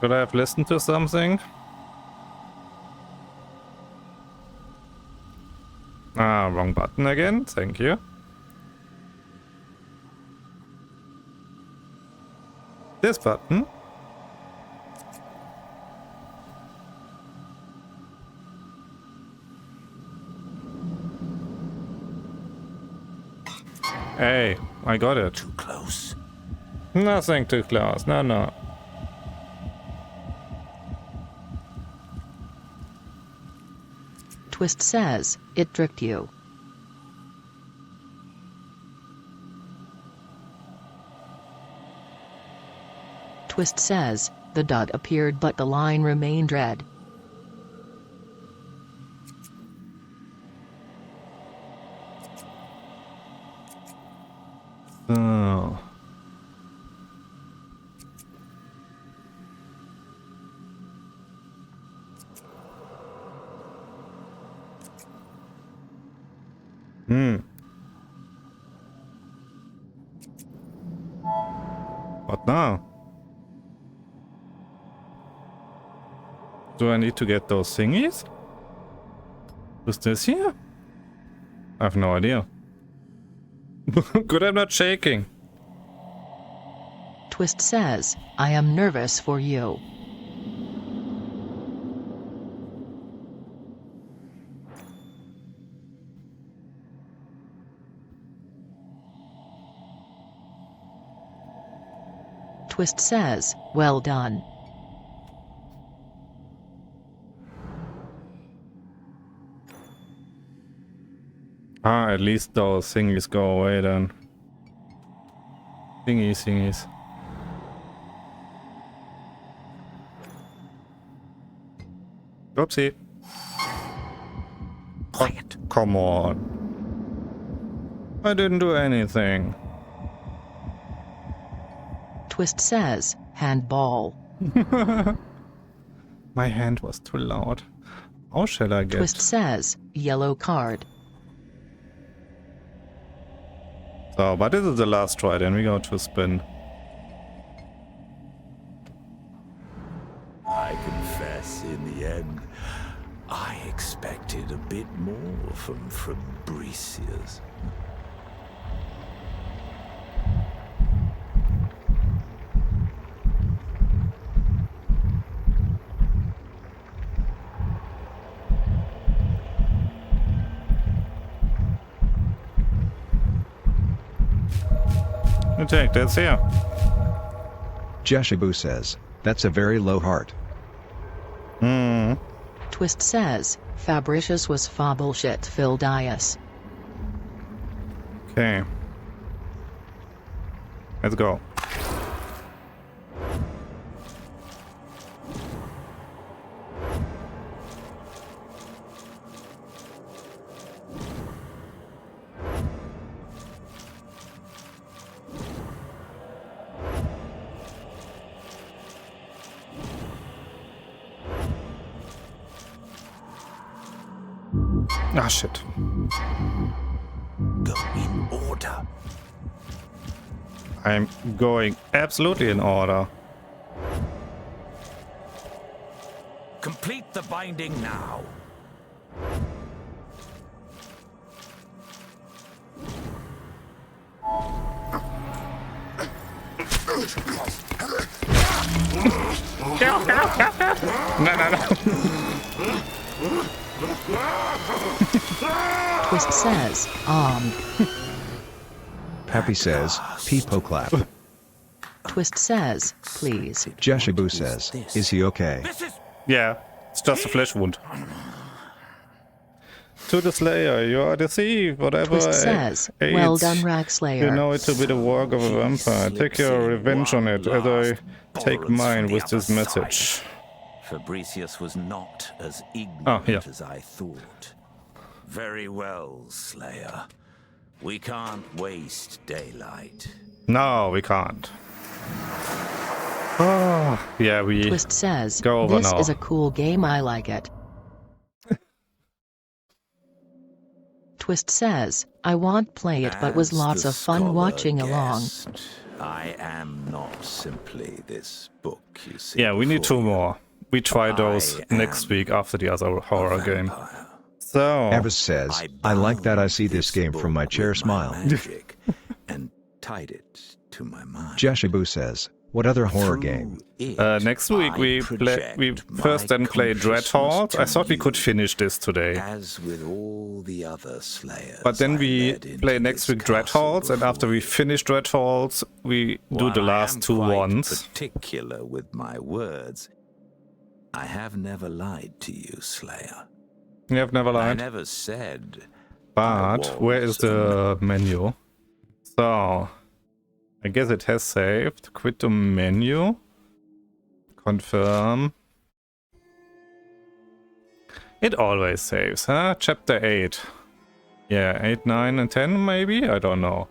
A: Should I have listened to something? Ah, wrong button again. Thank you. This button. Hey, I got it.
E: Too close.
A: Nothing too close. No, no.
B: Twist says, it tricked you. Twist says, the dot appeared but the line remained red.
A: So. What now? Do I need to get those thingies? Who's this here? I have no idea. Good, I'm not shaking.
B: Twist says, I am nervous for you. Twist says, well done.
A: Ah, at least those thingies go away then. Thingies. Oopsie. Quiet. Oh, come on. I didn't do anything.
B: Twist says, handball.
A: My hand was too loud. How shall I get?
B: Twist says, yellow card.
A: So, but this is the last try, then we go to spin.
E: I confess, in the end, I expected a bit more from Fabricius.
A: You take this here.
C: Jeshabu says, that's a very low heart.
B: Twist says, Fabricius was fa bullshit Phildias.
A: Okay. Let's go. Ah, shit.
E: Go in order.
A: I'm going absolutely in order.
E: Complete the binding now.
A: No.
B: Twist says,
C: Peppy says, Peepo clap.
B: Twist says, please.
C: Jeshabu says, is he okay?
A: Yeah, it's just a flesh wound. To the Slayer, you are deceived. Whatever
B: Twist says, well done, Rackslayer.
A: You know it to be the work of a vampire. Take your revenge on it, as I take mine with this message.
E: Fabricius was not as ignorant as I thought. Very well, Slayer. We can't waste daylight.
A: No, we can't. Oh, yeah, we
B: Twist says,
A: go over
B: this
A: now.
B: is a cool game, I like it. Twist says, I won't play it but was lots of fun watching along.
E: I am not simply this book, you see.
A: Yeah, we need 2 more. We try those next week after the other horror game. So,
C: Evis says, I like that I see this game from my chair smile.
E: And tied it to my mind.
C: Jeshabu says, what other horror game?
A: next week we first then play Dreadhorde. I thought we could finish this today.
E: As with all the other Slayers,
A: But then we play next week Dreadhorde, and after we finish Dreadhorde, we do the last 2 ones.
E: Particular with my words, I have never lied to you, Slayer.
A: You have never
E: I
A: lied.
E: never said.
A: But where is the menu? So, I guess it has saved. Quit the menu. Confirm. It always saves, huh? Chapter 8. Yeah, 8, 9, and 10 maybe? I don't know.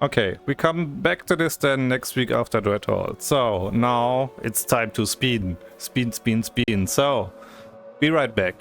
A: Okay, we come back to this then next week after Dreadhorde. So, now it's time to spin. Spin. So, be right back.